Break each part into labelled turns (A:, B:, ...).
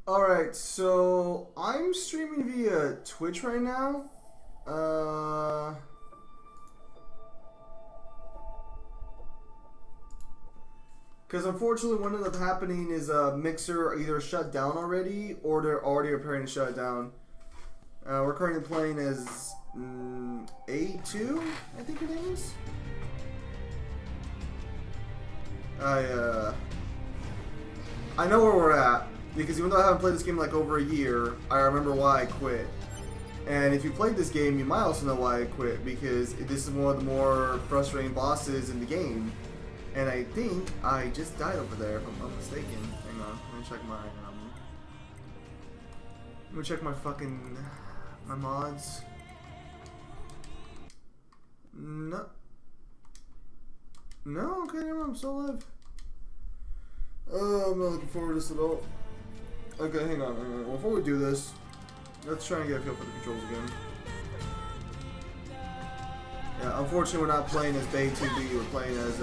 A: Alright, so I'm streaming via Twitch right now. Because unfortunately, what ended up happening is Mixer either shut down already or they're already preparing to shut it down. We're currently playing as A2, I think your name is. I know where we're at because even though I haven't played this game like over a year, I remember why I quit. And if you played this game, you might also know why I quit because this is one of the more frustrating bosses in the game. And I think I just died over there, if I'm not mistaken. Hang on, let me check my fucking my mods. No, no, okay, I'm still alive. Oh, I'm not looking forward to this at all. Okay, hang on. Before we do this, let's try and get a feel for the controls again. Yeah, unfortunately we're not playing as Bay 2B, we're playing as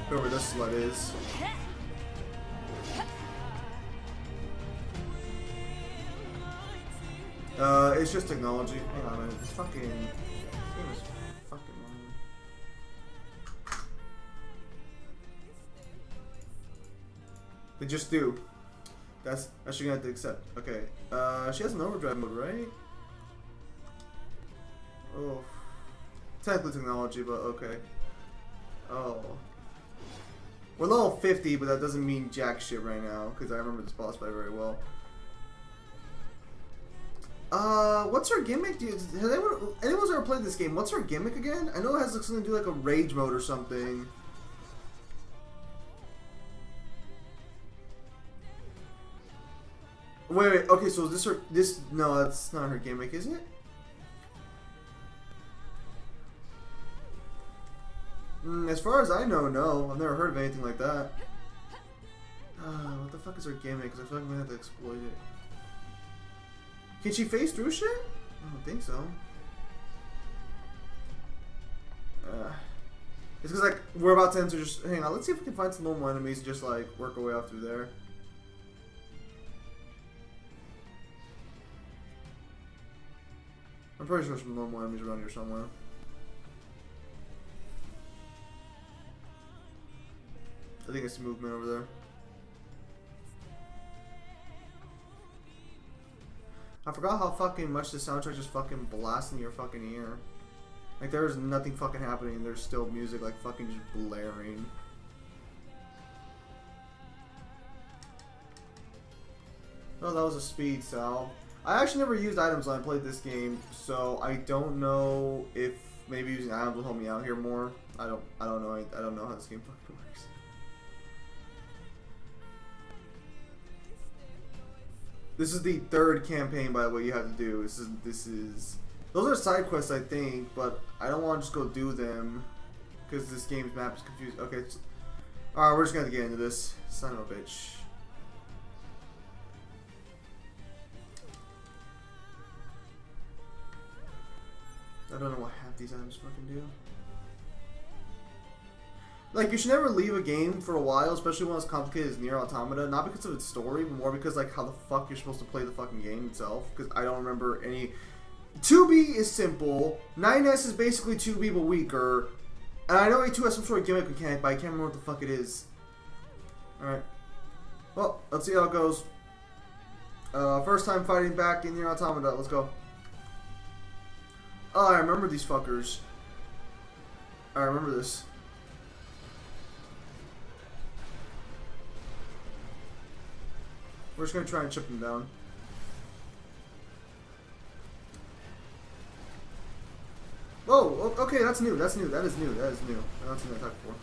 A: whoever this slut is. It's just technology. Hang on a minute. This fucking game is fucking long. They just do. That's she gonna have to accept. Okay. She has an overdrive mode, right? Oh. Technically technology, but okay. Oh. We're level 50, but that doesn't mean jack shit right now, because I remember this boss fight very well. What's her gimmick? Has anyone's ever played this game? What's her gimmick again? I know it has something to do like a rage mode or something. Wait, okay, so is this her, no, that's not her gimmick, is it? As far as I know, no. I've never heard of anything like that. What the fuck is her gimmick? Because I feel like I'm gonna have to exploit it. Can she phase through shit? I don't think so. It's because like we're about to enter. Just hang on. Let's see if we can find some normal enemies and just like work our way up through there. I'm pretty sure there's some normal enemies around here somewhere. I think it's movement over there. I forgot how fucking much the soundtrack just fucking blasts in your fucking ear. Like there's nothing fucking happening. There's still music like fucking just blaring. Oh, that was a speed salve. I actually never used items when I played this game, so I don't know if maybe using items will help me out here more. I don't know. I don't know how this game fucking works. This is the third campaign, by the way, you have to do. This is. Those are side quests, I think, but I don't want to just go do them because this game's map is confused. Okay, all right, we're just gonna get into this. Son of a bitch. I don't know what half these items fucking do. Like, you should never leave a game for a while, especially one as complicated as Nier Automata. Not because of its story, but more because, like, how the fuck you're supposed to play the fucking game itself. Because I don't remember any... 2B is simple. 9S is basically 2B, but weaker. And I know A2 has some sort of gimmick mechanic, but I can't remember what the fuck it is. Alright. Well, let's see how it goes. First time fighting back in Nier Automata. Let's go. Oh, I remember these fuckers. I remember this. We're just gonna try and chip them down. Oh, okay, that's new. That's new. That is new. That is new. I've not seen that type before.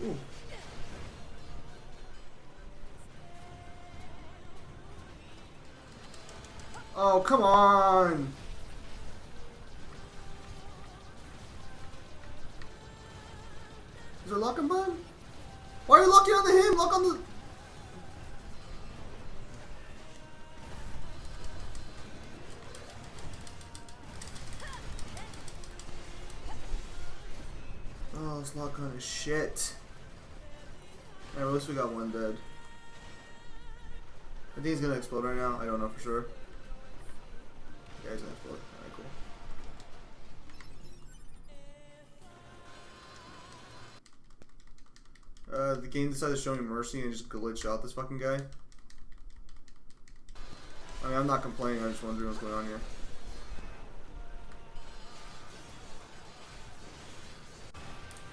A: Ooh. Oh, come on! Is there lock and button? Why are you locking on him? Lock on the... Oh, this lock on is shit. Alright, at least we got one dead. I think he's gonna explode right now. I don't know for sure. Yeah, he's gonna explode. Alright, cool. The game decided to show me mercy and just glitch out this fucking guy. I mean, I'm not complaining, I'm just wondering what's going on here.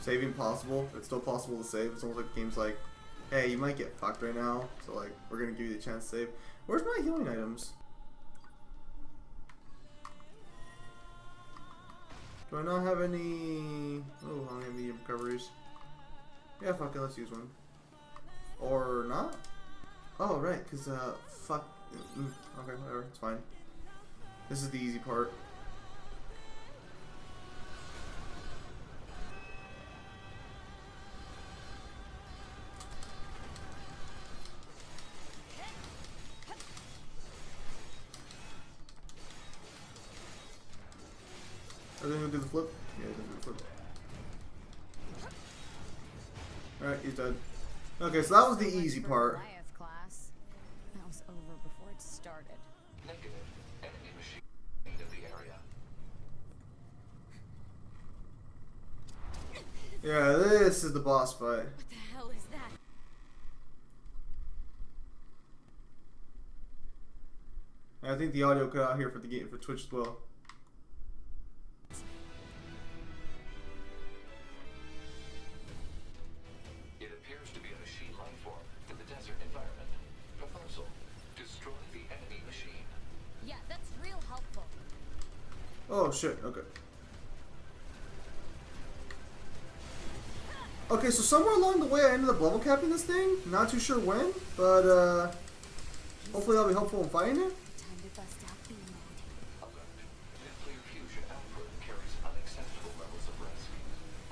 A: Saving possible. It's still possible to save. It's almost like the game's like, hey, you might get fucked right now, so like, we're gonna give you the chance to save. Where's my healing items? Do I not have any... Oh, I only have medium recoveries. Yeah, fuck it, let's use one. Or not? Oh, right, because, fuck. Okay, whatever, it's fine. This is the easy part. Are they gonna do the flip? Yeah, he's gonna do the flip. Alright, he's dead. Okay, so that was the easy part.
B: Class. That was over before it started.
C: Negative. Enemy machine in the area.
A: Yeah, this is the boss fight.
B: What the hell is that?
A: I think the audio cut out here for the game for Twitch as well.
C: It appears to be a machine life form in the desert environment. Proposal: destroy the enemy machine.
B: Yeah, that's real helpful.
A: Oh shit, okay. Okay, so somewhere along the way I ended up level capping this thing. Not too sure when, but hopefully that'll be helpful in fighting it.
B: Time to bust out B mode.
C: Alert. Nuclear fusion output carries unacceptable levels of risk.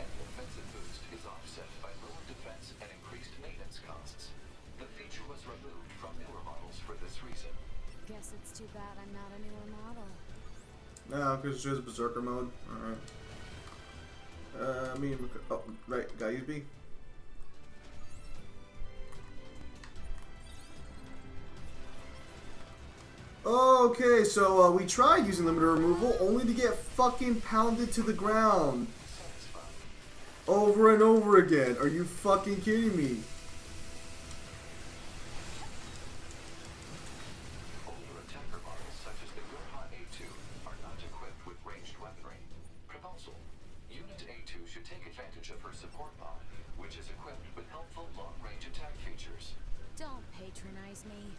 C: Any offensive boost is offset by lower defense and increased maintenance costs. The feature was removed from newer models for this reason.
B: Guess it's too bad I'm not a newer model.
A: No, because it's just Berserker mode. Alright. Oh, right, gotta use B. Okay, so we tried using limiter removal only to get fucking pounded to the ground. Over and over again. Are you fucking kidding me?
C: Older attacker models such as the Wierd A2 are not equipped with ranged weaponry. Proposal: Unit A2 should take advantage of her support mod, which is equipped with helpful long-range attack features.
B: Don't patronize me.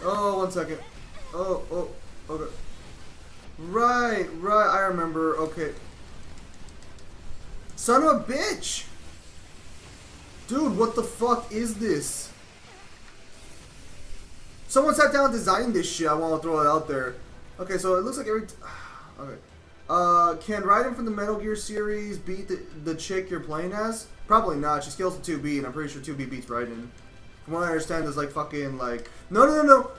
A: Oh, 1 second. Oh, okay. Right, I remember. Okay. Son of a bitch! Dude, what the fuck is this? Someone sat down and designed this shit. I want to throw it out there. Okay, so it looks like every... Okay. Can Raiden from the Metal Gear series beat the chick you're playing as? Probably not. She scales to 2B, and I'm pretty sure 2B beats Raiden. From what I understand, there's like fucking like... No.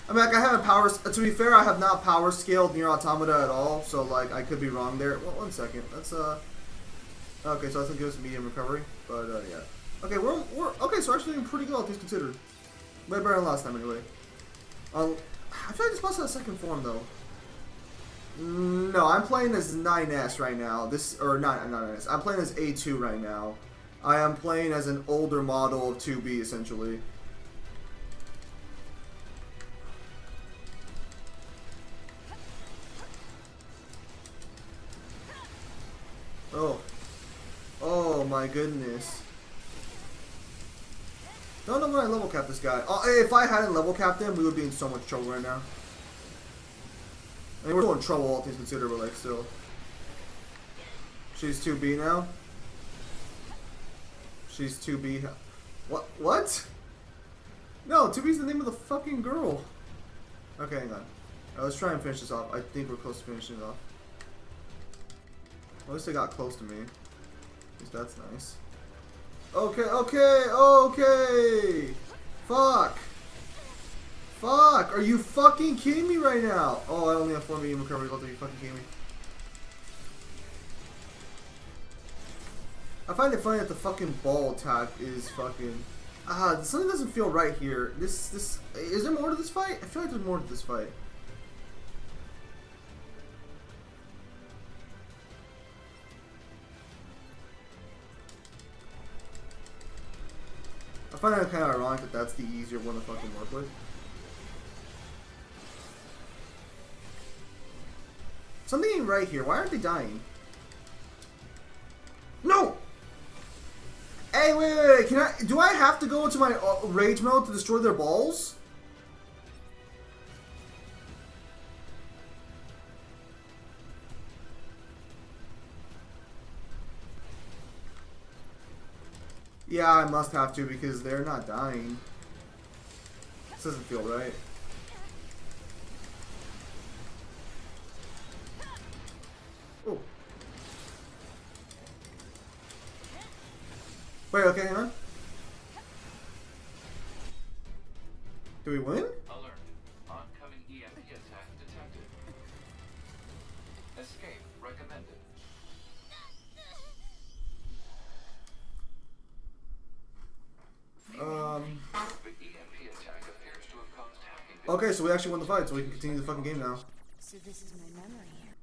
A: I mean, like, I haven't power... To be fair, I have not power scaled Nier Automata at all, so like, I could be wrong there. Well, 1 second. That's, Okay, so that's gonna give us medium recovery, but, yeah. Okay, we're... Okay, so we're actually doing pretty good, all things considered. Way better than last time, anyway. I feel like this must have a second form, though. No, I'm playing as 9S right now. Not 9S. I'm playing as A2 right now. I am playing as an older model of 2B, essentially. Oh my goodness. Don't know when I level cap this guy. Oh, hey, if I hadn't level capped him, we would be in so much trouble right now. I mean, we're still in trouble, all things considered, but like, still. She's 2B now. She's 2B. What? No, 2B's the name of the fucking girl. Okay, hang on. Let's try and finish this off. I think we're close to finishing it off. At least they got close to me. At least that's nice. Okay. Fuck. Fuck! Are you fucking kidding me right now? Oh, I only have 4 medium recovery left. Are you fucking kidding me? I find it funny that the fucking ball attack is fucking... something doesn't feel right here. This... Is there more to this fight? I feel like there's more to this fight. I find it kind of ironic that that's the easier one to fucking work with. Something ain't right here. Why aren't they dying? No! Hey, wait. Can I... Do I have to go into my rage mode to destroy their balls? Yeah, I must have to because they're not dying. This doesn't feel right. Oh. Wait, okay, hang on. Do we win?
C: Alert. Oncoming EMP attack detected. Escape recommended. The EMP attack appears to have caused hacking.
A: Okay, so we actually won the fight, so we can continue the fucking game now.
B: So this is my memory here.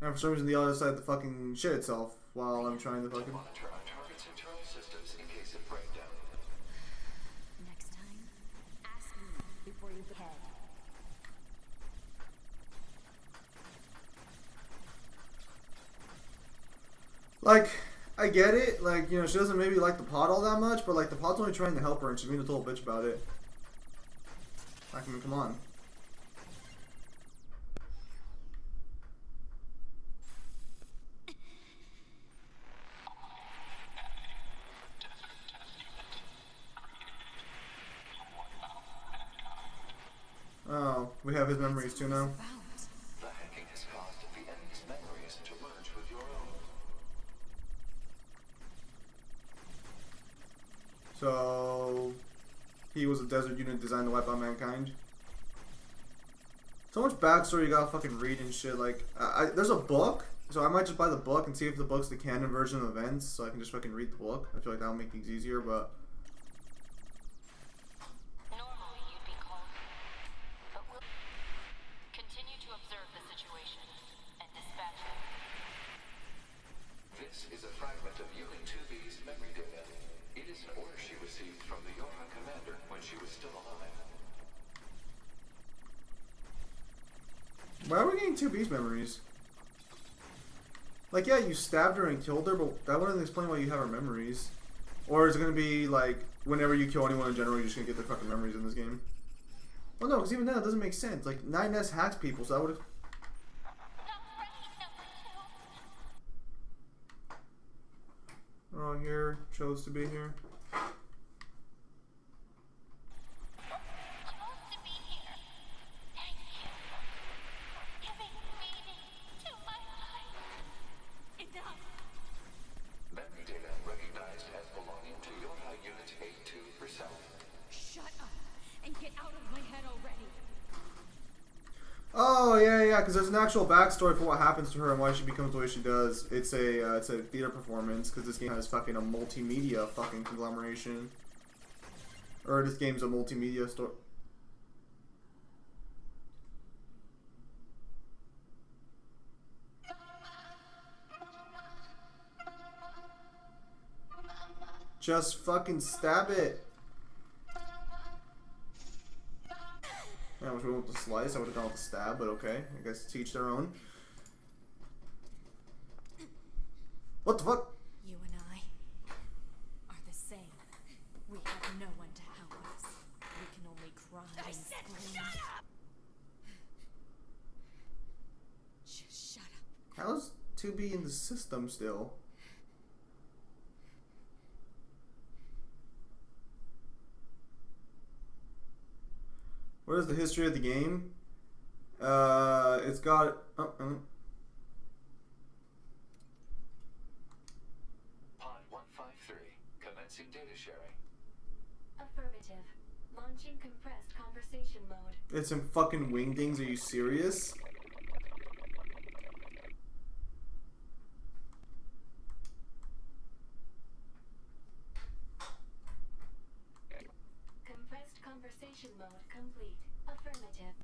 A: And for some reason, the other side of the fucking shit itself while I'm trying to fucking.
C: Monitor our target's internal systems in case of breakdown.
B: Next time, ask me before you head.
A: Like, I get it. Like, you know, she doesn't maybe like the pod all that much, but like the pod's only trying to help her, and she's being a total bitch about it. Like, I mean, come on. Oh, we have his memories too now.
C: The hacking has caused the enemy's memories to merge with your own.
A: So, he was a desert unit designed to wipe out mankind. So much backstory you gotta fucking read and shit. Like, there's a book, so I might just buy the book and see if the book's the canon version of events, so I can just fucking read the book. I feel like that'll make things easier, but...
D: Normally you'd be called, but we'll continue to observe the situation and dispatch them.
C: This is a fragment of Unit 2B's memory data. It is an order she received from the Yorha commander when she was still alive.
A: Why are we getting 2B's memories? Like, yeah, you stabbed her and killed her, but that wouldn't explain why you have her memories. Or is it gonna be, like, whenever you kill anyone in general, you're just gonna get their fucking memories in this game? Well, no, because even then, it doesn't make sense. Like, 9S hacks people, so that would've... Wrong here, chose to be here.
D: Supposed to be here. Thank you. Giving meaning to my life. Enough.
C: Memory data recognized as belonging to Yorha Unit A2 herself.
B: Shut up and get out of my head already.
A: Oh, yeah, because there's an actual backstory for what happens to her and why she becomes the way she does. It's a theater performance, because this game has fucking a multimedia fucking conglomeration. Or this game's a multimedia story. Just fucking stab it. I wish we went with the slice. I would have gone with the stab, but okay. I guess to each their own. What the fuck?
B: You and I are the same. We have no one to help us. We can only cry and scream. Just shut up.
A: How's 2B in the system still? What is the history of the game? It's got...
C: Pod 153, commencing data sharing.
E: Affirmative. Launching compressed conversation mode.
A: It's some fucking wingdings. Are you serious?
E: Compressed conversation mode complete. Affirmative.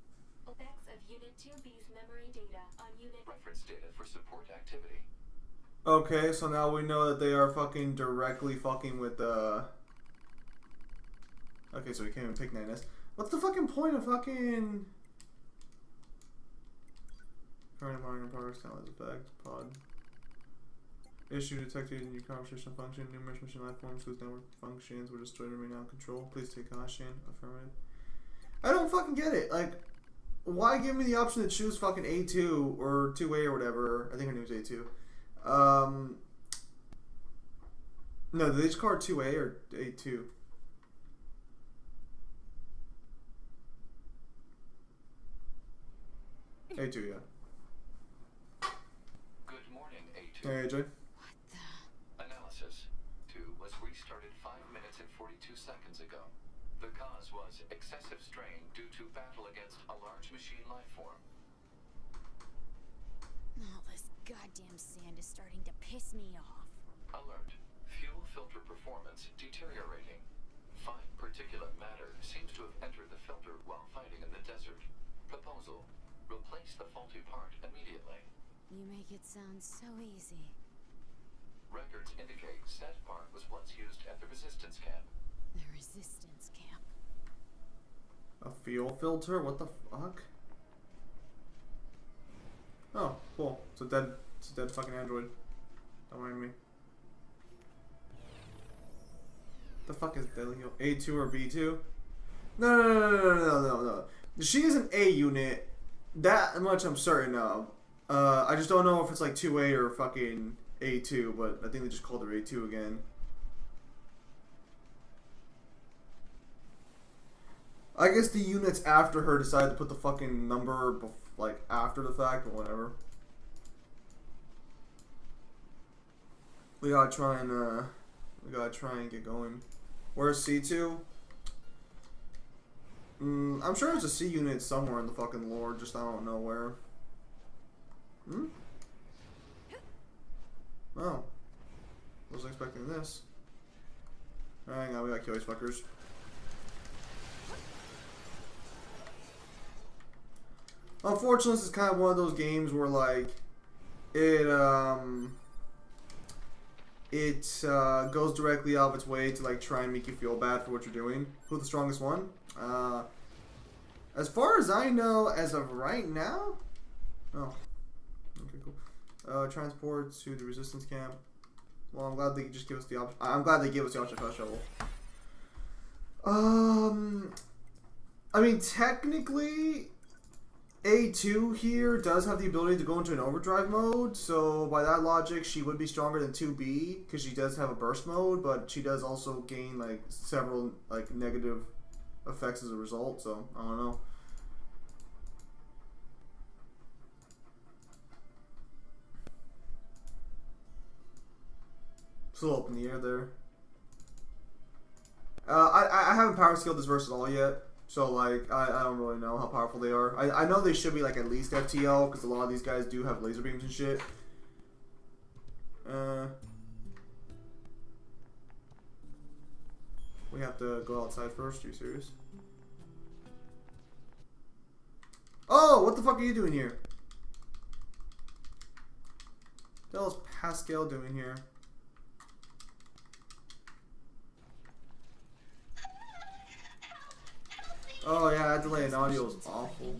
E: Effects of Unit 2B's memory data on Unit...
C: Reference data for support activity.
A: Okay, so now we know that they are fucking directly fucking with the... Okay, so we can't even pick 9S. What's the fucking point of fucking... Current margin power stylized effect, pod. Issue detected in your conversational function. Numerous machine life forms whose network functions were destroyed and remain out of control. Please take caution. Affirmative. I don't fucking get it. Like, why give me the option to choose fucking A2 or 2A or whatever? I think her name was A2. No, did they just call her 2A or A2? A2, yeah.
C: Good morning, A2.
A: Hey, AJ.
C: Analysis. 2 was restarted 5 minutes and 42 seconds ago. The cause was excessive strain due to battle against a large machine life form.
B: All this goddamn sand is starting to piss me off.
C: Alert. Fuel filter performance deteriorating. Fine particulate matter seems to have entered the filter while fighting in the desert. Proposal. Replace the faulty part immediately.
B: You make it sound so easy.
C: Records indicate said part was once used at the resistance camp.
B: The resistance camp.
A: A fuel filter? What the fuck? Oh, cool. It's a dead fucking android. Don't mind me. The fuck is Deadly Heal? A2 or B2? No. She is an A unit. That much I'm certain of. I just don't know if it's like 2A or fucking A2, but I think they just called her A2 again. I guess the units after her decided to put the fucking number like after the fact, but whatever. We gotta try and get going. Where's C2? I'm sure there's a C unit somewhere in the fucking lore, just I don't know where. Oh. Wasn't expecting this. Hang on, we gotta kill these fuckers. Unfortunately, this is kind of one of those games where, like, it goes directly out of its way to, like, try and make you feel bad for what you're doing. Who's the strongest one? As far as I know, as of right now... Oh. Okay, cool. Transport to the resistance camp. Well, I'm glad they just give us the option. I'm glad they gave us the option for shovel. I mean, technically, A2 here does have the ability to go into an overdrive mode, so by that logic, she would be stronger than 2B, because she does have a burst mode, but she does also gain, like, several, like, negative effects as a result, so, I don't know. Still up in the air there. I haven't power skilled this versus all yet, so like I don't really know how powerful they are. I know they should be like at least FTL because a lot of these guys do have laser beams and shit. We have to go outside first. Are you serious? Oh, what the fuck are you doing here? What the hell is Pascal doing here? Oh yeah, that delay in audio is awful.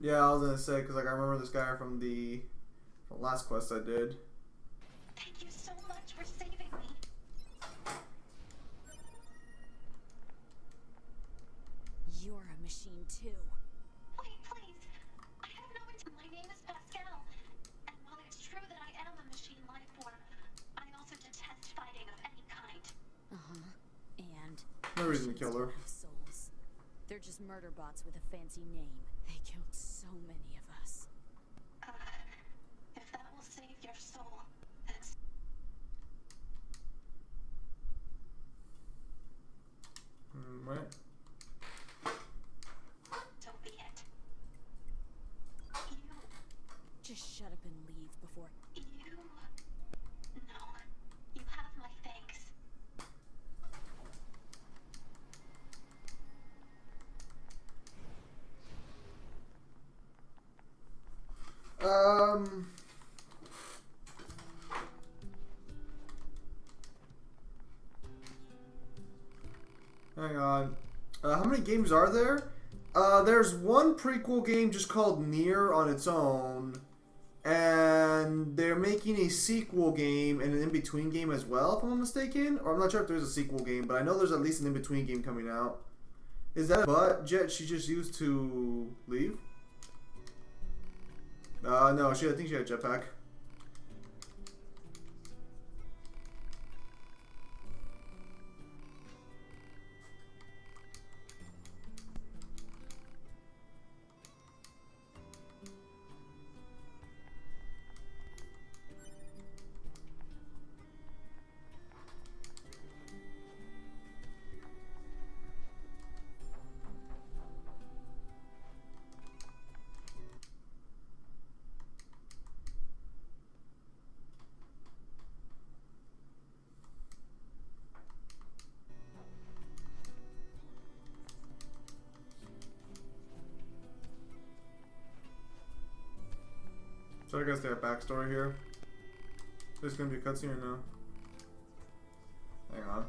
A: Yeah, I was gonna say because like I remember this guy from the last quest I did.
D: Thank you so much for saving me.
B: You're a machine too.
D: Wait, please. I have no idea. My name is Pascal. And while it's true that I am a machine life form, I also detest fighting of any kind.
B: Uh-huh. And?
A: No reason to kill her.
B: Souls. They're just murder bots with a fancy name. They killed so many of us.
D: If that will save your soul, that's
A: Right.
D: so be it. You,
B: Just shut up and leave before.
D: no, you have my thanks.
A: Hang on. How many games are there? There's one prequel game just called Nier on its own, and they're making a sequel game and an in-between game as well, if I'm not mistaken. Or I'm not sure if there's a sequel game, but I know there's at least an in-between game coming out. Is that a butt jet she just used to leave? No, I think she had a jetpack. So I guess they have backstory here. Is this gonna be a cutscene or no? Hang on.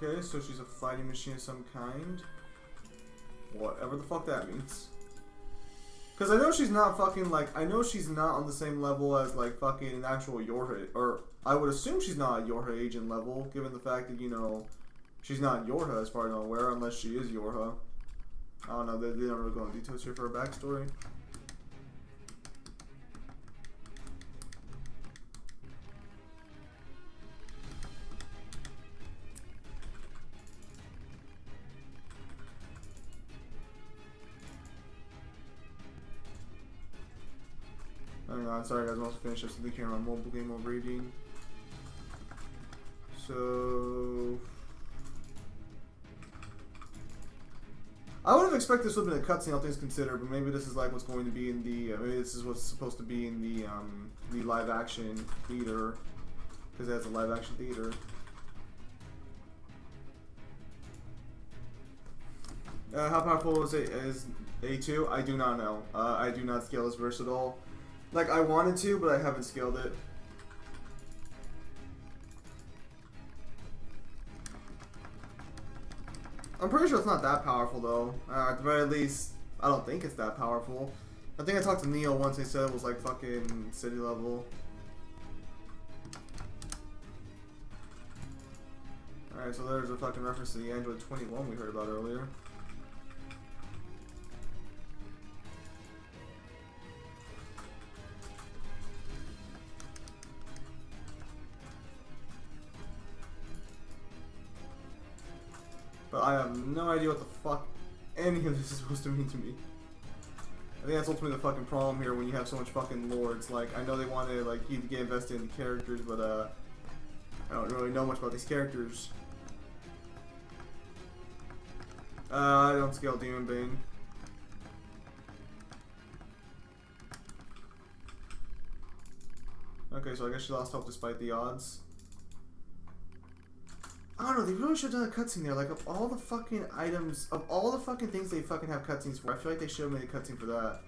A: Okay, so she's a fighting machine of some kind. Whatever the fuck that means. Because I know she's not fucking, like, I know she's not on the same level as, like, fucking an actual Yorha, or I would assume she's not a Yorha agent level, given the fact that, you know, she's not Yorha as far as I'm aware, unless she is Yorha. I don't know, they don't really go into details here for her backstory. Hang on, sorry guys, I'm also finished up the camera on mobile game while reading. So I would have expected this would have been a cutscene, all things considered, but maybe this is like what's going to be in the maybe this is what's supposed to be in the live action theater, because it has a live action theater. How powerful is A2? I do not know. I do not scale this verse at all. Like, I wanted to, but I haven't scaled it. I'm pretty sure it's not that powerful, though. At the very least, I don't think it's that powerful. I think I talked to Neo once, they said it was like fucking city level. Alright, so there's a fucking reference to the Android 21 we heard about earlier. But I have no idea what the fuck any of this is supposed to mean to me. I think that's ultimately the fucking problem here when you have so much fucking lore. It's like, I know they want to, like, you to get invested in the characters, but, I don't really know much about these characters. I don't scale Demon Bane. Okay, so I guess she lost hope despite the odds. I don't know, they really should have done a cutscene there. Like, of all the fucking items, of all the fucking things they fucking have cutscenes for, I feel like they should have made a cutscene for that.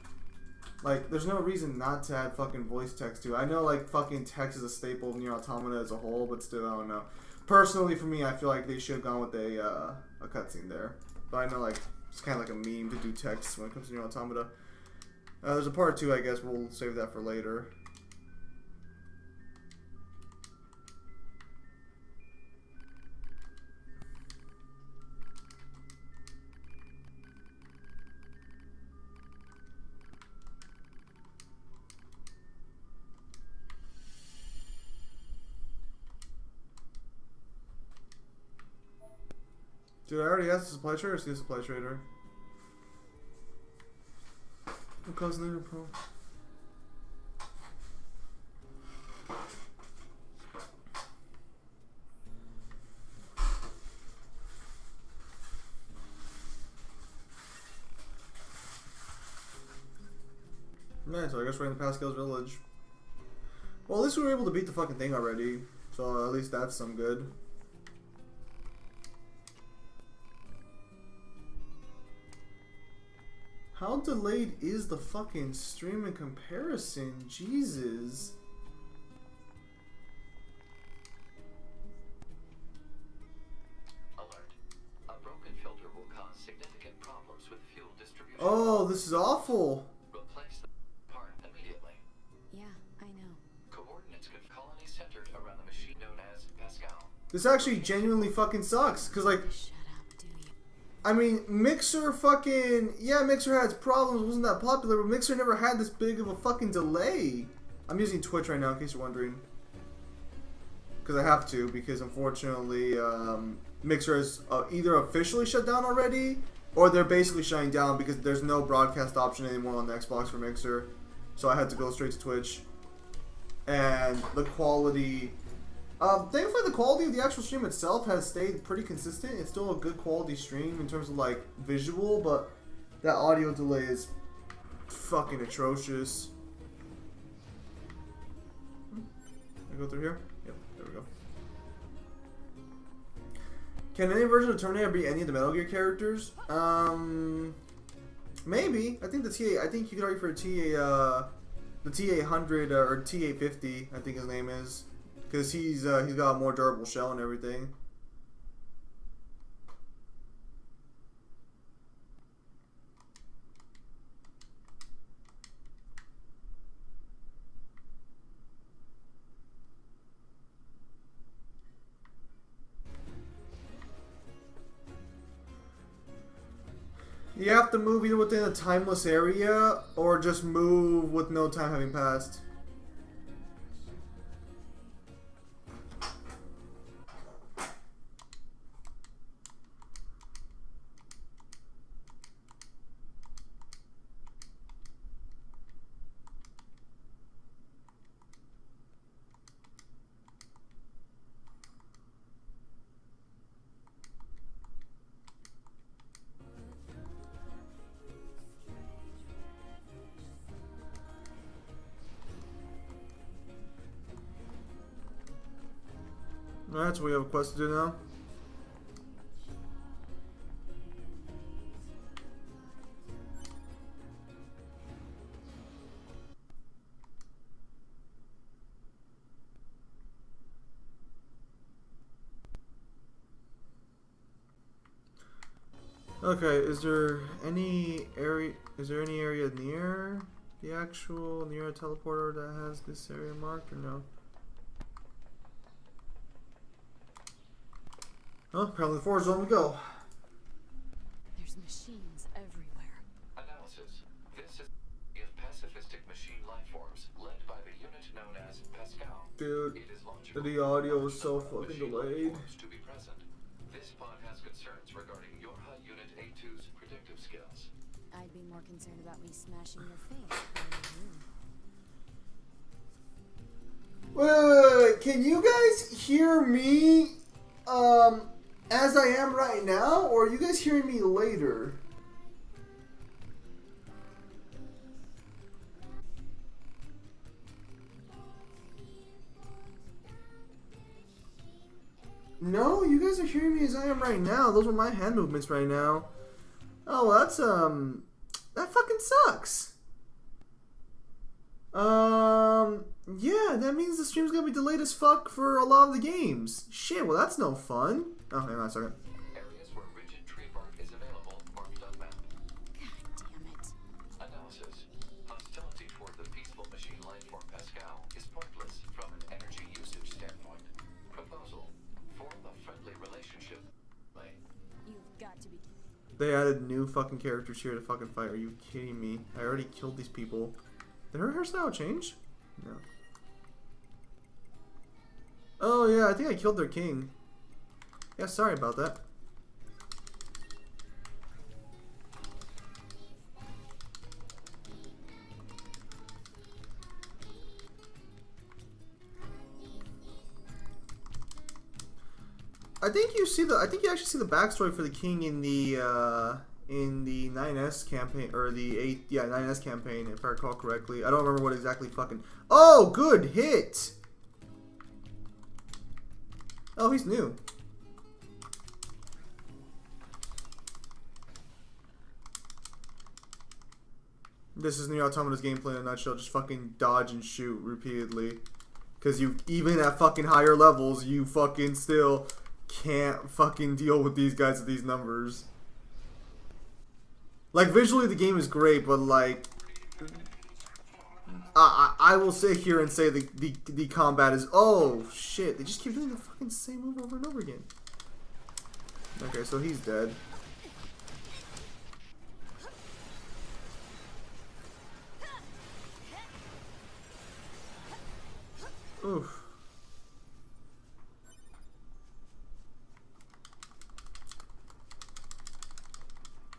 A: Like, there's no reason not to add fucking voice text to it. I know, like, fucking text is a staple of Nier Automata as a whole, but still, I don't know. Personally, for me, I feel like they should have gone with a cutscene there. But I know, like, it's kind of like a meme to do text when it comes to Nier Automata. There's a part 2, I guess. We'll save that for later. Dude, I already asked the supply trader. See the supply trader. What caused the pro? Nice, so I guess we're in Pascal's village. Well, at least we were able to beat the fucking thing already. So at least that's some good. How delayed is the fucking stream in comparison? Jesus.
C: Alert. A broken filter will cause significant problems with fuel distribution.
A: Oh, this is awful.
C: Replace the part immediately.
B: Yeah, I know.
C: Coordinates of colony centered around the machine known as Pascal.
A: This actually genuinely fucking sucks. Cause like,
B: Shut up, do you?
A: I mean, Mixer fucking... Yeah, Mixer had its problems, wasn't that popular, but Mixer never had this big of a fucking delay. I'm using Twitch right now, in case you're wondering. Because I have to, because unfortunately, Mixer is either officially shut down already, or they're basically shutting down because there's no broadcast option anymore on the Xbox for Mixer. So I had to go straight to Twitch. And the quality... thankfully, the quality of the actual stream itself has stayed pretty consistent. It's still a good quality stream in terms of like visual, but that audio delay is fucking atrocious. I go through here? Yep, there we go. Can any version of Terminator be any of the Metal Gear characters? Maybe. I think the TA. I think you could argue for a TA, the TA-100 or TA-50. I think his name is. Because he's got a more durable shell and everything. You have to move either within a timeless area or just move with no time having passed. Alright, so we have a quest to do now. Okay, is there any area near the actual Nier teleporter that has this area marked or no? Oh, apparently the forest zone we go.
B: There's machines everywhere.
C: Analysis. This is of pacifistic machine life forms led by the unit known as Pascal.
A: Dude,
C: It is logical
A: the audio is so fucking
C: machine life
A: delayed.
C: forms to be present. This pod has concerns regarding your HUD Unit A2's predictive skills.
B: I'd be more concerned about me smashing your face than you.
A: Wait, can you guys hear me, as I am right now, or are you guys hearing me later? No, you guys are hearing me as I am right now. Those were my hand movements right now. Oh, well, that's, that fucking sucks. Yeah, that means the stream's gonna be delayed as fuck for a lot of the games. Shit, well, that's no fun. Oh, hang on a second.
C: Areas where rigid tree bark is available marked on map.
B: God damn it.
C: Analysis. Hostility toward the peaceful machine life form Pascal is pointless from an energy usage standpoint. Proposal. Form a friendly relationship.
B: You've got to be.
A: They added new fucking characters here to fucking fight. Are you kidding me? I already killed these people. Did her hairstyle change? No. Oh yeah, I think I killed their king. Yeah, sorry about that. I think you actually see the backstory for the king in the 9S campaign, or the 9S campaign, if I recall correctly. I don't remember what exactly fucking. Oh, good hit. Oh, he's new. This is Nier Automata's gameplay in a nutshell. Just fucking dodge and shoot repeatedly. Because you, even at fucking higher levels, you fucking still can't fucking deal with these guys at these numbers. Like, visually the game is great, but like, I will sit here and say the combat is, oh shit, they just keep doing the fucking same move over and over again. Okay, so he's dead. Oof.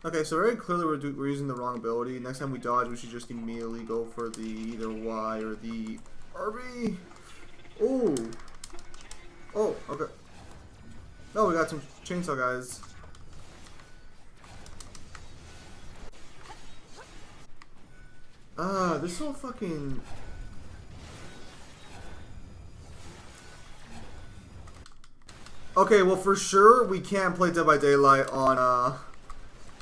A: Okay, so very clearly we're using the wrong ability. Next time we dodge, we should just immediately go for the either Y or the RB. Oh. Oh, okay. Oh, we got some chainsaw guys. This whole fucking... Okay, well for sure we can't play Dead by Daylight on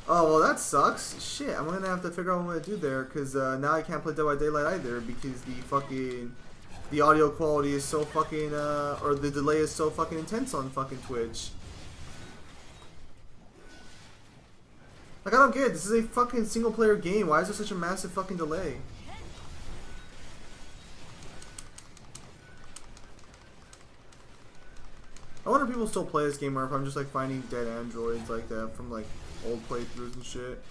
A: Oh, well that sucks. Shit, I'm gonna have to figure out what I'm gonna do there, because now I can't play Dead by Daylight either, because the audio quality is so fucking, or the delay is so fucking intense on fucking Twitch. Like, I don't get it. This is a fucking single player game. Why is there such a massive fucking delay? I wonder if people still play this game, or if I'm just like finding dead androids like that from like old playthroughs and shit.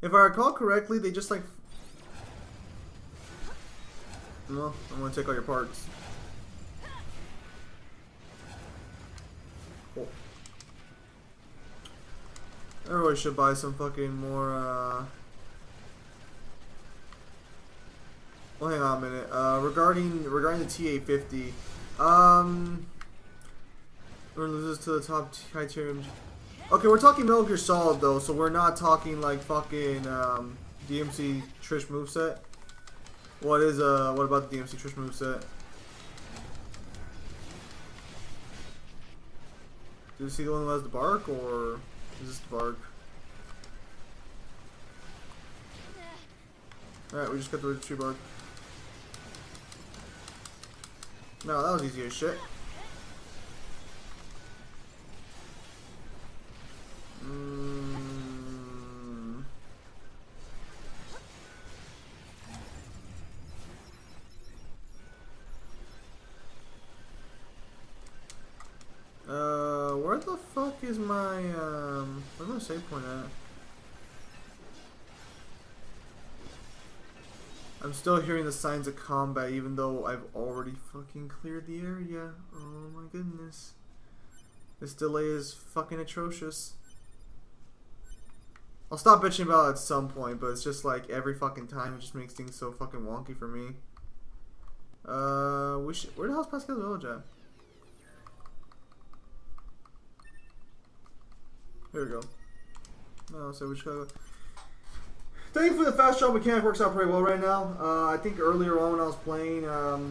A: If I recall correctly, they just like... No, I'm gonna take all your parts. Cool. I really should buy some fucking more, Well, hang on a minute. Regarding the T850, we're gonna lose this to the top high tier. Okay, we're talking Metal Gear Solid though, so we're not talking like fucking DMC Trish moveset. What about the DMC Trish moveset? Do you see the one who has the bark, or is this the bark? Alright, we just got the tree bark. No, that was easy as shit. Where the fuck is my, where's my save point at? I'm still hearing the signs of combat even though I've already fucking cleared the area. Oh my goodness. This delay is fucking atrocious. I'll stop bitching about it at some point, but it's just like every fucking time it just makes things so fucking wonky for me. Where the hell's Pascal's village at? Here we go. No, so we just gotta go. Thankfully, the fast travel mechanic works out pretty well right now. I think earlier on when I was playing,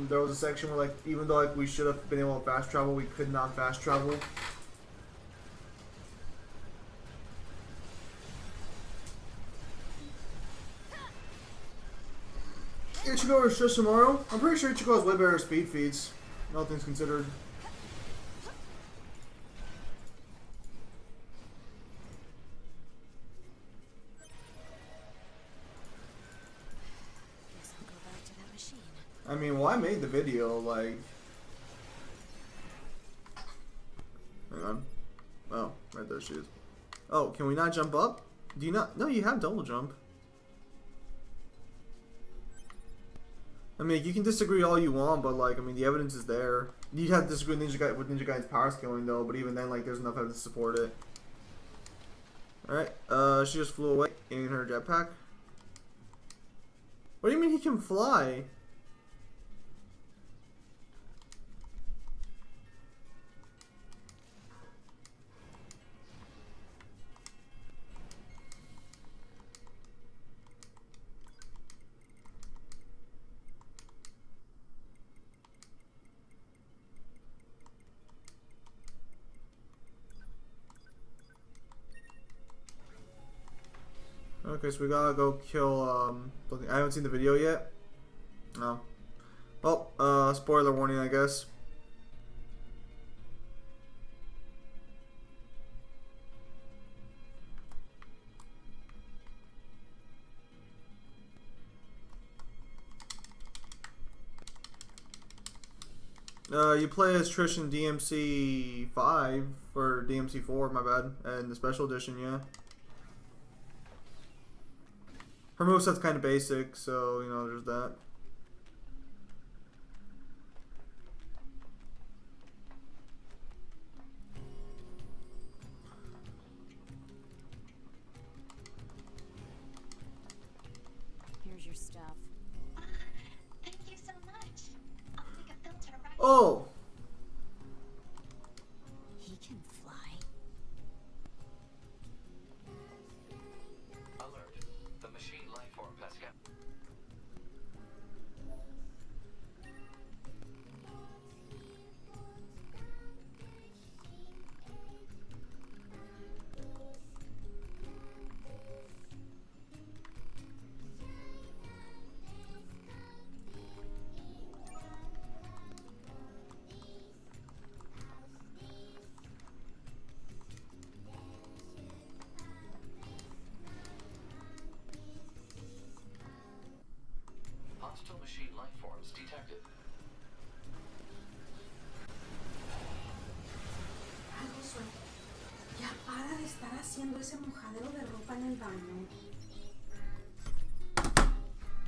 A: there was a section where, like, even though like we should have been able to fast travel, we could not fast travel. Ichigo or Shishimaru? I'm pretty sure Ichigo has way better speed feats. All things considered.
B: Guess I'll go back to that machine.
A: I mean, well, I made the video, like... Hang on. Oh, right there she is. Oh, can we not jump up? Do you not? No, you have double jump. I mean, you can disagree all you want, but, like, I mean, the evidence is there. You have to disagree with Ninja Guy's power scaling, though, but even then, like, there's enough evidence to support it. Alright, she just flew away in her jetpack. What do you mean he can fly? Okay, so we gotta go kill, I haven't seen the video yet. No. Well, spoiler warning, I guess. You play as Trish in DMC 5, or DMC 4, my bad, and the special edition, yeah. Her moveset's kind of basic, so, you know, there's that.
B: Here's your stuff.
D: Thank you so much. I'll take a filter right.
A: Oh!
B: He can fly.
C: Alert. The machine lifeform Pascal. Hostile machine lifeforms detected.
F: Algo suelto. Ya para de estar haciendo ese mojadero de ropa en el baño.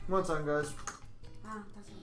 A: One time, guys.
F: Ah, está bien.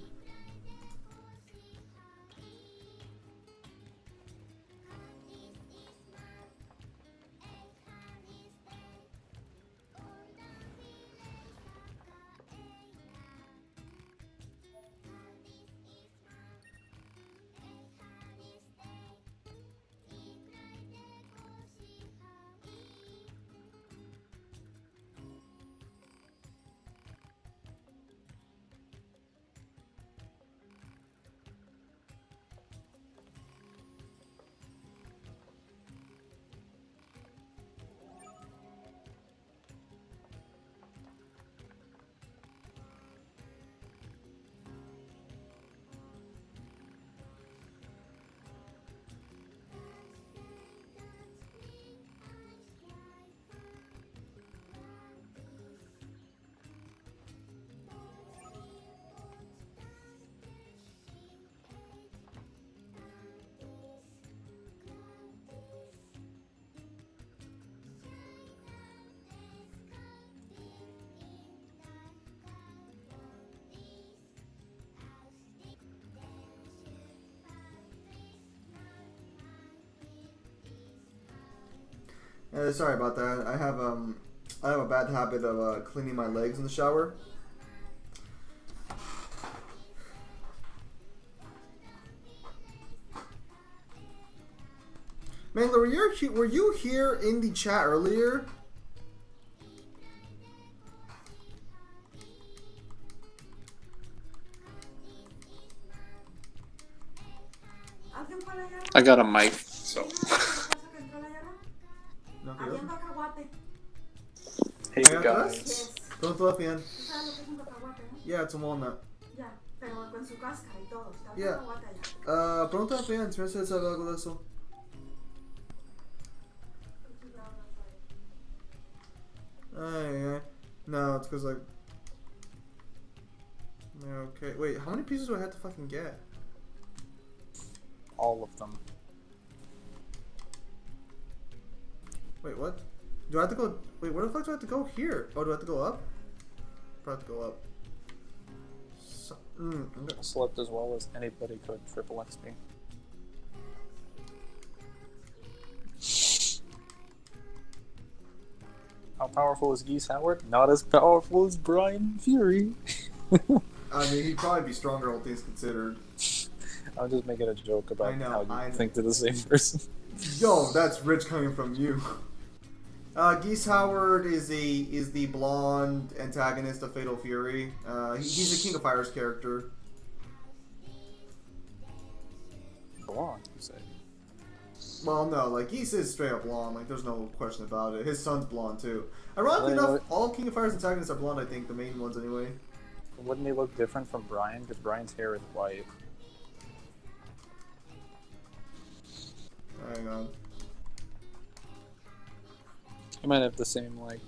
A: Sorry about that. I have a bad habit of cleaning my legs in the shower. Mangler, were you here in the chat earlier?
F: quién fue a la yarda?
G: I got a mic, so.
F: ¿Quién fue la cosa que entró a la yarda?
A: No, que
F: Había
A: yo.
F: un cacahuate.
G: Hey
A: ¿Hay atrás?
G: guys.
F: Yes.
A: Pronto al fin.
F: ¿Tú sabes lo que es un cacahuate, no?
A: Yeah, it's a walnut.
F: Ya, pero con su cáscara y todo. Está un
A: Yeah.
F: cacahuate allá.
A: Pronto al fin. Si me sabe algo de eso. Ay. No, it's because like. Yeah, okay. Wait, how many pieces do I have to fucking get?
G: All of them.
A: Wait, what? Do I have to go? Wait, where the fuck do I have to go here? Oh, do I have to go up? Probably have to go up. So, okay.
G: Slept as well as anybody could. Triple XP. How powerful is Geese Howard? Not as powerful as Brian Fury.
A: I mean, he'd probably be stronger, all things considered.
G: I'm just making a joke about
A: I know,
G: how you
A: I know.
G: think they're the same person.
A: Yo, that's rich coming from you. Geese Howard is the blonde antagonist of Fatal Fury. He's a King of Fighters character.
G: Blonde, you say?
A: Well, no, like Geese is straight up blonde. Like, there's no question about it. His son's blonde too. Ironically
G: Well,
A: enough, all King of Fighters antagonists are blonde. I think the main ones anyway.
G: Wouldn't he look different from Brian? Because Brian's hair is white.
A: Hang on.
G: He might have the same, like,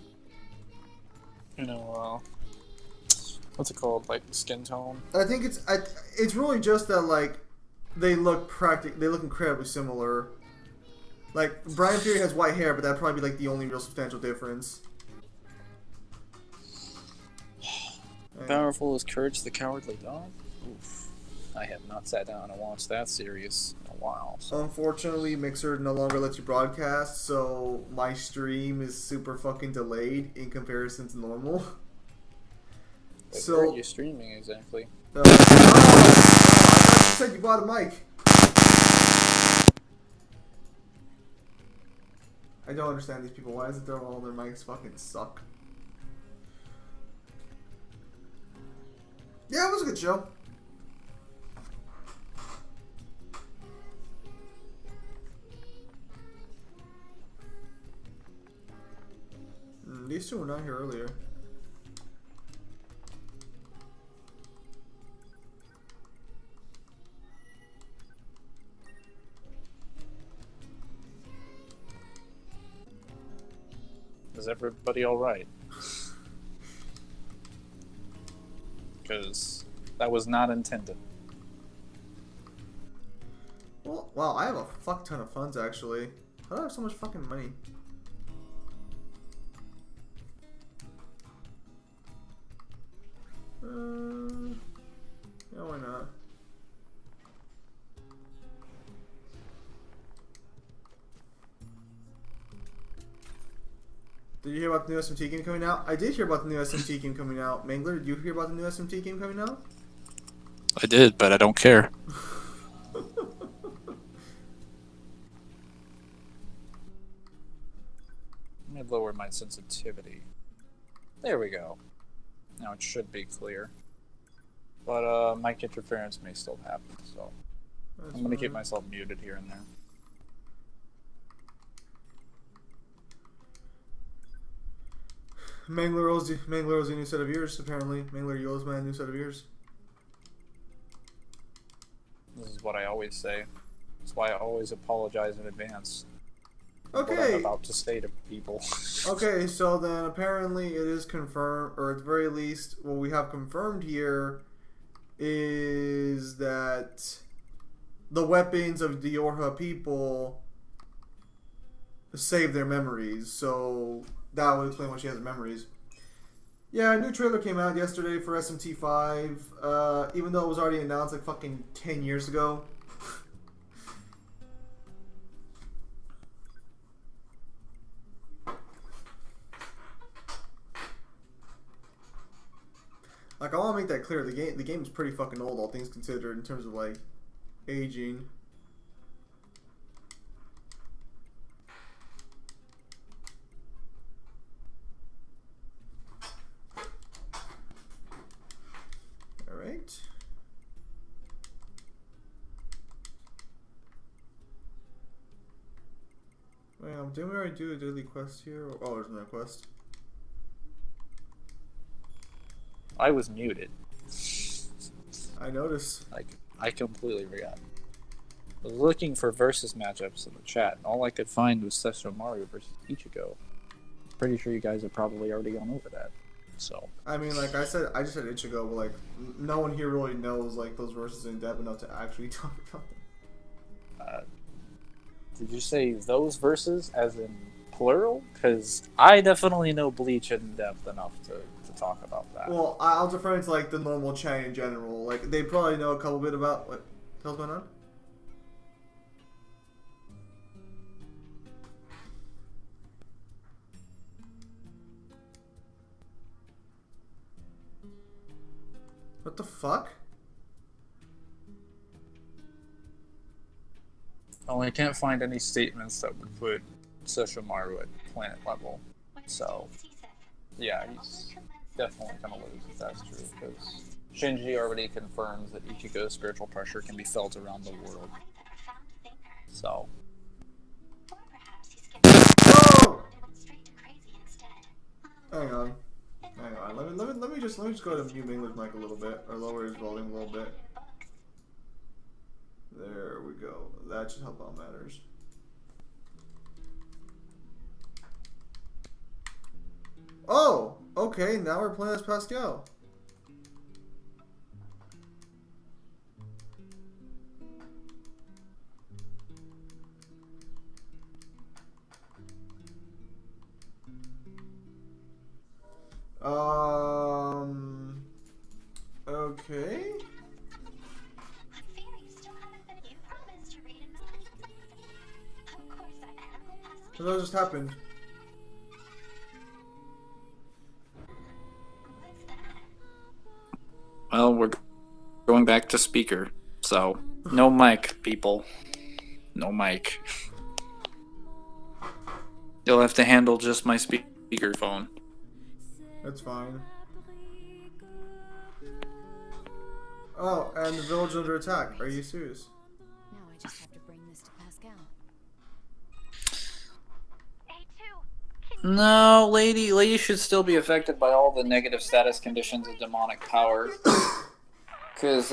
G: what's it called? Like, skin tone?
A: I think it's really just that like they look incredibly similar. Like Brian Fury has white hair, but that'd probably be like the only real substantial difference.
G: Powerful as Courage the Cowardly Dog? Oof. I have not sat down and watched that series in a while. So.
A: Unfortunately, Mixer no longer lets you broadcast, so my stream is super fucking delayed in comparison to normal.
G: Wait,
A: So
G: where are you streaming exactly?
A: I thought you said you bought a mic. I don't understand these people. Why is it that all their mics fucking suck? Yeah, it was a good show. These two were not here earlier.
G: Is everybody alright? Because that was not intended.
A: Well, wow, I have a fuck ton of funds actually. How do I have so much fucking money? Yeah, why not? Did you hear about the new SMT game coming out? I did hear about the new SMT game coming out. Mangler, did you hear about the new SMT game coming out?
G: I did, but I don't care. Let me lower my sensitivity. There we go. Now it should be clear. But mic interference may still happen, so I'm gonna keep myself muted here and there.
A: Mangler owes a new set of ears, apparently. Mangler, you owes me a new set of ears.
G: This is what I always say. That's why I always apologize in advance. What I'm
A: Okay.
G: about to say to people.
A: Okay, so then apparently it is confirmed, or at the very least, what we have confirmed here is that the weapons of the Orha people save their memories. So that would explain why she has memories. Yeah, a new trailer came out yesterday for SMT5, even though it was already announced like fucking 10 years ago. Like, I want to make that clear. The game is pretty fucking old, all things considered, in terms of like aging. All right. Didn't we already do a daily quest here? Oh, there's another quest.
G: I was muted.
A: I noticed.
G: Like, I completely forgot. I was looking for versus matchups in the chat, and all I could find was Sessho Maru versus Ichigo. Pretty sure you guys have probably already gone over that. So.
A: I mean, like I said, I just said Ichigo, but like no one here really knows like those verses in depth enough to actually talk about them.
G: Did you say those verses as in plural? Because I definitely know Bleach in depth enough to talk about that.
A: Well, I'll defer to like the normal chat in general. Like they probably know a couple bit about what the hell's going on. What the fuck?
G: Oh, I can't find any statements that would put Sessho Maru at planet level. So, yeah, he's definitely gonna lose if that's true, because Shinji already confirms that Ichigo's spiritual pressure can be felt around the world. So.
A: Oh! Hang on. Hang on. Let me just go to mute English mic a little bit, or lower his volume a little bit. There we go. That should help out matters. Oh, okay. Now we're playing as Pascal. Okay. What just happened?
G: Well, we're going back to speaker, so no mic, people. No mic. You'll have to handle just my speakerphone.
A: That's fine. Oh, and the village under attack. Are you serious?
B: Now I just have to bring this to Pascal.
G: No, lady should still be affected by all the negative status conditions of demonic power. Because,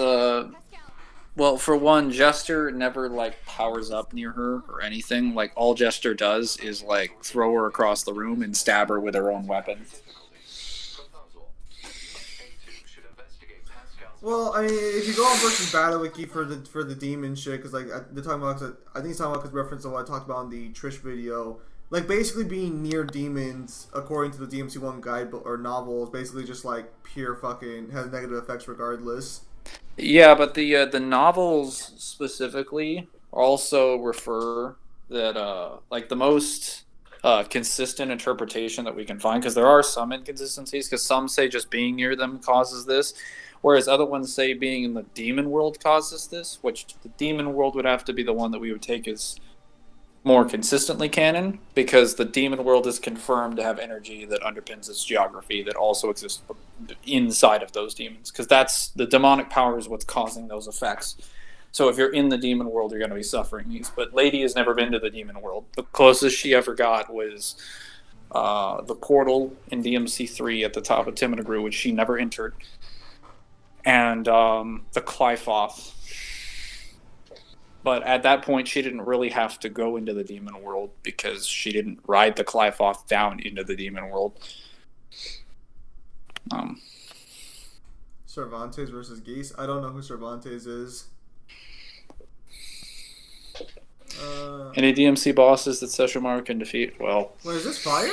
G: well, for one, Jester never, like, powers up near her or anything. Like, all Jester does is, like, throw her across the room and stab her with her own weapon.
A: Well, I mean, if you go on versus Battle Wiki for the demon shit, because like they're talking about, I think it's talking about because reference to what I talked about in the Trish video, like basically being near demons, according to the DMC1 guide or novel, is basically just like pure fucking has negative effects regardless.
G: Yeah, but the novels specifically also refer that like the most consistent interpretation that we can find, because there are some inconsistencies, because some say just being near them causes this. Whereas other ones say being in the demon world causes this, which the demon world would have to be the one that we would take as more consistently canon, because the demon world is confirmed to have energy that underpins its geography that also exists inside of those demons. Because that's the demonic power is what's causing those effects. So if you're in the demon world, you're going to be suffering these. But Lady has never been to the demon world. The closest she ever got was the portal in DMC3 at the top of Timonagru, which she never entered. And the Clyfoth. But at that point, she didn't really have to go into the demon world because she didn't ride the Clyfoth down into the demon world.
A: Cervantes versus Geese. I don't know who Cervantes is.
G: Any DMC bosses that Sessho Maru can defeat? Well...
A: Wait, is this fire?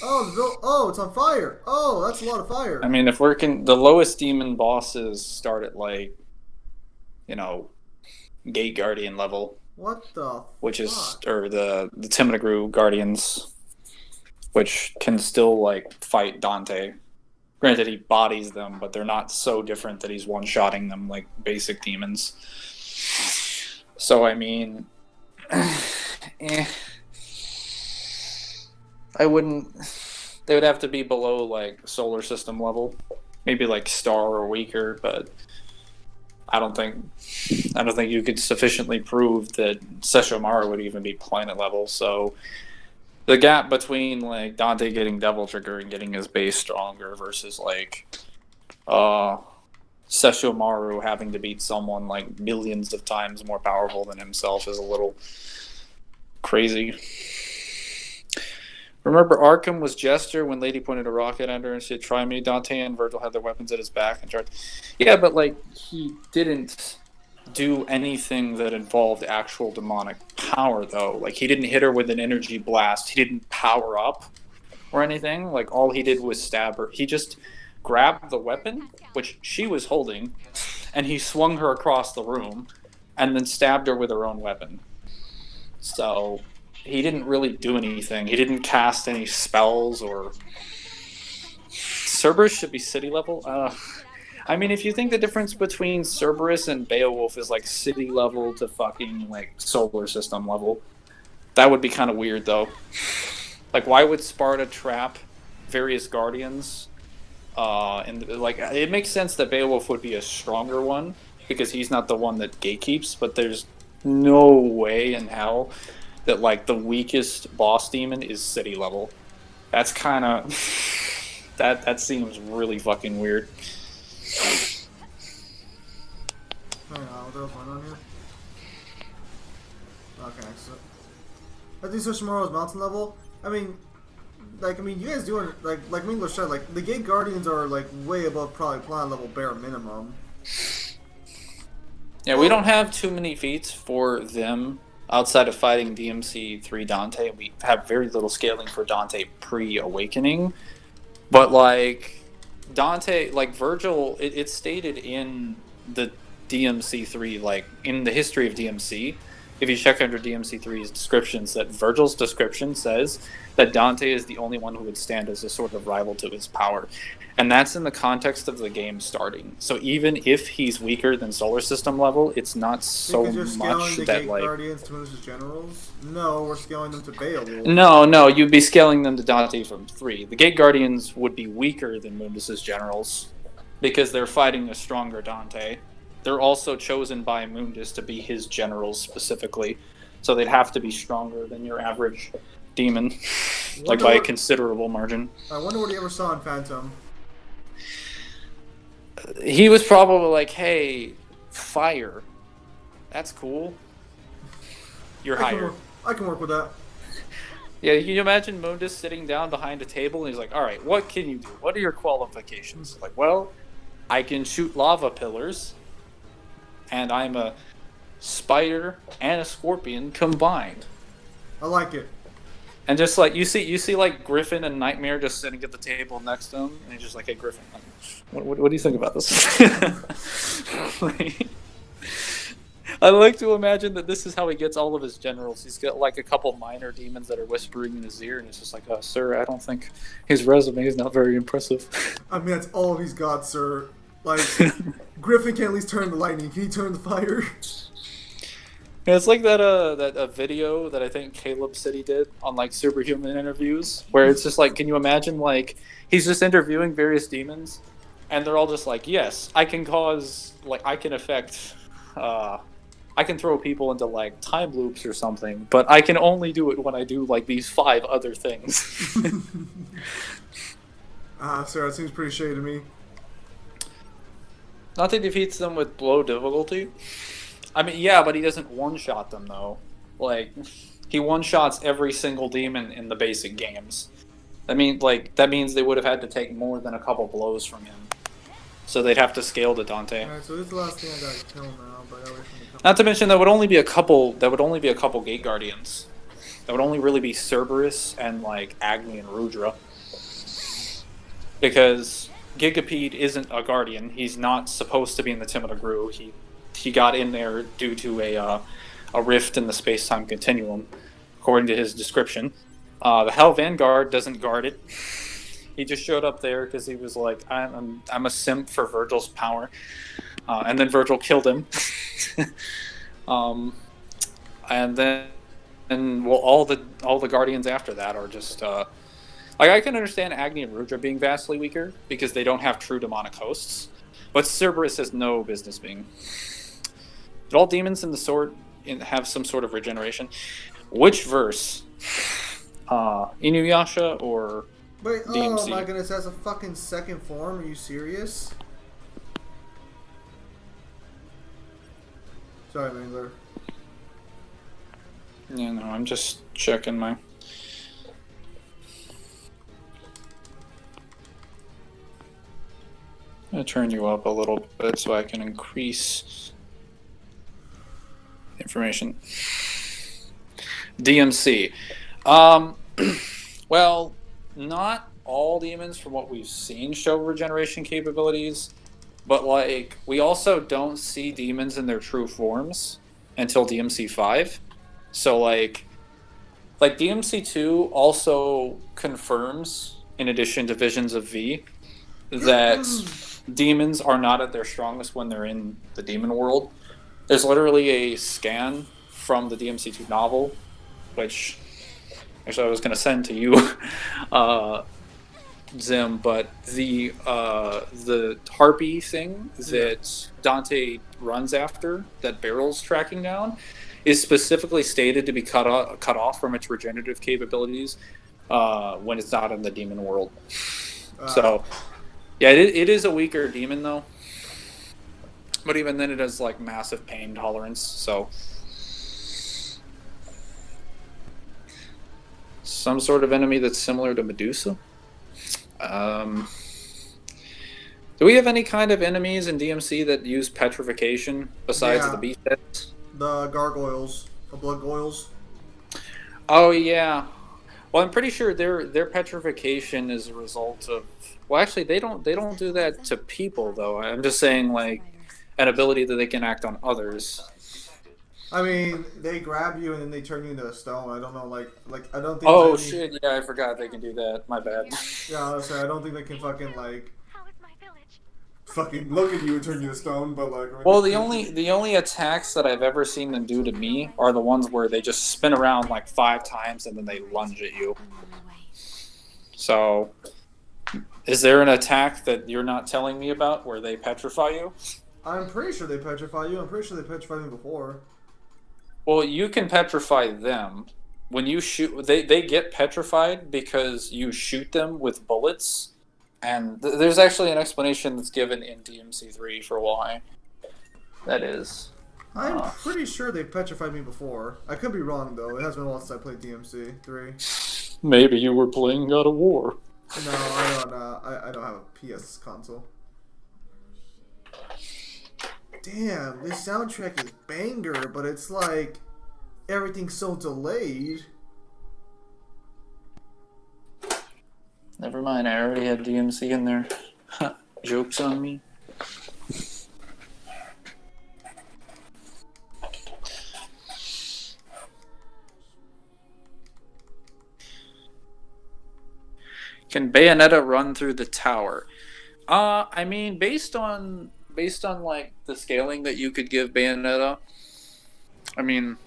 A: Oh, it's on fire. Oh, that's a lot of fire.
G: I mean, if we're the lowest demon bosses start at, like, you know, Gate Guardian level.
A: What the
G: Which
A: fuck?
G: is, or the Timonagru Guardians, which can still, like, fight Dante. Granted, he bodies them, but they're not so different that he's one-shotting them like basic demons. So, I mean... I wouldn't... They would have to be below, like, solar system level. Maybe, like, star or weaker, but... I don't think you could sufficiently prove that Sesshomaru would even be planet level. So the gap between like Dante getting Devil Trigger and getting his base stronger versus like Sesshomaru having to beat someone like millions of times more powerful than himself is a little crazy. Remember Arkham was Jester when Lady pointed a rocket at her and said, "Try me, Dante," and Virgil had their weapons at his back and tried. Yeah, but like he didn't do anything that involved actual demonic power, though. Like he didn't hit her with an energy blast. He didn't power up or anything. Like all he did was stab her. He just grabbed the weapon, which she was holding, and he swung her across the room, and then stabbed her with her own weapon. So he didn't really do anything. He didn't cast any spells or... Cerberus should be city level? I mean, if you think the difference between Cerberus and Beowulf is like city level to fucking like solar system level, that would be kind of weird though. Like, why would Sparta trap various guardians? And like, it makes sense that Beowulf would be a stronger one because he's not the one that gatekeeps, but there's no way in hell that like the weakest boss demon is city level. That's kind of that seems really fucking weird.
A: Hang on, what else went on here? Okay, so I think Sesshomaru is mountain level. I mean, you guys doing like English said, like the Gate Guardians are like way above probably planet level bare minimum.
G: Yeah, we don't have too many feats for them outside of fighting DMC 3 Dante. We have very little scaling for Dante pre-awakening. But like Dante, like Virgil, it's stated in the DMC 3, like in the history of DMC, if you check under DMC 3's descriptions, that Virgil's description says that Dante is the only one who would stand as a sort of rival to his power. And that's in the context of the game starting. So even if he's weaker than solar system level, it's not so
A: because you're scaling
G: much
A: the
G: that
A: Gate
G: like...
A: Guardians to Mundus's generals? No, we're scaling them to Beowulf.
G: No, you'd be scaling them to Dante from 3. The Gate Guardians would be weaker than Mundus's generals because they're fighting a stronger Dante. They're also chosen by Mundus to be his generals specifically, so they'd have to be stronger than your average demon, like by a considerable margin.
A: I wonder what he ever saw in Phantom.
G: He was probably like, "Hey, fire, that's cool. You're hired."
A: I can work with that.
G: Yeah, can you imagine Mundus sitting down behind a table and he's like, "All right, what can you do? What are your qualifications?" Like, well, I can shoot lava pillars, and I'm a spider and a scorpion combined.
A: I like it.
G: And just like you see like Griffin and Nightmare just sitting at the table next to him, and he's just like, "Hey, Griffin, what do you think about this?" I like to imagine that this is how he gets all of his generals. He's got like a couple minor demons that are whispering in his ear, and it's just like, "Sir, I don't think his resume is not very impressive."
A: I mean, that's all he's got, sir. Like, Griffin can at least turn the lightning. Can he turn the fire?
G: Yeah, it's like that video that I think Caleb City did on like Superhuman interviews, where it's just like, can you imagine like he's just interviewing various demons, and they're all just like, "Yes, I can cause like I can affect, I can throw people into like time loops or something, but I can only do it when I do like these 5 other things."
A: Sir, that seems pretty shady to me.
G: Nothing defeats them with low difficulty. I mean, yeah, but he doesn't one-shot them, though. Like, he one-shots every single demon in the basic games. That means they would have had to take more than a couple blows from him. So they'd have to scale to Dante.
A: Alright, so this is the last thing I gotta kill now, but away from the couple.
G: Not to mention, that would only be a couple Gate Guardians. That would only really be Cerberus and, like, Agni and Rudra. Because Gigapede isn't a Guardian. He's not supposed to be in the Timida Gru. He got in there due to a rift in the space-time continuum, according to his description. The Hell Vanguard doesn't guard it. He just showed up there because he was like, I'm a simp for Virgil's power. And then Virgil killed him. And then all the Guardians after that are just... like, I can understand Agni and Rudra being vastly weaker because they don't have true demonic hosts. But Cerberus has no business being. Did all demons in the sword have some sort of regeneration? Which verse? Inuyasha or
A: Wait, oh
G: DMC?
A: my goodness, that's a fucking second form? Are you serious? Sorry, Mangler.
G: Yeah, no, I'm just checking my... I'm going to turn you up a little bit so I can increase information. DMC. Well, not all demons from what we've seen show regeneration capabilities, but like we also don't see demons in their true forms until DMC 5. So like DMC 2 also confirms, in addition to Visions of V, that demons are not at their strongest when they're in the demon world. There's literally a scan from the DMC2 novel, which actually I was going to send to you, Zim, but the harpy thing that Dante runs after, that Barrel's tracking down, is specifically stated to be cut off from its regenerative capabilities when it's not in the demon world. So, yeah, it is a weaker demon, though. But even then, it has, like, massive pain tolerance, so... Some sort of enemy that's similar to Medusa? Do we have any kind of enemies in DMC that use petrification besides the beast heads?
A: The gargoyles. The blood goyles.
G: Oh, yeah. Well, I'm pretty sure their petrification is a result of... Well, actually, they don't do that to people, though. I'm just saying, like, an ability that they can act on others.
A: I mean, they grab you and then they turn you into a stone. I don't know, like I don't think.
G: Oh shit! Yeah, I forgot they can do that. My bad.
A: Yeah, honestly, I don't think they can fucking like
D: How is my village?
A: fucking look at you and turn you to stone. But like,
G: well, the only attacks that I've ever seen them do to me are the ones where they just spin around like 5 times and then they lunge at you. So, is there an attack that you're not telling me about where they petrify you?
A: I'm pretty sure they petrify you. I'm pretty sure they petrified me before.
G: Well, you can petrify them. When you shoot, they get petrified because you shoot them with bullets. And there's actually an explanation that's given in DMC3 for why that is.
A: I'm pretty sure they petrified me before. I could be wrong, though. It has been a while since I played DMC3.
G: Maybe you were playing God of War.
A: No, I don't. I don't have a PS console. Damn, this soundtrack is banger, but it's like everything's so delayed.
G: Never mind, I already had DMC in there. Joke's on me. Can Bayonetta run through the tower? I mean, based on like the scaling that you could give Bayonetta, I mean,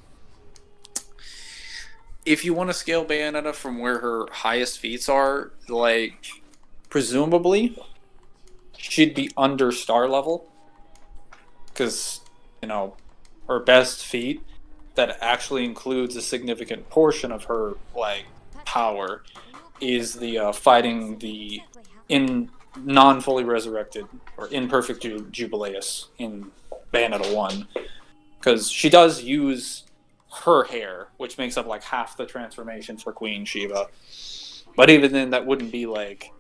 G: if you want to scale Bayonetta from where her highest feats are, like, presumably, she'd be under star level. Because, you know, her best feat that actually includes a significant portion of her, like, power is the fighting the non-fully resurrected or imperfect Jubileus in Bayonetta 1. Because she does use her hair, which makes up like half the transformation for Queen Shiva. But even then, that wouldn't be like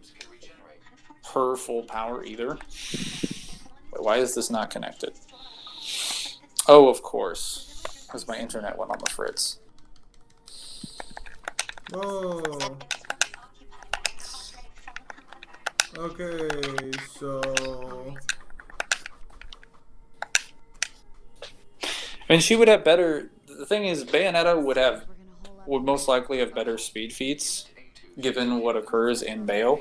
G: her full power either. Wait, why is this not connected? Oh, of course. Because my internet went on the fritz.
A: Whoa. Okay, so...
G: I mean, she would have better... The thing is, Bayonetta would most likely have better speed feats, given what occurs in Bayo,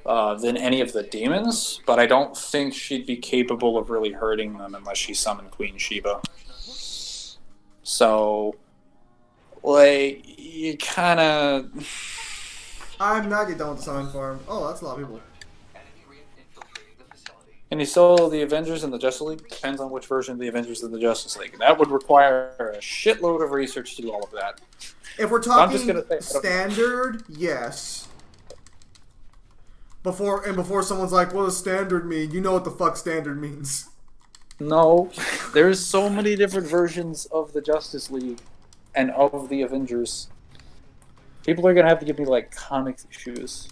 G: than any of the demons, but I don't think she'd be capable of really hurting them unless she summoned Queen Sheba. So, like, you kind of...
A: I'm not yet done with the summon farm. Oh, that's a lot of people.
G: Can you solo the Avengers in the Justice League? Depends on which version of the Avengers in the Justice League. That would require a shitload of research to do all of that.
A: If we're
G: I'm just
A: talking
G: gonna say,
A: standard, yes. Before someone's like, what does standard mean? You know what the fuck standard means.
G: No, there's so many different versions of the Justice League and of the Avengers. People are gonna have to give me like comics issues.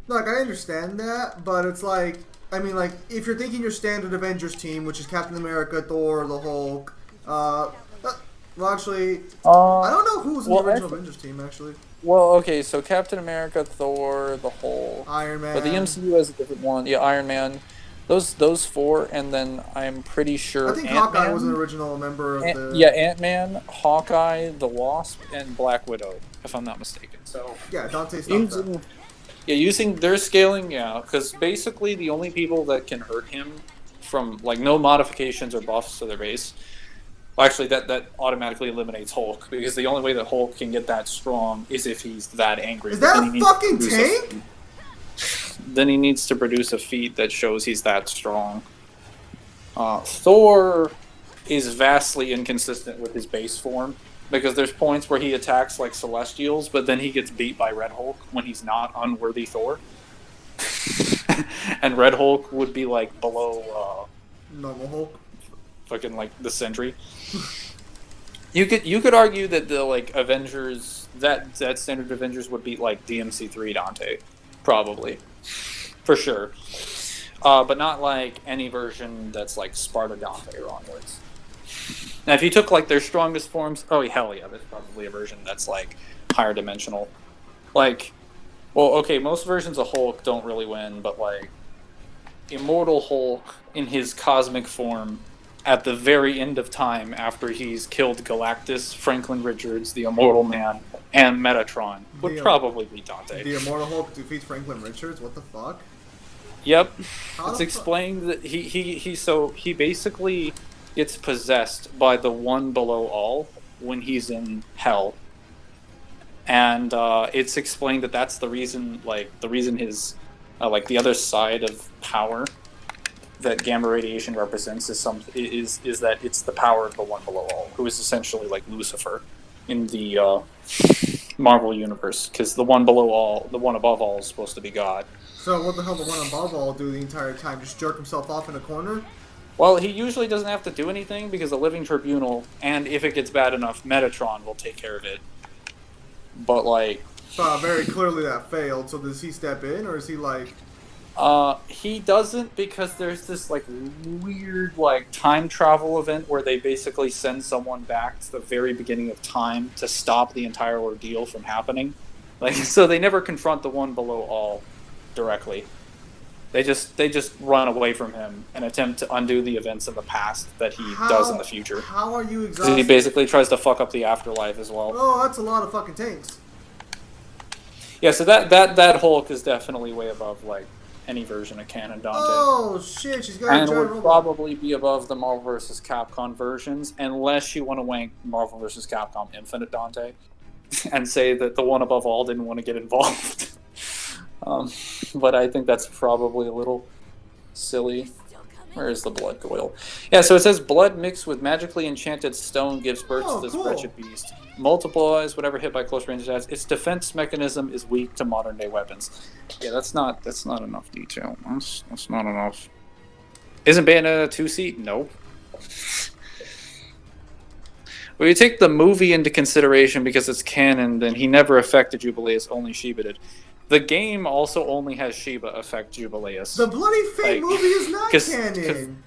A: Like, I understand that, but it's like, I mean, like, if you're thinking your standard Avengers team, which is Captain America, Thor, the Hulk, well, actually, I don't know who was in the original Avengers team, actually.
G: Well, okay, so Captain America, Thor, the Hulk,
A: Iron Man.
G: but the MCU has a different one. Yeah, Iron Man. Those four, and then I'm pretty sure
A: I think
G: Ant-Man,
A: Hawkeye was an original member of the...
G: Yeah, Ant-Man, Hawkeye, the Wasp, and Black Widow, if I'm not mistaken. So
A: yeah, Dante stopped that.
G: Yeah, using their scaling, yeah, because basically the only people that can hurt him from, like, no modifications or buffs to their base, well, actually, that automatically eliminates Hulk, because the only way that Hulk can get that strong is if he's that angry.
A: Is that a fucking tank?
G: Then he needs to produce a feat that shows he's that strong. Thor is vastly inconsistent with his base form, because there's points where he attacks like Celestials, but then he gets beat by Red Hulk when he's not unworthy Thor. And Red Hulk would be like below
A: normal Hulk.
G: Fucking like the Sentry. You could argue that the like Avengers that standard Avengers would beat like DMC3 Dante, probably, for sure. But not like any version that's like Sparta Dante or onwards. Now, if you took like their strongest forms, oh hell yeah, there's probably a version that's like higher dimensional. Like, well, okay, most versions of Hulk don't really win, but like Immortal Hulk in his cosmic form at the very end of time after he's killed Galactus, Franklin Richards, the Immortal Man, and Metatron would probably be Dante.
A: The Immortal Hulk defeats Franklin Richards? What the fuck?
G: Yep. It's explained that he basically gets possessed by the one below all when he's in hell. And it's explained that that's the reason his like the other side of power that gamma radiation represents is that it's the power of the one below all, who is essentially like Lucifer in the Marvel universe, because the one below all, the one above all, is supposed to be God.
A: So what the hell the one above all do the entire time? Just jerk himself off in a corner?
G: Well, he usually doesn't have to do anything because the Living Tribunal, and if it gets bad enough, Metatron will take care of it. But like,
A: very clearly that failed. So does he step in, or is he like?
G: He doesn't, because there's this like weird like time travel event where they basically send someone back to the very beginning of time to stop the entire ordeal from happening. Like, so they never confront the one below all directly. They just run away from him and attempt to undo the events of the past that he does in the future.
A: How are you exhausted?
G: He basically tries to fuck up the afterlife as well.
A: Oh, that's a lot of fucking tanks.
G: Yeah, so that Hulk is definitely way above like any version of Canon Dante.
A: Oh shit, she's got
G: and
A: a giant
G: would
A: robot.
G: probably be above the Marvel vs. Capcom versions, unless you want to wank Marvel vs. Capcom Infinite Dante and say that the one above all didn't want to get involved. But I think that's probably a little silly. Where is the blood goyle? Yeah, so it says blood mixed with magically enchanted stone gives birth to this wretched beast. Multiplies whenever hit by close range attacks. Its defense mechanism is weak to modern day weapons. Yeah, that's not enough detail. That's not enough. Isn't Bayonetta a 2-seat? Nope. When you take the movie into consideration because it's canon, then he never affected Jubileus, only Sheba did. The game also only has Sheba affect Jubileus.
A: The bloody Fate movie is not canon.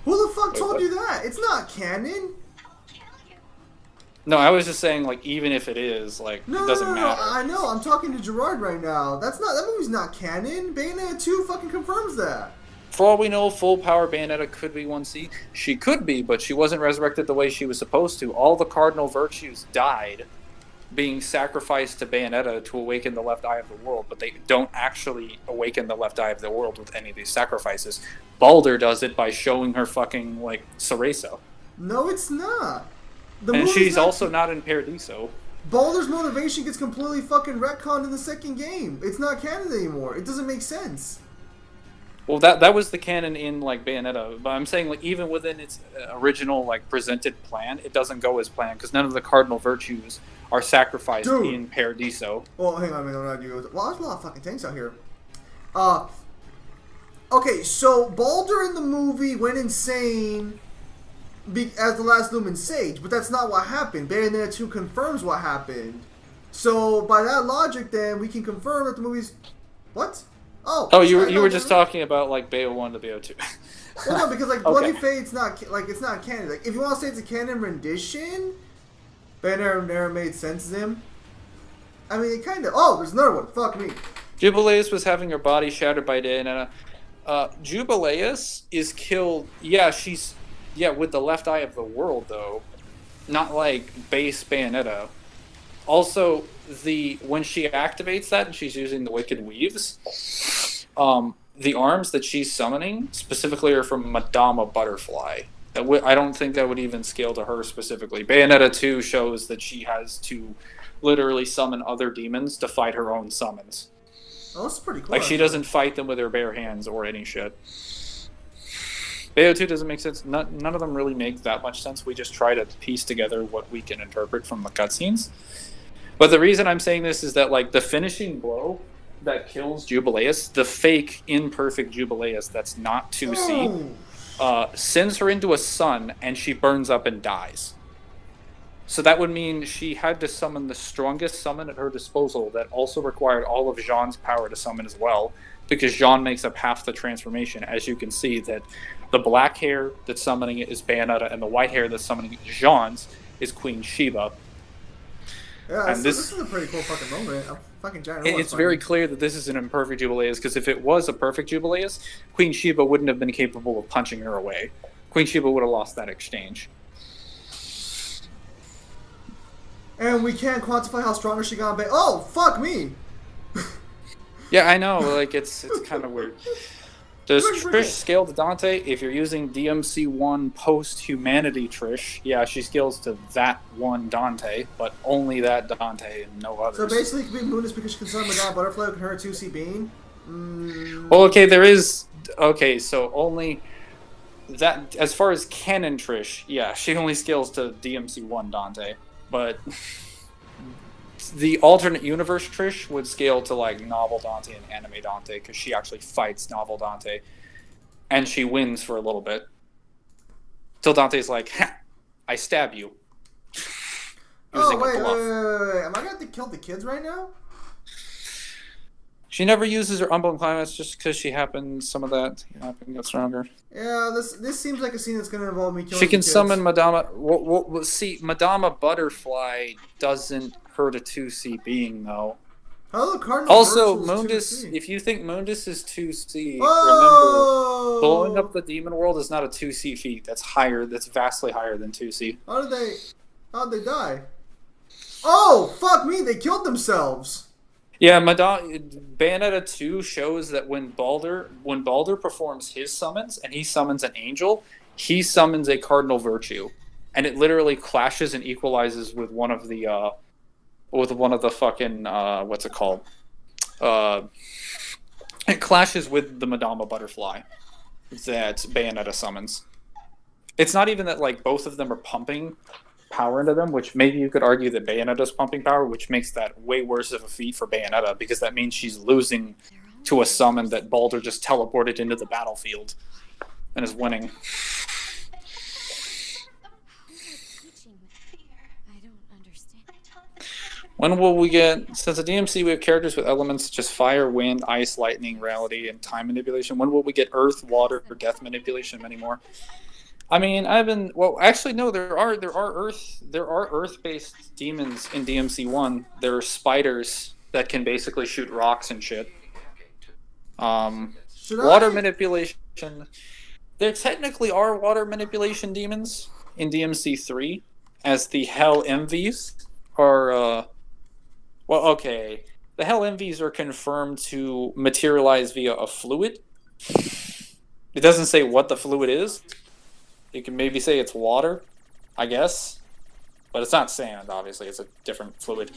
A: Who the fuck told you that? It's not canon.
G: No, I was just saying, like, even if it is, like, it doesn't matter.
A: I know. I'm talking to Gerard right now. That movie's not canon. Bayonetta 2 fucking confirms that.
G: For all we know, full power Bayonetta could be 1C. She could be, but she wasn't resurrected the way she was supposed to. All the cardinal virtues died, being sacrificed to Bayonetta to awaken the left eye of the world, but they don't actually awaken the left eye of the world with any of these sacrifices. Baldur does it by showing her fucking, like, Cereza.
A: No, it's not.
G: And she's also not in Paradiso.
A: Baldur's motivation gets completely fucking retconned in the second game. It's not canon anymore. It doesn't make sense.
G: Well, that was the canon in like Bayonetta, but I'm saying like even within its original like presented plan, it doesn't go as planned because none of the cardinal virtues are sacrificed
A: Dude.
G: in Paradiso.
A: Well, hang on, well, there's a lot of fucking tanks out here. Okay, so Baldur in the movie went insane as the last Lumen Sage, but that's not what happened. Bayonetta 2 confirms what happened. So by that logic, then we can confirm that the movie's what?
G: Oh, you were just talking about like Bayo 1 to Bayo 2.
A: Well, no, because like
G: Okay.
A: Bloody Fate's not like it's not canon. Like if you want to say it's a canon rendition, Bayonetta never made sense to him. I mean, it kind of. Oh, there's another one. Fuck me.
G: Jubileus was having her body shattered by Bayonetta. Jubileus is killed. Yeah, she's with the left eye of the world though, not like base Bayonetta. Also, when she activates that and she's using the Wicked Weaves, the arms that she's summoning specifically are from Madama Butterfly. I don't think that would even scale to her specifically. Bayonetta 2 shows that she has to literally summon other demons to fight her own summons.
A: Oh, that's pretty cool.
G: Like, she doesn't fight them with her bare hands or any shit. Bayo 2 doesn't make sense. None of them really make that much sense. We just try to piece together what we can interpret from the cutscenes. But the reason I'm saying this is that, like, the finishing blow that kills Jubileus, the fake, imperfect Jubileus that's not 2C, sends her into a sun, and she burns up and dies. So that would mean she had to summon the strongest summon at her disposal that also required all of Jean's power to summon as well, because Jean makes up half the transformation. As you can see, that the black hair that's summoning it is Bayonetta, and the white hair that's summoning Jean's is Queen Sheba.
A: Yeah,
G: and
A: this is a pretty cool fucking moment. I'm fucking giant.
G: It's very clear that this is an imperfect Jubileus, because if it was a perfect Jubileus, Queen Sheba wouldn't have been capable of punching her away. Queen Sheba would have lost that exchange.
A: And we can't quantify how stronger she got. Oh, fuck me!
G: Yeah, I know. Like, it's kind of weird. Does Trish scale to Dante? If you're using DMC1 post-humanity Trish, yeah, she scales to that one Dante, but only that Dante and no others.
A: So basically, it could be Moonus because she can summon Madonna Butterfly with her 2C being.
G: Well, okay, there is... Okay, so only... that as far as canon Trish, yeah, she only scales to DMC1 Dante, but... the alternate universe Trish would scale to like novel Dante and anime Dante because she actually fights novel Dante, and she wins for a little bit till Dante's like, ha, I stab you.
A: Oh wait, am I gonna have to kill the kids right now?
G: She never uses her unblown climax just because she happens some of that to happen to get stronger.
A: Yeah, this seems like a scene that's gonna involve me killing.
G: She can
A: the kids.
G: summon Madama. Well, see, Madama Butterfly doesn't hurt a 2C being though.
A: How the Cardinal
G: Also,
A: Virtue's
G: Mundus,
A: 2C?
G: if you think Mundus is 2C,
A: Whoa!
G: remember, blowing up the demon world is not a 2C feat. That's higher. That's vastly higher than 2C.
A: How'd they die? Oh, fuck me, they killed themselves!
G: Yeah, Bayonetta 2 shows that when Baldur performs his summons, and he summons an angel, he summons a cardinal virtue. And it literally clashes and equalizes with one of the fucking, what's it called? It clashes with the Madama Butterfly that Bayonetta summons. It's not even that, like, both of them are pumping power into them, which maybe you could argue that Bayonetta's pumping power, which makes that way worse of a feat for Bayonetta, because that means she's losing to a summon that Baldur just teleported into the battlefield and is winning. When will we get, since the DMC we have characters with elements such as fire, wind, ice, lightning, reality, and time manipulation, when will we get earth, water, death manipulation, and many more? I mean, actually no, there are earth-based demons in DMC1. There are spiders that can basically shoot rocks and shit. Water manipulation. There technically are water manipulation demons in DMC3, as the Hell Envies are, well, okay. The Hell Envies are confirmed to materialize via a fluid. It doesn't say what the fluid is. You can maybe say it's water, I guess. But it's not sand, obviously. It's a different fluid.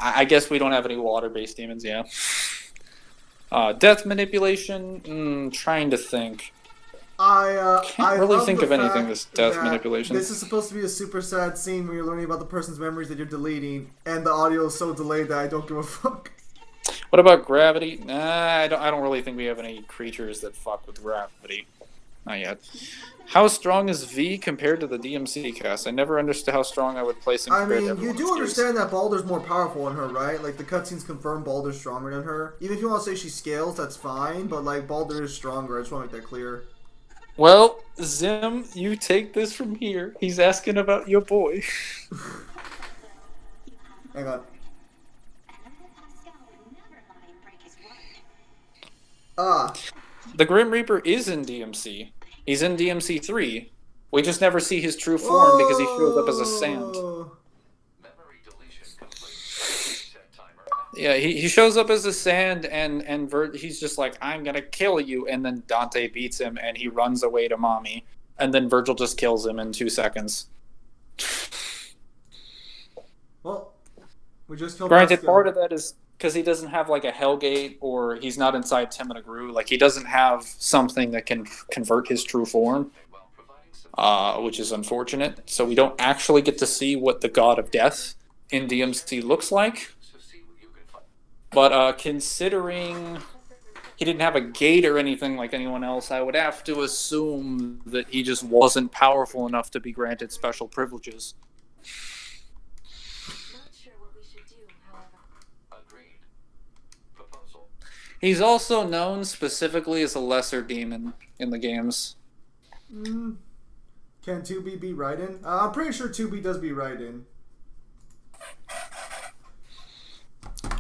G: I guess we don't have any water-based demons, yeah. Death manipulation? Trying to think.
A: I
G: really
A: love
G: think
A: the
G: of anything
A: fact
G: this death
A: that
G: manipulation.
A: This is supposed to be a super sad scene where you're learning about the person's memories that you're deleting, and the audio is so delayed that I don't give a fuck.
G: What about gravity? Nah, I don't really think we have any creatures that fuck with gravity. Not yet. How strong is V compared to the DMC cast? I never understood how strong I would place him
A: I
G: compared to
A: mean, you
G: everyone
A: do
G: else.
A: understand that Baldur's more powerful than her, right? Like, the cutscenes confirm Baldur's stronger than her. Even if you want to say she scales, that's fine, but, like, Baldur is stronger. I just want to make that clear.
G: Well, Zim, you take this from here. He's asking about your boy.
A: Hang on.
G: The Grim Reaper is in DMC. He's in DMC 3. We just never see his true form because he shows up as a sand.
C: Memory deletion complete. Reset timer.
G: Yeah, he shows up as a sand, and he's just like, I'm gonna kill you, and then Dante beats him, and he runs away to mommy, and then Virgil just kills him in 2 seconds.
A: Well, we just killed
G: Granted,
A: Pascal.
G: part of that is because he doesn't have like a Hellgate, or he's not inside Temenagru. Like, he doesn't have something that can convert his true form,
C: While providing some
G: which is unfortunate. So we don't actually get to see what the God of Death in DMC looks like.
C: to see what you can find.
G: But considering he didn't have a gate or anything like anyone else, I would have to assume that he just wasn't powerful enough to be granted special privileges.
E: Not sure what we should do, however.
C: Agreed. Proposal.
G: He's also known specifically as a lesser demon in the games.
A: Can 2B be Raiden? I'm pretty sure 2B does be Raiden.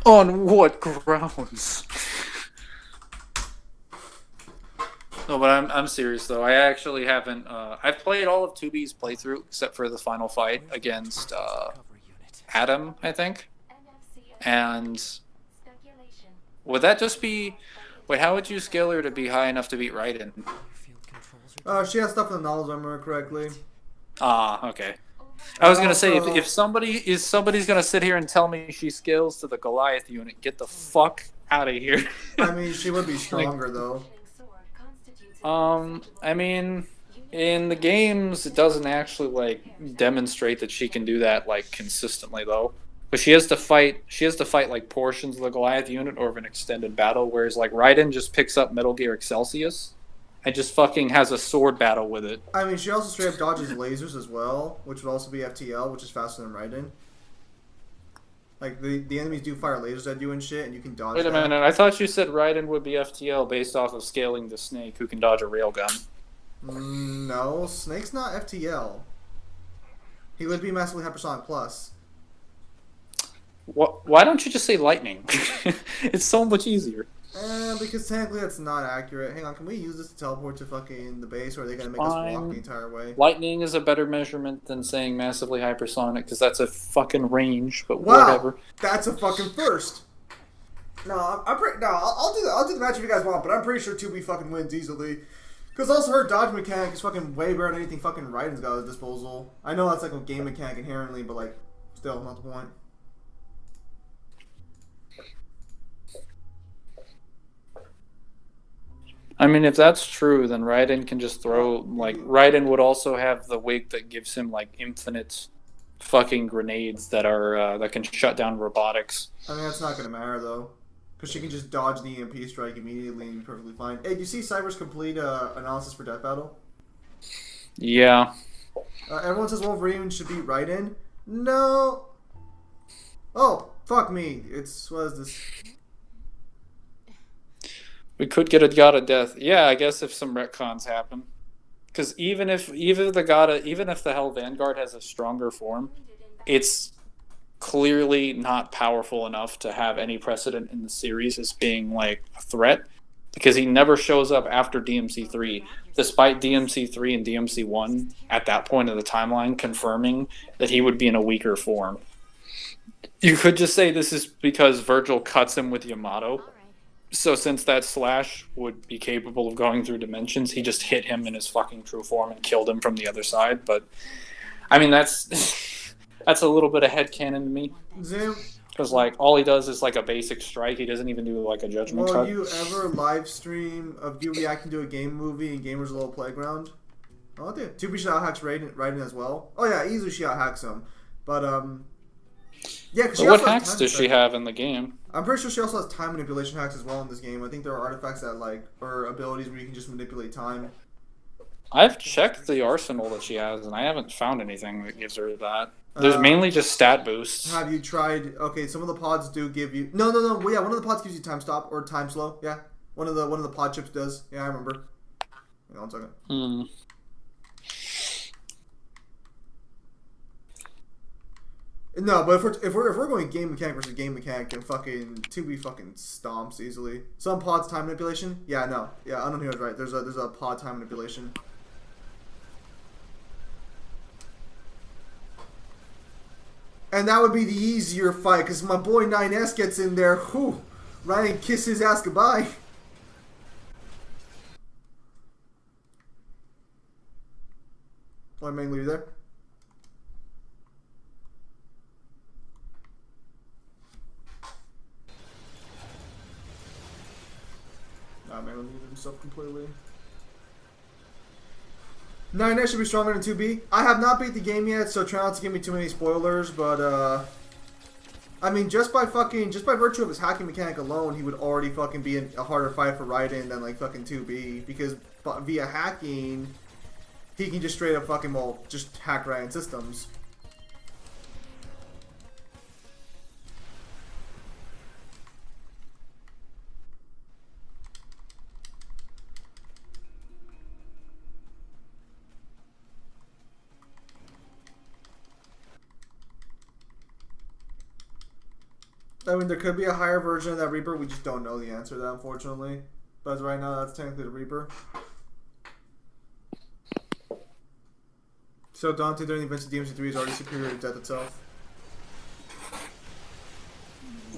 G: On what grounds? No, but I'm serious though. I actually haven't. I've played all of 2B's playthrough except for the final fight against Adam, I think.
E: NFC
G: And
E: speculation.
G: would that just be? Wait, how would you scale her to be high enough to beat Raiden?
A: She has stuff in the novels, if I remember correctly.
G: Ah, okay. I was gonna say
A: Also-
G: if somebody's gonna sit here and tell me she scales to the Goliath unit, get the fuck out of here.
A: I mean, she would be stronger, though.
E: Sword constitutes
G: I mean, in the games, it doesn't actually like demonstrate that she can do that like consistently though. But she has to fight like portions of the Goliath unit over an extended battle, whereas like Raiden just picks up Metal Gear Excelsius and just fucking has a sword battle with it.
A: I mean, she also straight up dodges lasers as well, which would also be FTL, which is faster than Raiden. Like, the enemies do fire lasers at you and shit, and you can dodge
G: Wait a
A: that.
G: minute, I thought you said Raiden would be FTL based off of scaling the Snake, who can dodge a railgun.
A: No, Snake's not FTL. He would be massively hypersonic plus.
G: Why don't you just say Lightning? It's so much easier.
A: Because technically that's not accurate. Hang on, can we use this to teleport to fucking the base, or are they gonna make us walk
G: Fine.
A: the entire way?
G: Lightning is a better measurement than saying massively hypersonic, because that's a fucking range, but
A: Wow,
G: whatever.
A: that's a fucking first. No, I'll do the match if you guys want, but I'm pretty sure 2B fucking wins easily. Because also her dodge mechanic is fucking way better than anything fucking Raiden's got at his disposal. I know that's like a game mechanic inherently, but like, still, not the point.
G: I mean, if that's true, then Raiden can just throw, like, Raiden would also have the wig that gives him, like, infinite fucking grenades that are, that can shut down robotics.
A: I mean, that's not gonna matter though. Because she can just dodge the EMP strike immediately and be perfectly fine. Hey, do you see Cyber's complete analysis for Death Battle?
G: Yeah.
A: Everyone says Wolverine should beat Raiden. No. Oh, fuck me. What is this?
G: We could get a God of Death. Yeah, I guess if some retcons happen. Because even if the Hell Vanguard has a stronger form, it's clearly not powerful enough to have any precedent in the series as being like a threat. Because he never shows up after DMC3, despite DMC3 and DMC1 at that point of the timeline confirming that he would be in a weaker form. You could just say this is because Virgil cuts him with Yamato. So since that slash would be capable of going through dimensions, he just hit him in his fucking true form and killed him from the other side. But, I mean, that's a little bit of headcanon to me.
A: Zim,
G: Because, like, all he does is, like, a basic strike. He doesn't even do, like, a judgment
A: Will
G: cut.
A: you ever live stream of you reacting to a game movie and Gamers Little Playground? Oh, I think 2B should out-hacks Raiden as well. Oh, yeah, easily she out-hacks him. But, yeah, because
G: But what hacks does she have in the game?
A: I'm pretty sure she also has time manipulation hacks as well in this game. I think there are artifacts that, like, or abilities where you can just manipulate time.
G: I've checked the arsenal that she has, and I haven't found anything that gives her that. There's mainly just stat boosts.
A: Have you tried? Okay, some of the pods do give you. No. Well, yeah, one of the pods gives you time stop or time slow. Yeah, one of the pod chips does. Yeah, I remember. Hang on 1 second. No, but if we're going game mechanic versus game mechanic, then fucking 2B fucking stomps easily. Some pods time manipulation. Yeah, no. Yeah, I don't think I was right. There's a pod time manipulation. And that would be the easier fight, because my boy 9S gets in there. Whew. Ryan kiss his ass goodbye. Boy Mangle, you there? Nah, Mangle muted himself completely. 9S should be stronger than 2B. I have not beat the game yet, so try not to give me too many spoilers, but, I mean, just by virtue of his hacking mechanic alone, he would already fucking be a harder fight for Raiden than, like, fucking 2B, because via hacking, he can just straight up fucking, well, just hack Raiden systems. I mean, there could be a higher version of that Reaper. We just don't know the answer to that, unfortunately. But as right now, that's technically the Reaper. So Dante during the events of DMC3 is already superior to Death itself.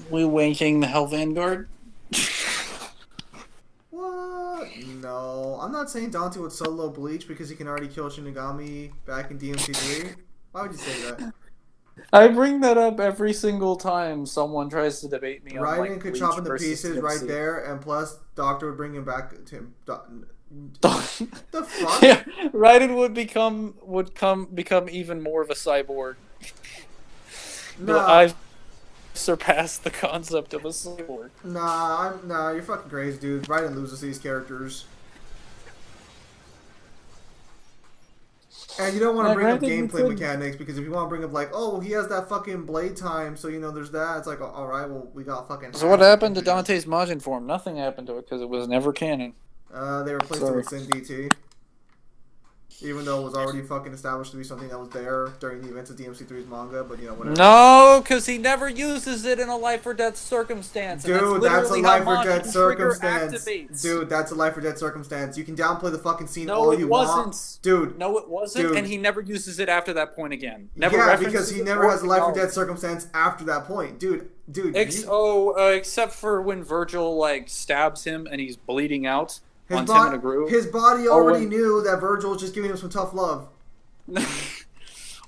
G: We wanking the Hell Vanguard?
A: What? No. I'm not saying Dante would solo Bleach because he can already kill Shinigami back in DMC3. Why would you say that?
G: I bring that up every single time someone tries to debate me on
A: Raiden
G: like
A: could
G: Bleach
A: chop into
G: versus
A: pieces
G: DMC.
A: right there, and plus Doctor would bring him back to him.
G: The
A: fuck?
G: Yeah, Raiden would become even more of a cyborg.
A: No.
G: I've surpassed the concept of a cyborg.
A: Nah, you're fucking crazy, dude. Raiden loses these characters. And you don't want to bring up gameplay mechanics, because if you want to bring up like, oh, well, he has that fucking blade time, so you know there's that. It's like, alright, well, we got fucking.
G: So what happened to Dante's Majin form? Nothing happened to it because it was never canon.
A: They replaced it with Sin DT. Even though it was already fucking established to be something that was there during the events of DMC3's manga, but you know, whatever.
G: No, because he never uses it in a life or death circumstance.
A: Dude, that's a life or death circumstance. Dude, that's a life or death circumstance. You can downplay the fucking scene all you want. Dude.
G: No, it wasn't, and he never uses it after that point again. Never
A: yeah, because he never has a life or death circumstance after that point. Dude.
G: Except for when Virgil, like, stabs him and he's bleeding out. His
A: body already knew that Virgil was just giving him some tough love.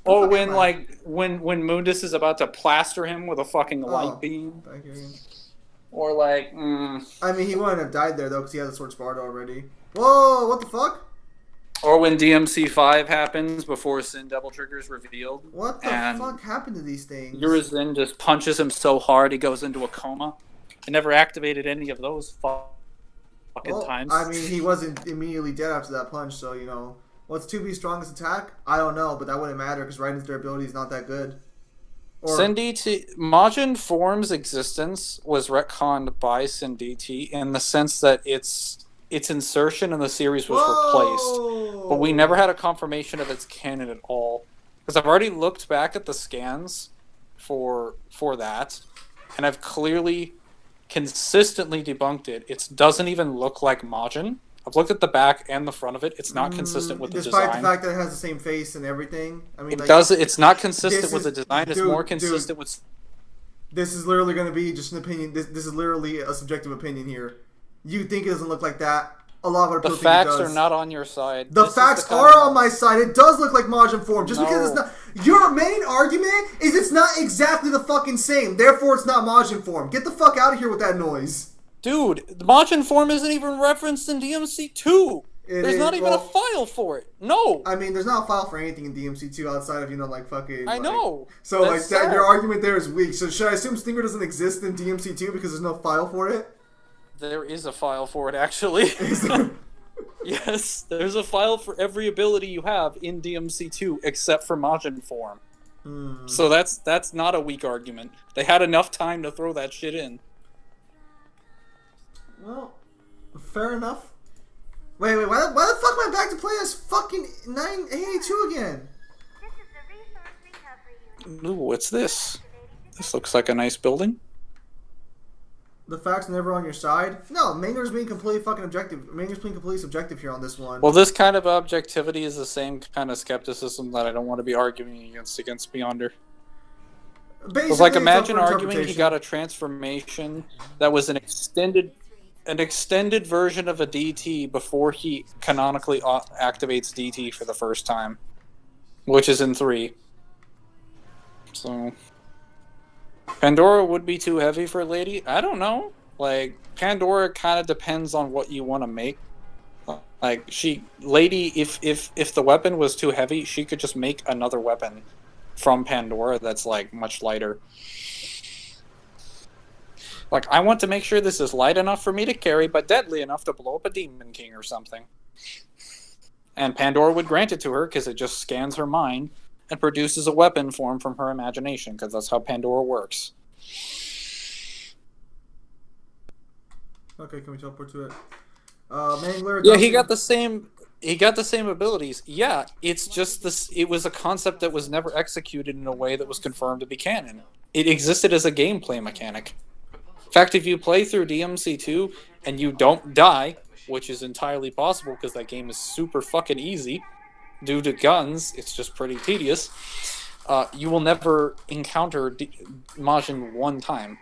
G: Or when Mundus is about to plaster him with a fucking light beam.
A: Thank you.
G: Or like,
A: I mean, he wouldn't have died there though because he had the sword Sparta already. Whoa! What the fuck?
G: Or when DMC5 happens before Sin Double Trigger is revealed.
A: What the fuck happened to these things?
G: Urizen just punches him so hard he goes into a coma. I never activated any of those times.
A: I mean, he wasn't immediately dead after that punch, so, you know. What's 2B's strongest attack? I don't know, but that wouldn't matter because Raiden's durability is not that good.
G: Majin Form's existence was retconned by Sin DT in the sense that its insertion in the series was replaced. But we never had a confirmation of its canon at all. Because I've already looked back at the scans for that, and I've clearly consistently debunked it. It doesn't even look like Majin. I've looked at the back and the front of it. It's not consistent with the design.
A: Despite the fact that it has the same face and everything. I mean,
G: it's not consistent with the design. It's more consistent with...
A: This is literally going to be just an opinion. This is literally a subjective opinion here. You think it doesn't look like that? a lot of other
G: The
A: people think it
G: facts
A: does.
G: are not on your side.
A: The
G: This is
A: facts
G: kind
A: are
G: of-
A: on my side. It does look like Majin form. Just because it's
G: No.
A: not. Your main argument is it's not exactly the fucking same. Therefore, it's not Majin form. Get the fuck out of here with that noise.
G: Dude, the Majin form isn't even referenced in DMC2.
A: It
G: There's
A: is-
G: not even
A: well,
G: a file for it. No.
A: I mean, there's not a file for anything in DMC2 outside of, like, fucking...
G: I
A: like-
G: know.
A: So,
G: That's
A: like,
G: sad.
A: your argument there is weak. So, should I assume Stinger doesn't exist in DMC2 because there's no file for it?
G: There is a file for it, actually.
A: Is there?
G: Yes, there's a file for every ability you have in DMC2 except for Majin form. So that's not a weak argument. They had enough time to throw that shit in.
A: Well, fair enough. Wait, why the fuck am I back to play as fucking 982 again?
D: This is the resource recovery unit.
G: Ooh, what's this? This looks like a nice building.
A: The facts are never on your side? No, Manger's being completely fucking objective. Manger's being completely subjective here on this one.
G: Well, this kind of objectivity is the same kind of skepticism that I don't want to be arguing against Beyonder.
A: Basically,
G: It was like,
A: it's up
G: imagine
A: for
G: arguing he
A: interpretation.
G: got a transformation that was an extended version of a DT before he canonically activates DT for the first time, which is in 3. So Pandora would be too heavy for Lady. I don't know. Like, Pandora kind of depends on what you want to make. Like, Lady, if the weapon was too heavy, she could just make another weapon from Pandora that's like much lighter. Like, I want to make sure this is light enough for me to carry, but deadly enough to blow up a Demon King or something. And Pandora would grant it to her because it just scans her mind and produces a weapon form from her imagination, because that's how Pandora works.
A: Okay, can we teleport to it? Mangler.
G: Yeah, he got the same. He got the same abilities. Yeah, it's just this. It was a concept that was never executed in a way that was confirmed to be canon. It existed as a gameplay mechanic. In fact, if you play through DMC2 and you don't die, which is entirely possible because that game is super fucking easy, due to guns, it's just pretty tedious. You will never encounter Majin one time.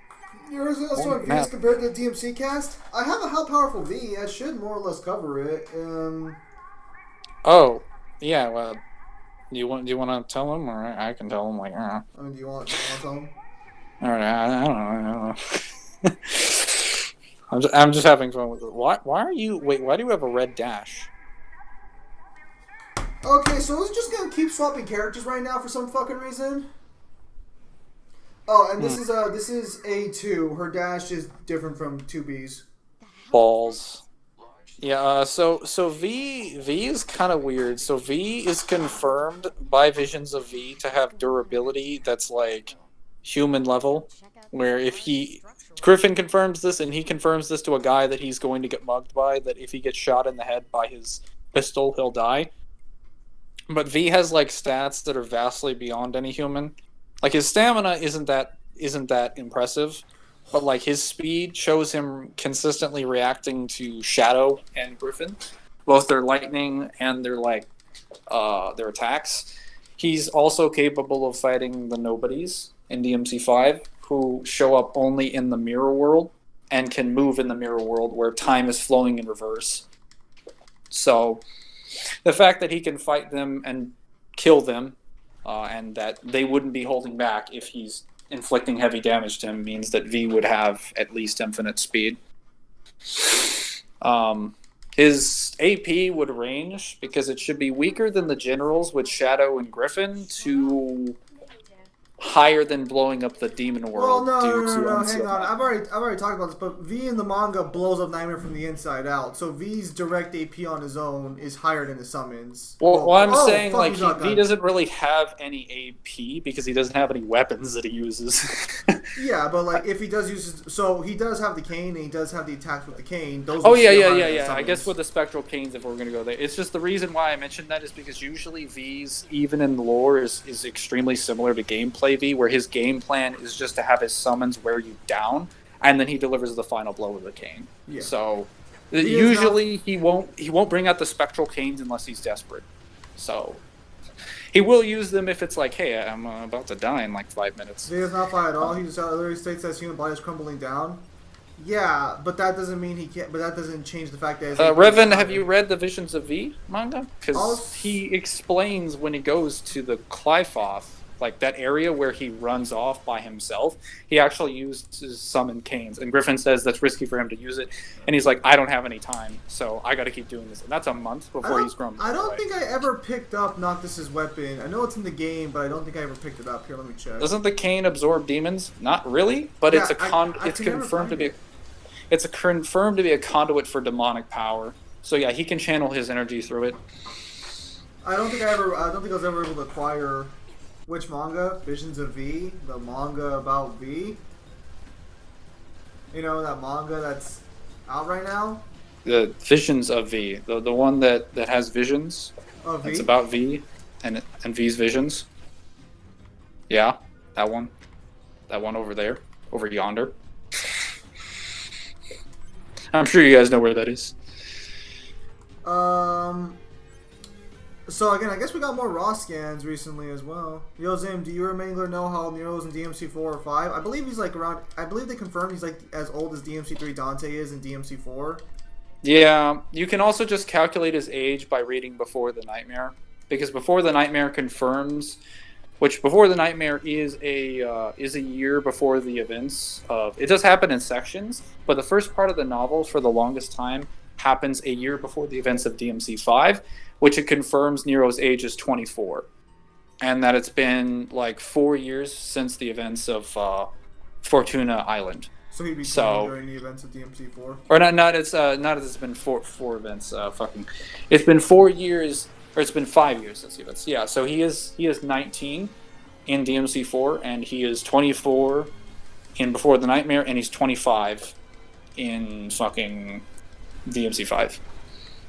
A: Yours also
G: map.
A: V's compared to the DMC cast? I have a how powerful V. I should more or less cover it.
G: Oh, yeah. Well, do you want to tell him, or I can tell him? Like,
A: I mean, do you want to tell him?
G: all right, I don't know. I'm just having fun with it. Why are you? Wait, why do you have a red dash?
A: Okay, so we're just gonna keep swapping characters right now for some fucking reason. Oh, and this is A2. Her dash is different from 2B's.
G: Balls. Yeah. So V is kind of weird. So V is confirmed by visions of V to have durability that's like human level, where if Griffin confirms this, and he confirms this to a guy that he's going to get mugged by, that if he gets shot in the head by his pistol, he'll die. But V has like stats that are vastly beyond any human. Like, his stamina isn't that impressive, but like his speed shows him consistently reacting to Shadow and Griffin, both their lightning and their their attacks. He's also capable of fighting the nobodies in DMC5, who show up only in the mirror world and can move in the mirror world where time is flowing in reverse. So the fact that he can fight them and kill them, and that they wouldn't be holding back if he's inflicting heavy damage to him, means that V would have at least infinite speed. His AP would range, because it should be weaker than the generals with Shadow and Griffin, to higher than blowing up the demon
A: Well,
G: world.
A: no,
G: due to
A: hang on.
G: unsealed-
A: I've already talked about this, but V in the manga blows up Nightmare from the inside out. So V's direct AP on his own is higher than his summons.
G: Well, I'm saying,
A: fuck,
G: like,
A: he's not
G: he
A: done.
G: doesn't really have any AP because he doesn't have any weapons that he uses.
A: Yeah, but like if he does use so he does have the cane and he does have the attacks with the cane. Those
G: Oh
A: are
G: yeah,
A: still
G: yeah,
A: higher
G: yeah,
A: than
G: yeah. I
A: summons.
G: guess with the spectral canes, if we're gonna go there, it's just the reason why I mentioned that is because usually V's, even in lore, is extremely similar to gameplay V, where his game plan is just to have his summons wear you down, and then he delivers the final blow with the cane.
A: Yeah.
G: So
A: is
G: usually he won't bring out the spectral canes unless he's desperate. So he will use them if it's like, hey, I'm about to die in like 5 minutes.
A: V does not fight at all. He just literally states that his human body is crumbling down. Yeah, but that doesn't mean he can't. But that doesn't change the fact that.
G: Revan, have you read the Visions of V manga? Because
A: I'll-
G: he explains when he goes to the Qlifoth, like that area where he runs off by himself, he actually uses summon canes. And Griffin says that's risky for him to use it. And he's like, I don't have any time, so I got to keep doing this. And that's a month before he's grown.
A: I don't think I ever picked up Noctis's weapon. I know it's in the game, but I don't think I ever picked it up. Here, let me check.
G: Doesn't the cane absorb demons? Not really, but
A: Yeah,
G: it's a
A: I
G: it's
A: can never
G: confirmed to
A: find
G: be.
A: it.
G: It's confirmed to be a conduit for demonic power. So yeah, he can channel his energy through it.
A: I don't think I was ever able to acquire which manga? Visions of V, the manga about V. You know that manga that's out right now.
G: The Visions of V, the one that has visions.
A: Oh, V.
G: It's about V and V's visions. Yeah, that one. That one over there, over yonder. I'm sure you guys know where that is.
A: So again, I guess we got more raw scans recently as well. Yo, Zim, do you or Mangler know how Nero's in DMC 4 or 5? I believe he's like around. I believe they confirmed he's like as old as DMC 3 Dante is in DMC 4.
G: Yeah, you can also just calculate his age by reading Before the Nightmare, because Before the Nightmare confirms, which Before the Nightmare is a year before the events of. It does happen in sections, but the first part of the novel for the longest time happens a year before the events of DMC 5, which it confirms Nero's age is 24, and that it's been like 4 years since the events of Fortuna Island.
A: So he'd be 20 during the events of DMC 4.
G: Or not it's been four events. It's been 4 years, or it's been 5 years since the events. Yeah, so he is 19 in DMC 4, and he is 24 in Before the Nightmare, and he's 25 in fucking DMC 5.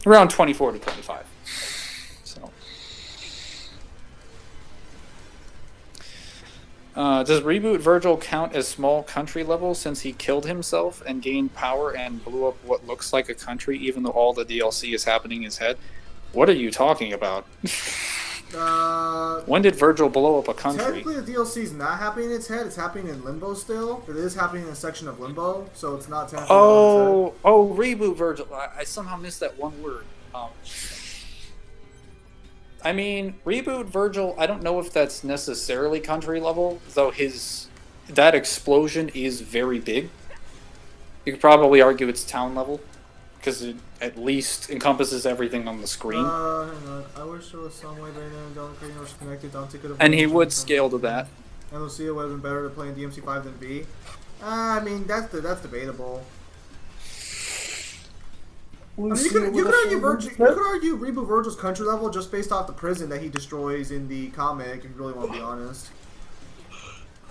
G: Around 24 to 25. So. Does Reboot Virgil count as small country level since he killed himself and gained power and blew up what looks like a country even though all the DLC is happening in his head? What are you talking about? When did Virgil blow up a country?
A: Technically, the DLC is not happening in its head. It's happening in Limbo still. It is happening in a section of Limbo, so it's not technically in its head.
G: Reboot Virgil. I somehow missed that one word. I mean, Reboot Virgil, I don't know if that's necessarily country level, though that explosion is very big. You could probably argue it's town level, because it at least encompasses everything on the screen.
A: Hang on. I wish there was some way Dana and Dante was connected. Dante could have.
G: And he would scale to that.
A: And Lucia would have been better to play in DMC 5 than V. I mean, that's debatable. I mean, you could argue Reboot Virgil's country level just based off the prison that he destroys in the comic, if you really want to be honest.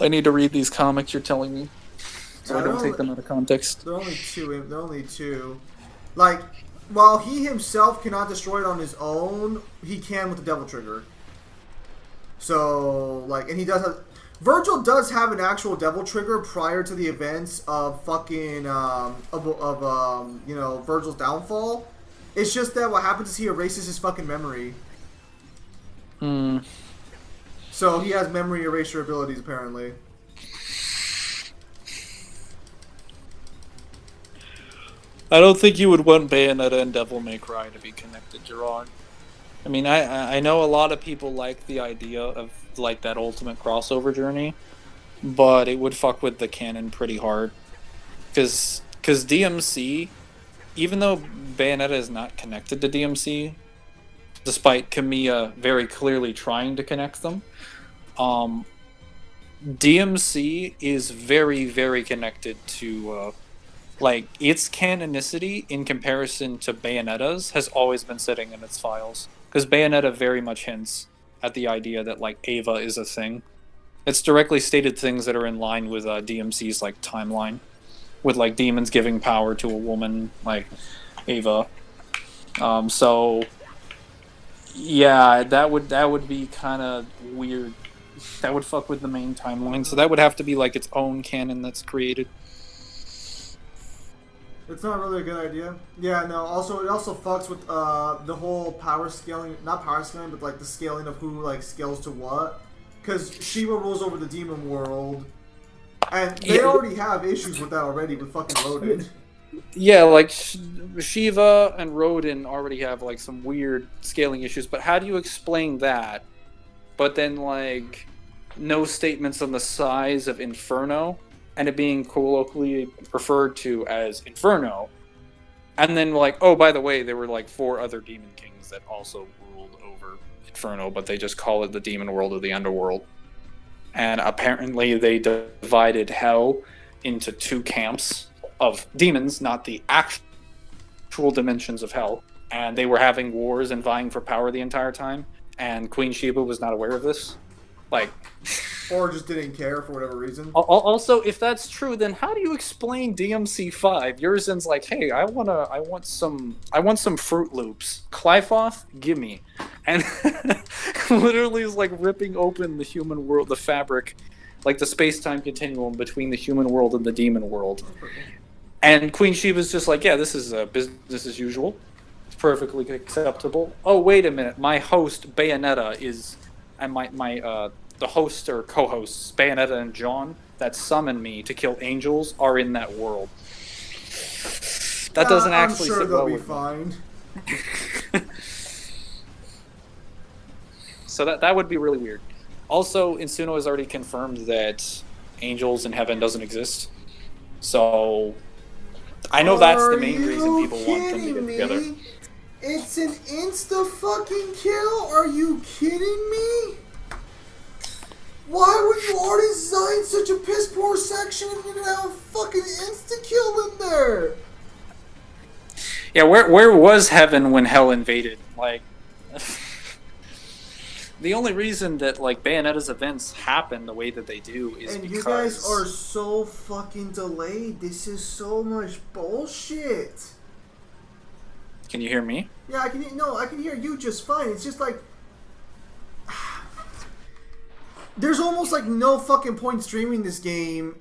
G: I need to read these comics you're telling me, so I don't take them out of context.
A: They're only two. Like, while he himself cannot destroy it on his own, he can with the Devil Trigger. So, like, and he does have... Virgil does have an actual Devil Trigger prior to the events of fucking, Virgil's downfall. It's just that what happens is he erases his fucking memory. So he has memory erasure abilities, apparently.
G: I don't think you would want Bayonetta and Devil May Cry to be connected, Gerard. I mean, I know a lot of people like the idea of like that ultimate crossover journey, but it would fuck with the canon pretty hard. Because DMC, even though Bayonetta is not connected to DMC, despite Kamiya very clearly trying to connect them, DMC is very, very connected to... like, its canonicity in comparison to Bayonetta's has always been sitting in its files. Because Bayonetta very much hints at the idea that, like, Ava is a thing. It's directly stated things that are in line with DMC's, like, timeline. With, like, demons giving power to a woman, like Ava. So, yeah, that would be kind of weird. That would fuck with the main timeline. So that would have to be, like, its own canon that's created.
A: It's not really a good idea. Yeah, no, also, it also fucks with, the whole power scaling, not power scaling, but, like, the scaling of who, like, scales to what. Because Shiva rules over the demon world, And they already have issues with that already with fucking Rodin.
G: Yeah, like Shiva and Rodin already have like some weird scaling issues, but how do you explain that? But then like no statements on the size of Inferno and it being colloquially referred to as Inferno. And then like, oh, by the way, there were like 4 other demon kings that also ruled over Inferno, but they just call it the demon world or the underworld. And apparently they divided hell into 2 camps of demons, not the actual dimensions of hell. And they were having wars and vying for power the entire time. And Queen Sheba was not aware of this. Like,
A: or just didn't care for whatever reason.
G: Also, if that's true, then how do you explain DMC5? Urizen's like, hey, I want some Fruit Loops. Clifoth, gimme. And literally is like ripping open the human world, the fabric, like the space-time continuum between the human world and the demon world. And Queen Sheba's just like, yeah, this is business as usual. It's perfectly acceptable. Oh, wait a minute, my host Bayonetta is, and the host or co-hosts Bayonetta and John that summon me to kill angels are in that world. That doesn't actually.
A: I'm sure
G: sit
A: they'll
G: well
A: be
G: with
A: fine.
G: So that would be really weird. Also, Insuno has already confirmed that angels in heaven doesn't exist. So I know that's the main reason people want them to get together.
A: It's an insta-fucking kill? Are you kidding me? Why would you already design such a piss-poor section if you're gonna have a fucking insta-kill in there?
G: Yeah, where was heaven when hell invaded? Like, the only reason that like Bayonetta's events happen the way that they do is
A: and
G: because...
A: you guys are so fucking delayed. This is so much bullshit.
G: Can you hear me?
A: Yeah, I can hear you just fine. It's just like... There's almost like no fucking point streaming this game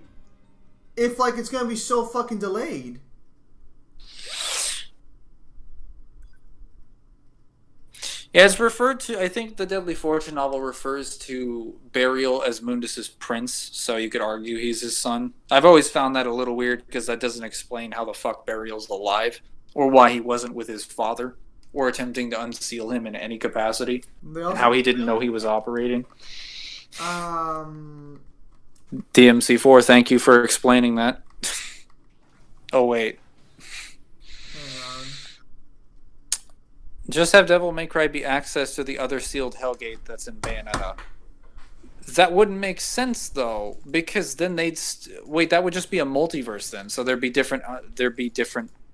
A: if like it's gonna be so fucking delayed.
G: Yeah, it's referred to, I think the Deadly Fortune novel refers to Burial as Mundus's prince, so you could argue he's his son. I've always found that a little weird because that doesn't explain how the fuck Burial's alive, or why he wasn't with his father, or attempting to unseal him in any capacity, and how he didn't know he was operating. DMC4, thank you for explaining that. Oh, wait.
A: Hang on.
G: Just have Devil May Cry be access to the other sealed Hellgate that's in Bayonetta. That wouldn't make sense, though, because then they'd... wait, that would just be a multiverse, then, so there'd be different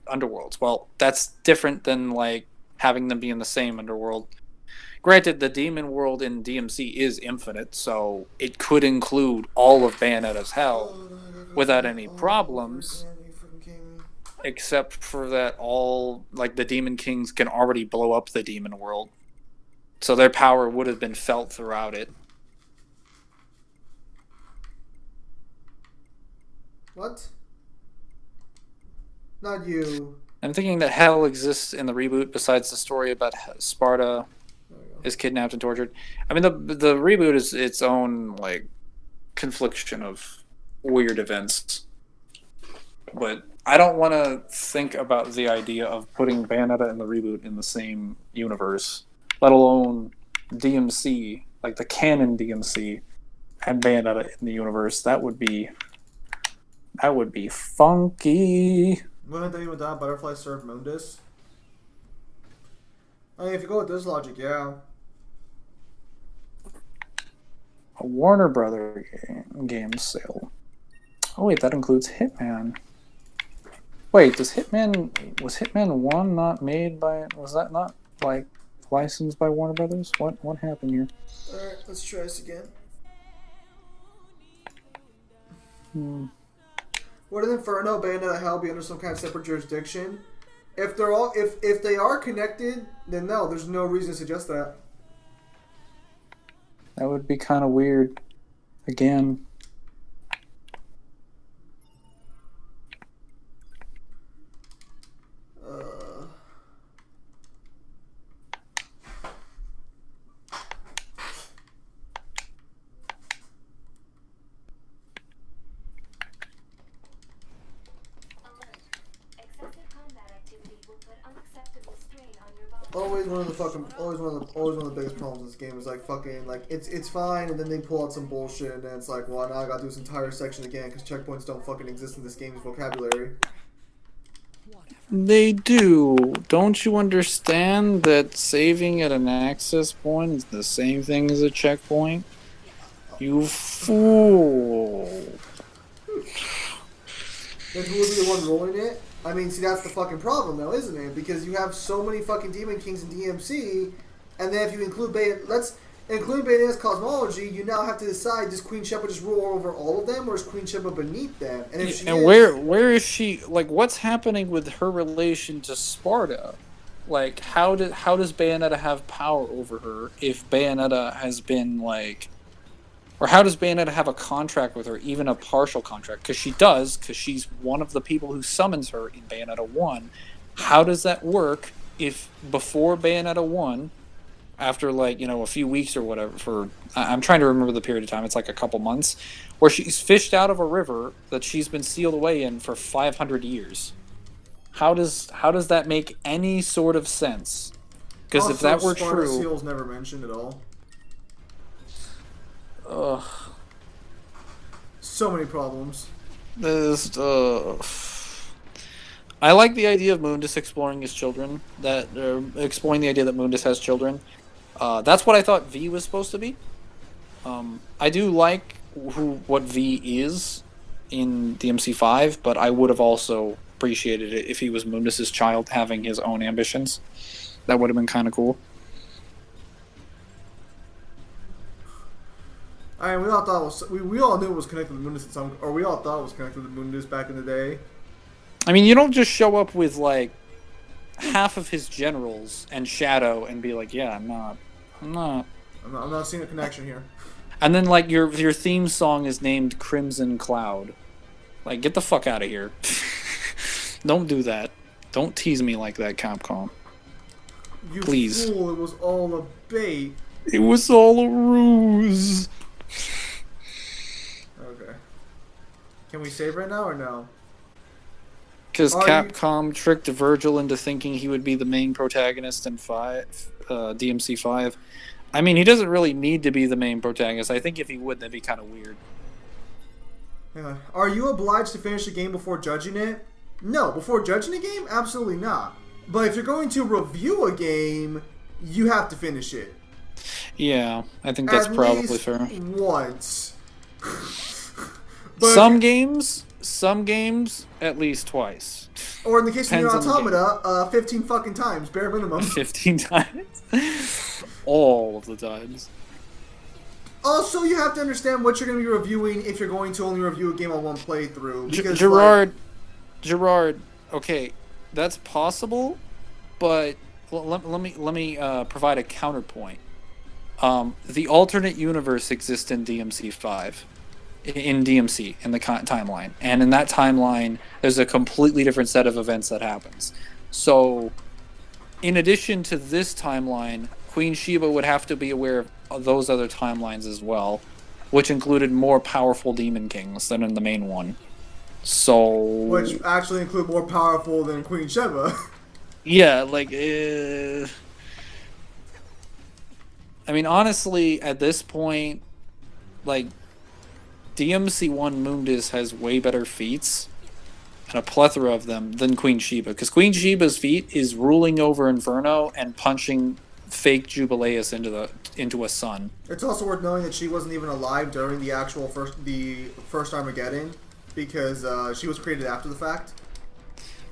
G: underworlds. Well, that's different than, like, having them be in the same underworld. Granted, the demon world in DMC is infinite, so it could include all of Bayonetta's hell without any problems, except for that all, like, the demon kings can already blow up the demon world. So their power would have been felt throughout it.
A: What? Not you.
G: I'm thinking that hell exists in the reboot besides the story about Sparta is kidnapped and tortured. I mean, the reboot is its own, like, confliction of weird events. But I don't want to think about the idea of putting Bayonetta and the reboot in the same universe, let alone DMC, like the canon DMC, and Bayonetta in the universe. That would be funky.
A: Butterfly serve Mundus. I mean, if you go with this logic, yeah.
G: A Warner Brother game sale. Oh wait, that includes Hitman. Wait, was Hitman 1 not made by... was that not, like, licensed by Warner Brothers? What happened here?
A: Alright, let's try this again. Would an Inferno, Bayonetta, Hell be under some kind of separate jurisdiction? If they're all... If they are connected, then no, there's no reason to suggest that.
G: That would be kind of weird. Again.
E: unacceptable strain on your body.
A: Always one of the biggest problems in this game is like fucking like it's fine, and then they pull out some bullshit, and then it's like, well, now I gotta do this entire section again because checkpoints don't fucking exist in this game's vocabulary.
G: They do. Don't you understand that saving at an access point is the same thing as a checkpoint? You fool.
A: Then who would be the one rolling it? I mean, see, that's the fucking problem, though, isn't it? Because you have so many fucking Demon Kings in DMC, and then if you include including Bayonetta's cosmology, you now have to decide: does Queen Sheba just rule over all of them, or is Queen Sheba beneath them? And if
G: where is she? Like, what's happening with her relation to Sparta? Like, how does Bayonetta have power over her if Bayonetta has been like, or how does Bayonetta have a contract with her, even a partial contract? Because she does, because she's one of the people who summons her in Bayonetta 1. How does that work if before Bayonetta 1, after like, a few weeks or whatever, I'm trying to remember the period of time, it's like a couple months, where she's fished out of a river that she's been sealed away in for 500 years? How does that make any sort of sense? Because if that were
A: Sparta
G: true...
A: Seal's never mentioned at all.
G: Ugh.
A: So many problems.
G: I like the idea of Mundus exploring his children. Exploring the idea that Mundus has children. That's what I thought V was supposed to be. I do like what V is in DMC5, but I would have also appreciated it if he was Mundus's child having his own ambitions. That would have been kind of cool.
A: I mean, we all thought we all knew it was connected to Mundus at some, or we all thought it was connected to Mundus back in the day.
G: I mean, you don't just show up with like half of his generals and Shadow and be like, "Yeah, I'm not
A: seeing a connection here."
G: And then like your theme song is named Crimson Cloud. Like, get the fuck out of here. Don't do that. Don't tease me like that, Capcom.
A: You
G: Please.
A: Fool, it was all a bait.
G: It was all a ruse.
A: Okay. Can we save right now or no?
G: Because Capcom tricked Virgil into thinking he would be the main protagonist in DMC 5. I mean, he doesn't really need to be the main protagonist. I think if he would, that'd be kind of weird.
A: Yeah. Are you obliged to finish the game before judging it? No. Before judging a game? Absolutely not. But if you're going to review a game, you have to finish it.
G: Yeah, I think that's probably fair.
A: Once.
G: Some games, at least twice.
A: Or in the case of Nier
G: Depends on the
A: Automata, 15 fucking times, bare minimum.
G: 15 times. All of the times.
A: Also, you have to understand what you're going to be reviewing if you're going to only review a game on one playthrough. Because,
G: Gerard, okay, that's possible, but let me provide a counterpoint. The alternate universe exists in DMC5. In DMC, in the timeline. And in that timeline, there's a completely different set of events that happens. So, in addition to this timeline, Queen Sheba would have to be aware of those other timelines as well, which included more powerful demon kings than in the main one. So...
A: Which actually include more powerful than Queen Sheba.
G: Yeah, like... I mean, honestly, at this point, like... DMC1 Mundus has way better feats, and a plethora of them, than Queen Sheba. Because Queen Sheba's feat is ruling over Inferno and punching fake Jubileus into a sun.
A: It's also worth knowing that she wasn't even alive during the actual first Armageddon, because she was created after the fact.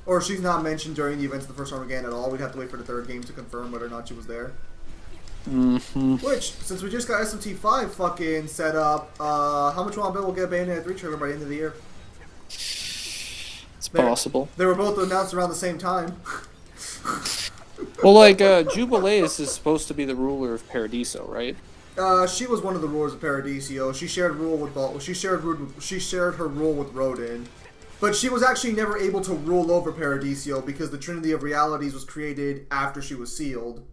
A: Or she's not mentioned during the events of the first Armageddon at all. We'd have to wait for the third game to confirm whether or not she was there.
G: Mm-hmm.
A: Which, since we just got SMT5 fucking set up, how much want to bet we'll get Bayonetta 3 trailer by the end of the year?
G: It's possible.
A: They were both announced around the same time.
G: Well, like, Jubileus is supposed to be the ruler of Paradiso, right?
A: She was one of the rulers of Paradiso. She shared her rule with Rodin. But she was actually never able to rule over Paradiso because the Trinity of Realities was created after she was sealed.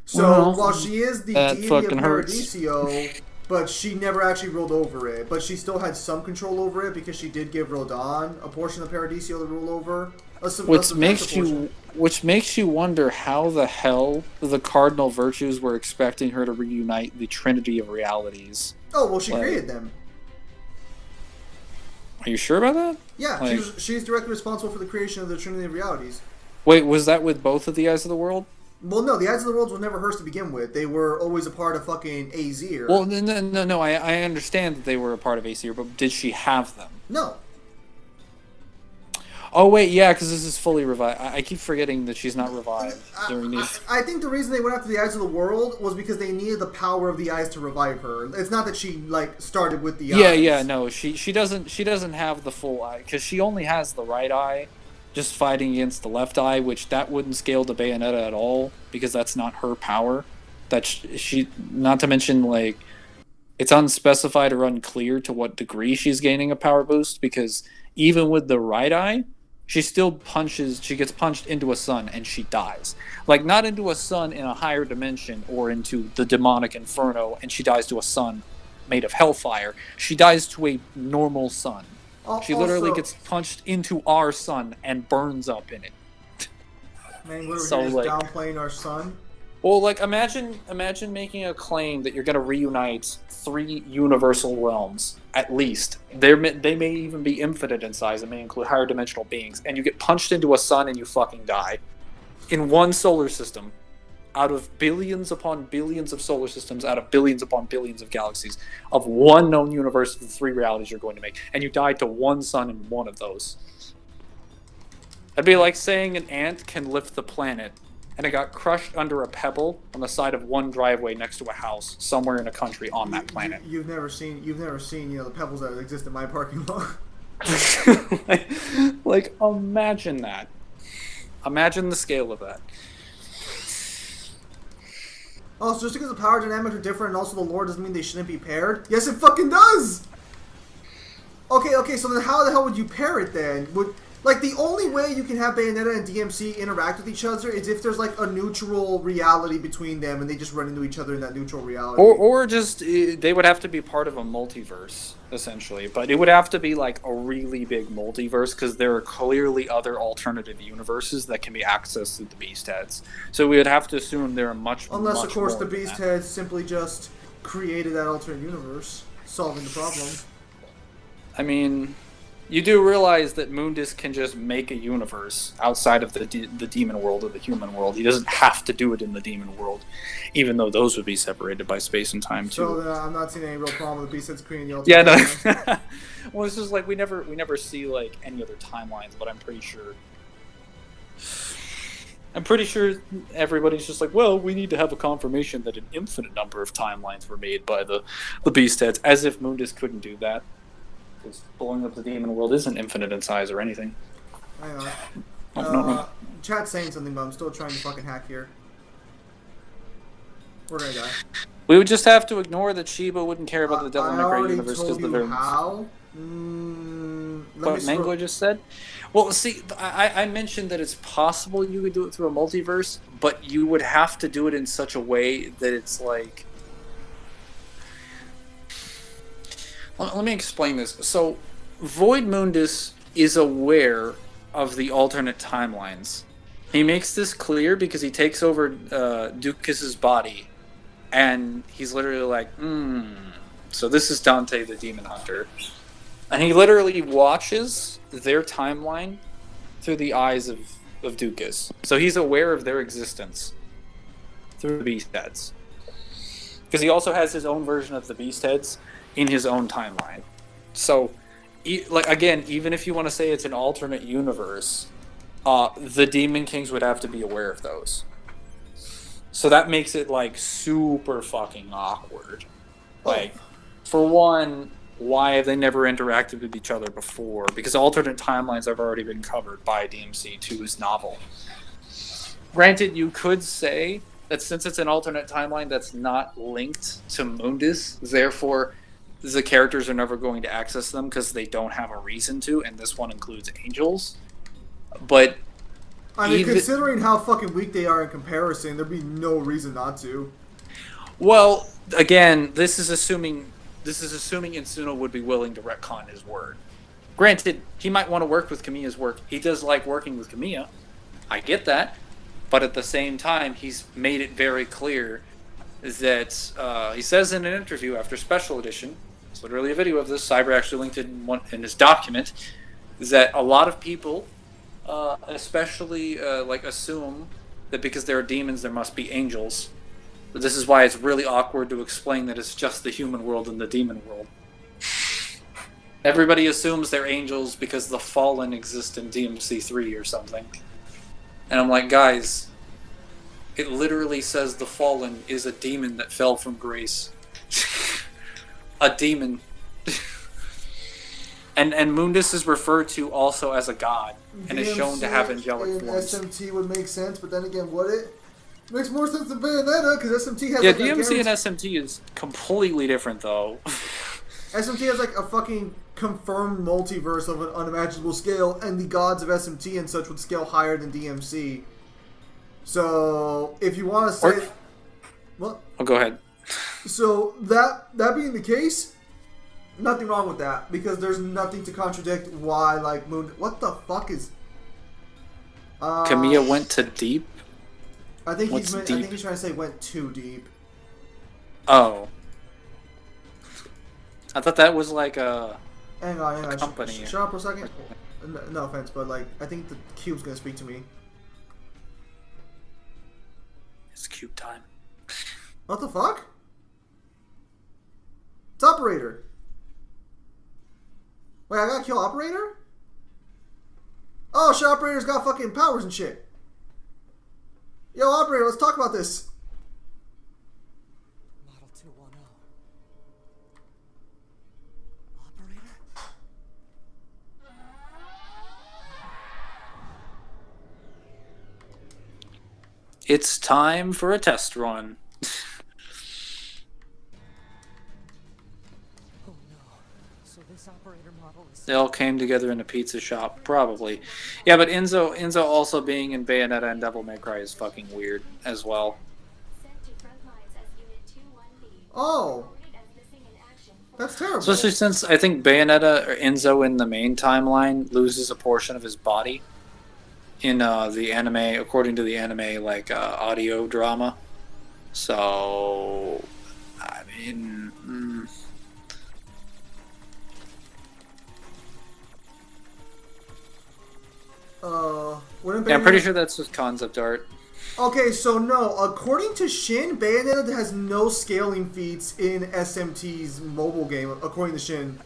A: So, while she is the deity of Paradiso, but she never actually ruled over it. But she still had some control over it because she did give Rodan a portion of Paradiso to rule over.
G: Which makes you wonder how the hell the cardinal virtues were expecting her to reunite the Trinity of Realities.
A: Oh, well, she created them.
G: Are you sure about that?
A: Yeah, she's directly responsible for the creation of the Trinity of Realities.
G: Wait, was that with both of the Eyes of the World?
A: Well, no, the Eyes of the World were never hers to begin with. They were always a part of fucking Azir.
G: Well, no, I understand that they were a part of Azir, but did she have them?
A: No.
G: Oh, wait, yeah, because this is fully revived. I keep forgetting that she's not revived during these.
A: I think the reason they went after the Eyes of the World was because they needed the power of the Eyes to revive her. It's not that she, like, started with the eyes.
G: Yeah, no, she doesn't have the full eye, because she only has the right eye, just fighting against the left eye, which that wouldn't scale to Bayonetta at all, because that's not her power. That she not to mention, like, it's unspecified or unclear to what degree she's gaining a power boost, because even with the right eye, she gets punched into a sun and she dies. Like, not into a sun in a higher dimension or into the demonic inferno and she dies to a sun made of hellfire. She dies to a normal sun. She literally gets punched into our sun and burns up in it.
A: Man, we're just downplaying our sun.
G: Well, like, imagine making a claim that you're going to reunite 3 universal realms, at least. They may even be infinite in size. It may include higher dimensional beings. And you get punched into a sun and you fucking die. In one solar system, out of billions upon billions of solar systems, out of billions upon billions of galaxies, of one known universe of the 3 realities you're going to make. And you died to one sun in one of those. That'd be like saying an ant can lift the planet, and it got crushed under a pebble on the side of one driveway next to a house somewhere in a country on that planet.
A: You've never seen, the pebbles that exist in my parking lot.
G: like, imagine that. Imagine the scale of that.
A: Also, just because the power dynamics are different and also the lore doesn't mean they shouldn't be paired? Yes, it fucking does! Okay, so then how the hell would you pair it then? Like, the only way you can have Bayonetta and DMC interact with each other is if there's, like, a neutral reality between them and they just run into each other in that neutral reality.
G: Or just, they would have to be part of a multiverse, essentially. But it would have to be, like, a really big multiverse, because there are clearly other alternative universes that can be accessed through the Beast Heads. So we would have to assume there are much
A: of course, the
G: more
A: Beast Heads simply just created that alternate universe, solving the problem.
G: I mean, you do realize that Mundus can just make a universe outside of the demon world or the human world. He doesn't have to do it in the demon world, even though those would be separated by space and time too.
A: So I'm not seeing any real problem with the Beast Heads creating the alternate.
G: Yeah, no. Well, it's just like we never see like any other timelines, but I'm pretty sure everybody's just like, well, we need to have a confirmation that an infinite number of timelines were made by the Beast Heads, as if Mundus couldn't do that. Because blowing up the demon world isn't infinite in size or anything.
A: Hang on.
G: No.
A: Chat's saying something, but I'm still trying to fucking hack here. We're gonna die.
G: We would just have to ignore that Shiba wouldn't care about the Devil May Cry universe because the very.
A: How?
G: What Mango just said? Well, see, I mentioned that it's possible you could do it through a multiverse, but you would have to do it in such a way that it's like. Let me explain this. So, Void Mundus is aware of the alternate timelines. He makes this clear because he takes over Ducas's body, and he's literally like, so this is Dante the Demon Hunter. And he literally watches their timeline through the eyes of Ducas. So he's aware of their existence through the Beast Heads. Because he also has his own version of the Beast Heads in his own timeline. So, like, again, even if you want to say it's an alternate universe, the Demon Kings would have to be aware of those. So that makes it, like, super fucking awkward. Like, for one, why have they never interacted with each other before? Because alternate timelines have already been covered by DMC2's novel. Granted, you could say that since it's an alternate timeline that's not linked to Mundus, therefore the characters are never going to access them because they don't have a reason to, and this one includes angels. But
A: I mean, considering how fucking weak they are in comparison, there'd be no reason not to.
G: Well, again, this is assuming Insuno would be willing to retcon his word. Granted, he might want to work with Kamiya's work. He does like working with Kamiya. I get that. But at the same time, he's made it very clear that he says in an interview after Special Edition, it's literally a video of this, Cyber actually linked it in his document, is that a lot of people, especially assume that because there are demons, there must be angels. This is why it's really awkward to explain that it's just the human world and the demon world. Everybody assumes they're angels because the Fallen exist in DMC3 or something. And I'm like, guys, it literally says the Fallen is a demon that fell from grace. A demon. and Mundus is referred to also as a god, and is shown to have angelic forms.
A: SMT would make sense, but then again, would it? Makes more sense than Bayonetta, because SMT has
G: DMC and SMT is completely different, though.
A: SMT has like a fucking confirmed multiverse of an unimaginable scale, and the gods of SMT and such would scale higher than DMC. So, if you want to say... What?
G: Oh, go ahead.
A: So, that being the case, nothing wrong with that, because there's nothing to contradict why, like, Moon... What the fuck is...
G: Kamiya went to deep?
A: I think
G: What's
A: I
G: deep?
A: think he's trying to say went too deep.
G: Oh. I thought that was like a...
A: Hang on.
G: company.
A: Shut up for a second. No offense, but, like, I think the cube's gonna speak to me.
G: It's cube time.
A: What the fuck? It's Operator. Wait, I gotta kill Operator? Oh, shit, Operator's got fucking powers and shit. Yo, Operator, let's talk about this.
H: Model 210. Operator?
G: It's time for a test run.
H: Oh no. So this operator model is...
G: They all came together in a pizza shop, probably. Yeah, but Enzo also being in Bayonetta and Devil May Cry is fucking weird as well.
E: Sent to front lines as Unit 2-1B.
A: Oh,
E: Reported as missing in action for
A: that's terrible.
G: Especially since I think Bayonetta or Enzo in the main timeline loses a portion of his body in the anime, according to the anime audio drama. So, I mean,
A: wouldn't
G: yeah, I'm pretty
A: Bayonetta-
G: sure that's just concept art.
A: Okay, so no, according to Shin, Bayonetta has no scaling feats in SMT's mobile game, according to Shin.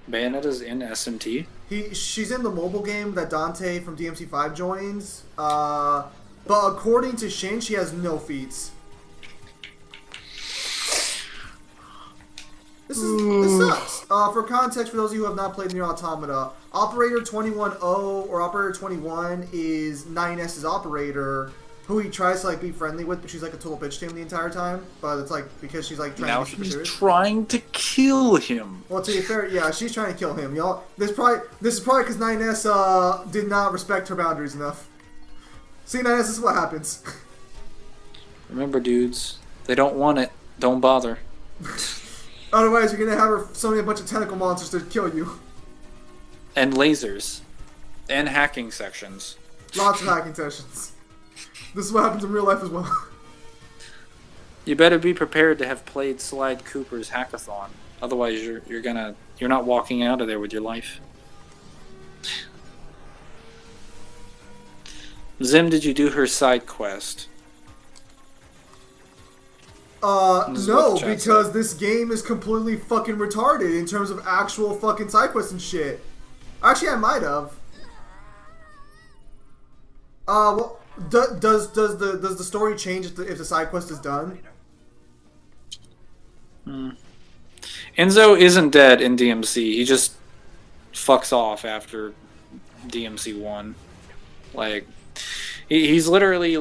G: Bayonetta's in SMT.
A: She's in the mobile game that Dante from DMC5 joins, but according to Shin, she has no feats. This sucks. For context, for those of you who have not played Nier Automata, Operator 21-0 or Operator 21 is 9S's Operator, who he tries to be friendly with, but she's like a total bitch to him the entire time. But it's because she's trying
G: Now
A: to be super
G: she's
A: serious.
G: trying to kill him.
A: Well, to be fair, yeah, she's trying to kill him, y'all. This is probably because 9S did not respect her boundaries enough. See, 9S, this is what happens.
G: Remember, dudes, they don't want it. Don't bother.
A: Otherwise, you're gonna have her summoning a bunch of tentacle monsters to kill you.
G: And lasers. And hacking sections.
A: Lots of hacking sessions. This is what happens in real life as well.
G: You better be prepared to have played Slide Cooper's hackathon. Otherwise, you're not walking out of there with your life. Zim, did you do her side quest? This is what
A: No,
G: the chat
A: because this game is completely fucking retarded in terms of actual fucking side quests and shit. Actually, I might have. Well, does the story change if the side quest is done?
G: Enzo isn't dead in DMC. He just fucks off after DMC 1. He's literally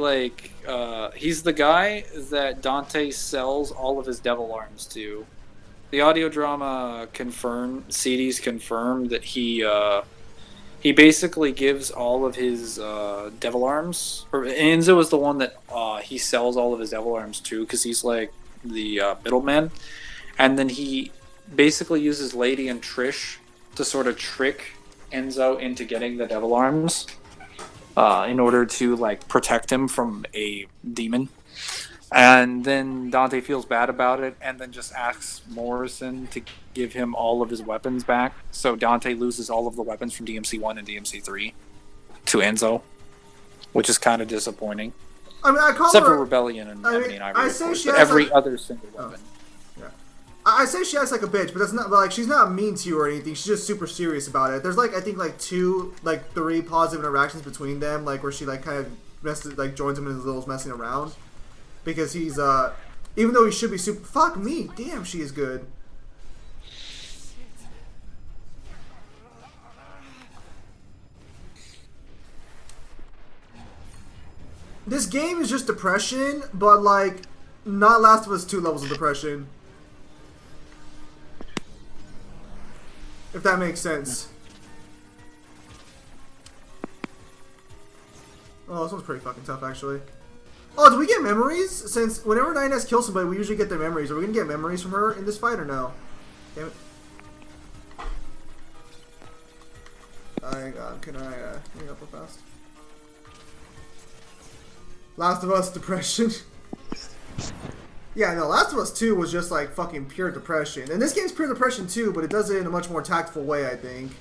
G: he's the guy that Dante sells all of his devil arms to. The audio drama CDs confirm that he basically gives all of his devil arms. Or Enzo is the one that he sells all of his devil arms to, because he's like, middleman, and then he basically uses Lady and Trish to sort of trick Enzo into getting the devil arms in order to like protect him from a demon. And then Dante feels bad about it and then just asks Morrison to give him all of his weapons back. So Dante loses all of the weapons from DMC1 and DMC3 to Enzo, which is kind of disappointing.
A: I mean, I call
G: Except
A: her,
G: for Rebellion and Ebony and Ivory,
A: I
G: of
A: say
G: course,
A: she
G: but
A: has
G: every
A: like,
G: other single weapon.
A: I say she acts like a bitch, but that's not like she's not mean to you or anything. She's just super serious about it. There's like I think like 3 positive interactions between them, like where she like kind of joins him in his little messing around, because he's even though he should be super fuck me, damn she is good. This game is just depression, but like not Last of Us 2 levels of depression. If that makes sense. Oh, this one's pretty fucking tough, actually. Oh, do we get memories? Since whenever 9S kills somebody, we usually get their memories. Are we gonna get memories from her in this fight or no? Damn it. Hang on, can I hang up real fast? Last of Us depression. Yeah, no, Last of Us 2 was just like fucking pure depression. And this game's pure depression too, but it does it in a much more tactful way, I think.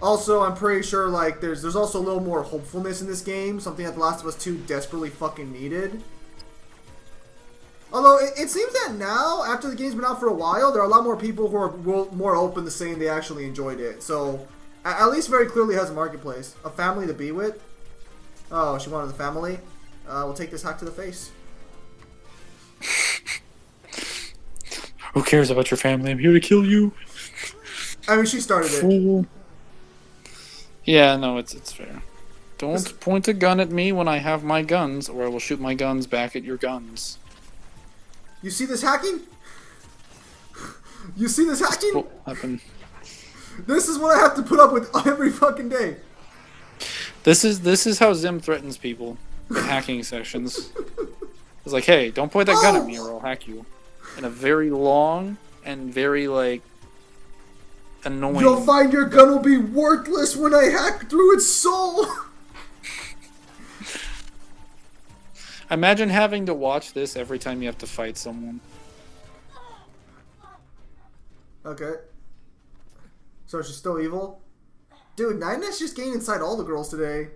A: Also, I'm pretty sure like there's also a little more hopefulness in this game, something that The Last of Us 2 desperately fucking needed. Although it seems that now, after the game's been out for a while, there are a lot more people who are more open to saying they actually enjoyed it. So, at least very clearly has a marketplace. A family to be with. Oh, she wanted the family. We'll take this hack to the face.
G: Who cares about your family? I'm here to kill you.
A: I mean, she started it.
G: Fool. Yeah, no, it's fair. Don't point a gun at me when I have my guns, or I will shoot my guns back at your guns.
A: You see this hacking? You see this hacking?
G: What happened?
A: This is what I have to put up with every fucking day.
G: This is how Zim threatens people in hacking sessions. It's like, hey, don't point that gun at me or I'll hack you. In a very long and very, like, annoying...
A: You'll find your gun will be worthless when I hack through its soul!
G: Imagine having to watch this every time you have to fight someone.
A: Okay. So she's still evil? Dude, 9S just gained inside all the girls today.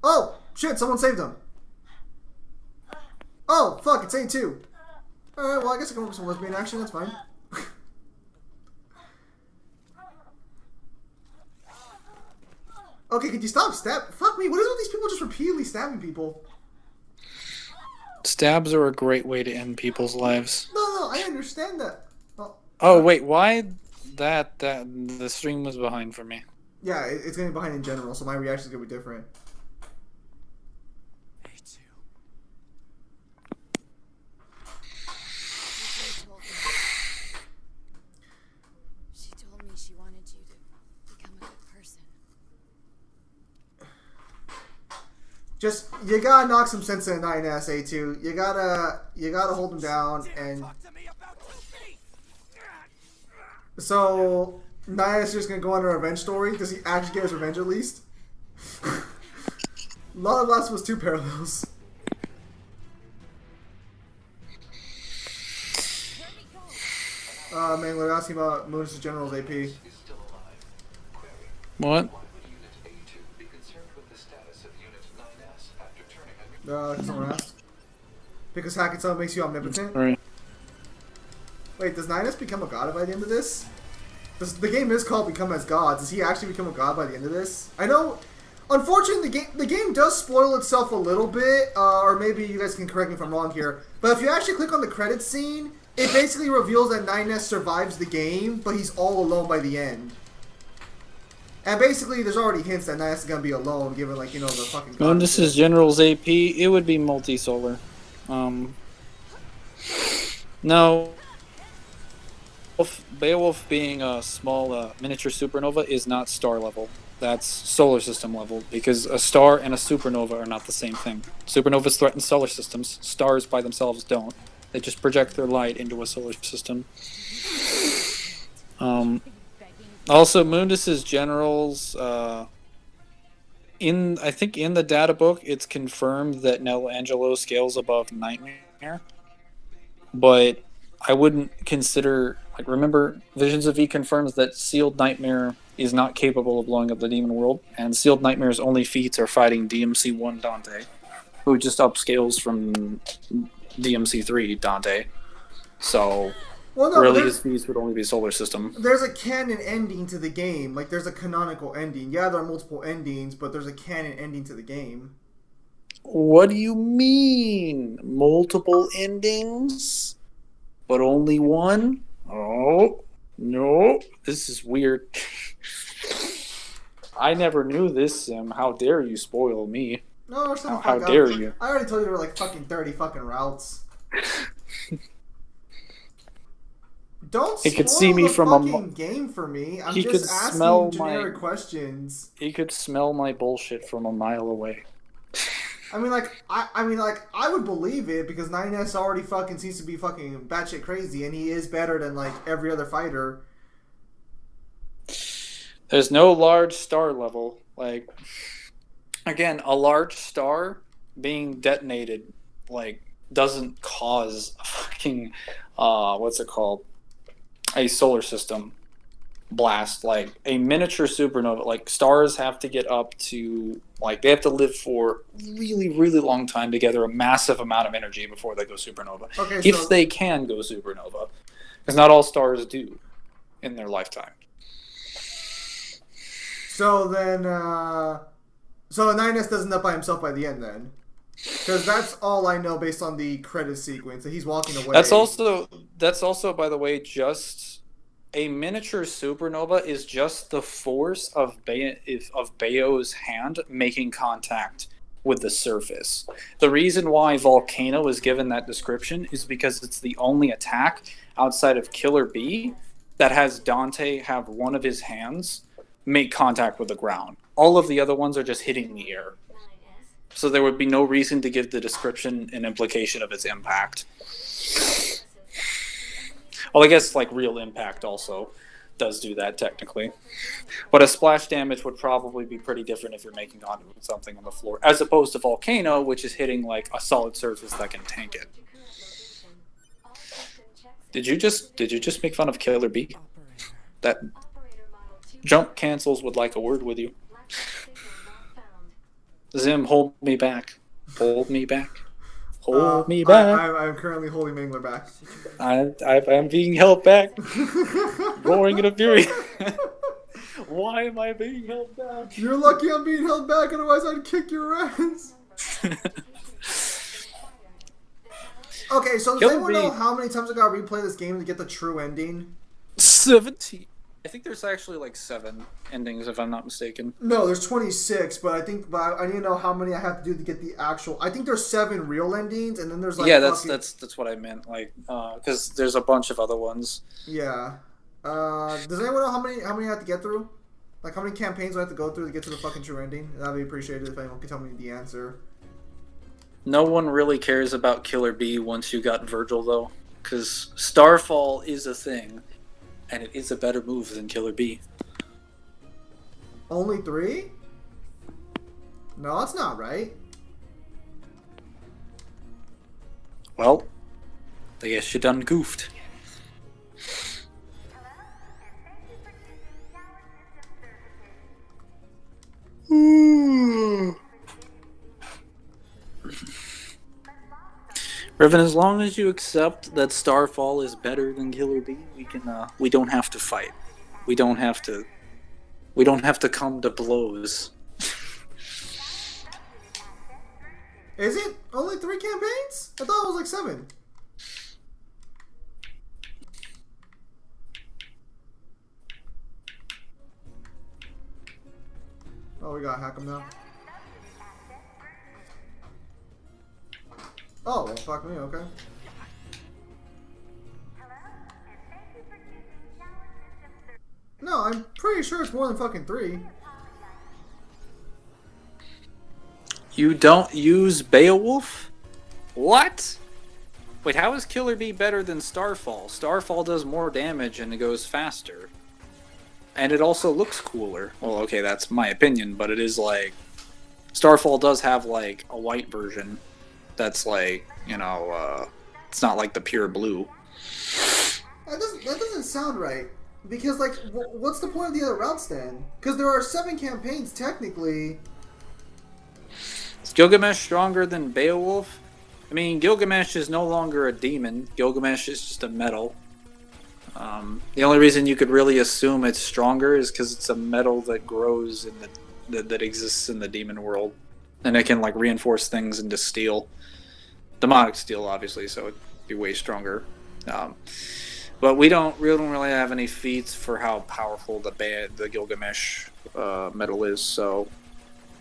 A: Oh! Shit, someone saved him. Oh, fuck, it's A2. Alright, well, I guess I can work with some lesbian action, that's fine. Okay, could you stop fuck me, what is with these people just repeatedly stabbing people?
G: Stabs are a great way to end people's lives.
A: No, I understand that.
G: Oh, wait, why that the stream was behind for me?
A: Yeah, it's gonna be behind in general, so my reaction is gonna be different.
B: She told me she wanted you to become a good person.
A: Just, you gotta knock some sense into 9S, A2. You gotta hold him down, and... So, 9S is just gonna go on a revenge story? Does he actually get his revenge at least? A lot of Last of Us 2 parallels. Man, we're asking about Moon's General's AP.
G: What?
A: Someone asked. Because hacking someone makes you omnipotent?
G: Sorry.
A: Wait, does 9S become a god by the end of this? The game is called Become as Gods. Does he actually become a god by the end of this? I know, unfortunately, the game does spoil itself a little bit, or maybe you guys can correct me if I'm wrong here, but if you actually click on the credits scene, it basically reveals that 9S survives the game, but he's all alone by the end. And basically, there's already hints that 9S is going to be alone, given, like, you know, the fucking...
G: When this is General's AP, it would be multi-solar. No. Beowulf being a small miniature supernova is not star level. That's solar system level, because a star and a supernova are not the same thing. Supernovas threaten solar systems. Stars by themselves don't. They just project their light into a solar system. Also, Mundus's generals. I think in the data book, it's confirmed that Nel Angelo scales above Nightmare, but I wouldn't consider remember Visions of E confirms that Sealed Nightmare is not capable of blowing up the demon world, and Sealed Nightmare's only feats are fighting DMC1 Dante, who just upscales from DMC3 Dante. So
A: Well, no,
G: really his feats would only be solar system.
A: There's a canon ending to the game. Like, there's a canonical ending. Yeah, there are multiple endings, but there's a canon ending to the game.
G: What do you mean? Multiple endings? But only one? Oh, no. This is weird. I never knew this, Sim. How dare you spoil me?
A: No, shut the fuck
G: how
A: up.
G: dare you?
A: I already told you there were like fucking 30 fucking routes. Don't spoil
G: he could see me
A: the
G: from
A: fucking game for me. I'm
G: he
A: just
G: could
A: asking
G: smell
A: generic questions.
G: He could smell my bullshit from a mile away.
A: I mean, I would believe it because 9S already fucking seems to be fucking batshit crazy, and he is better than like every other fighter.
G: There's no large star level. Like, again, a large star being detonated, doesn't cause a fucking, what's it called? A solar system blast. Like, a miniature supernova, stars have to get up to, they have to live for really, really long time to gather a massive amount of energy before they go supernova.
A: Okay,
G: if they can go supernova. Because not all stars do in their lifetime.
A: So then, so 9S doesn't end up by himself by the end then? Because that's all I know based on the credit sequence, that he's walking away.
G: That's also, by the way, just a miniature supernova is just the force of Bayo's hand making contact with the surface. The reason why Volcano is given that description is because it's the only attack outside of Killer Bee that has Dante have one of his hands make contact with the ground. All of the other ones are just hitting the air. So there would be no reason to give the description an implication of its impact. Well, I guess real impact also does do that technically. But a splash damage would probably be pretty different if you're making contact with something on the floor, as opposed to Volcano, which is hitting a solid surface that can tank it. Did you just make fun of Killer Bee? That jump cancels would like a word with you. Zim, hold me back. Hold me back. Hold me back.
A: I'm currently holding Mangler back.
G: I'm being held back. Roaring in a fury. Why am I being held back?
A: You're lucky I'm being held back, otherwise I'd kick your ass. Okay, so does anyone know how many times I gotta replay this game to get the true ending?
G: 17. I think there's actually 7 endings, if I'm not mistaken.
A: No, there's 26, but I need to know how many I have to do to get the actual. I think there's 7 real endings, and then there's
G: that's what I meant. Because there's a bunch of other ones.
A: Yeah. Does anyone know how many I have to get through? How many campaigns do I have to go through to get to the fucking true ending? That'd be appreciated if anyone could tell me the answer.
G: No one really cares about Killer Bee once you got Virgil, though, because Starfall is a thing. And it is a better move than Killer Bee.
A: Only 3? No, that's not right.
G: Well, I guess you done goofed. Revan, as long as you accept that Starfall is better than Killer Bee, we don't have to fight. We don't have to come to blows.
A: Is it only 3 campaigns? I thought it was 7. Oh, we gotta hack him now. Oh, well, fuck me, okay. No, I'm pretty sure it's more than fucking 3.
G: You don't use Beowulf? What? Wait, how is Killer Bee better than Starfall? Starfall does more damage and it goes faster. And it also looks cooler. Well, okay, that's my opinion, but it is like... Starfall does have, like, a white version that's like, you know, it's not like the pure blue.
A: That doesn't sound right. Because, like, what's the point of the other routes then? Because there are 7 campaigns, technically.
G: Is Gilgamesh stronger than Beowulf? I mean, Gilgamesh is no longer a demon. Gilgamesh is just a metal. The only reason you could really assume it's stronger is because it's a metal that grows in that exists in the demon world. And it can, like, reinforce things into steel. Demonic steel, obviously, so it'd be way stronger. But we don't really have any feats for how powerful the Gilgamesh metal is, so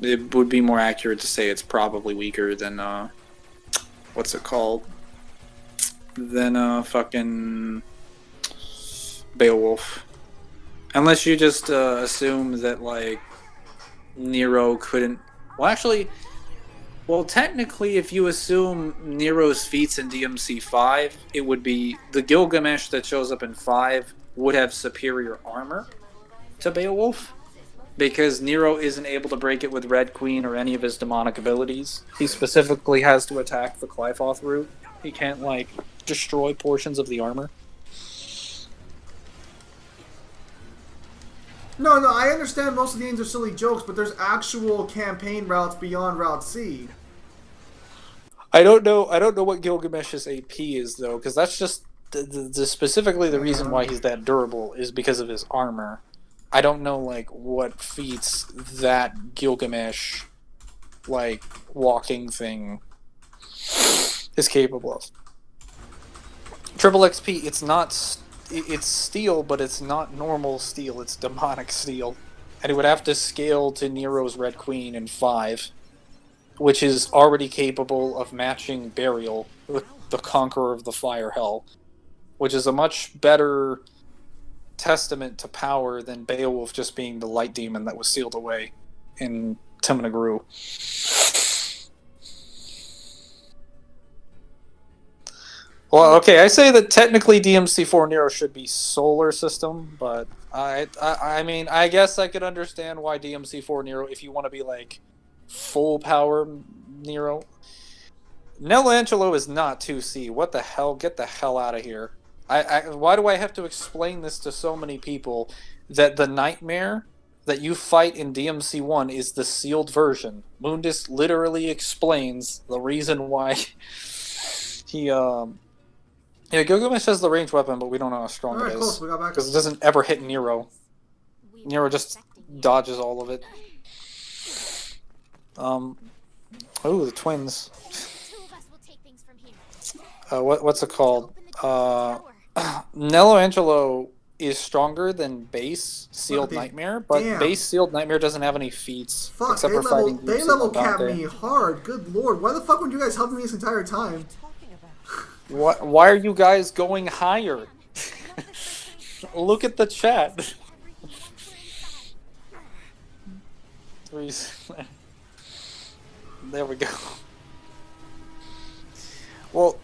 G: it would be more accurate to say it's probably weaker than what's it called? Than fucking Beowulf. Unless you just assume that, like, Nero couldn't... Well, actually... Well, technically, if you assume Nero's feats in DMC5, it would be the Gilgamesh that shows up in 5 would have superior armor to Beowulf, because Nero isn't able to break it with Red Queen or any of his demonic abilities. He specifically has to attack the Qliphoth route. He can't, like, destroy portions of the armor.
A: No, I understand most of the games are silly jokes, but there's actual campaign routes beyond Route C.
G: I don't know what Gilgamesh's AP is, though, because that's just specifically the reason why he's that durable is because of his armor. I don't know, like, what feats that Gilgamesh, like, walking thing is capable of. Triple XP, it's steel, but it's not normal steel, it's demonic steel. And it would have to scale to Nero's Red Queen in 5, which is already capable of matching Burial, the Conqueror of the Fire Hell, which is a much better testament to power than Beowulf just being the light demon that was sealed away in Timnagru. Well, okay, I say that technically DMC4 Nero should be solar system, but I mean, I guess I could understand why DMC4 Nero, if you want to be like full power Nero. Nelangelo is not 2C. What the hell? Get the hell out of here. Why do I have to explain this to so many people that the nightmare that you fight in DMC1 is the sealed version? Mundus literally explains the reason why he, Yeah, Gilgamesh has the ranged weapon, but we don't know how strong it is. Because it doesn't ever hit Nero. Nero just dodges all of it. Oh, the twins. What's it called? Nello Angelo is stronger than base Sealed Nightmare, but base Sealed Nightmare doesn't have any feats.
A: Fuck,
G: except for fighting
A: they level capped me hard. Good lord. Why the fuck weren't you guys helping me this entire time?
G: Why are you guys going higher? Look at the chat. There we go. Well,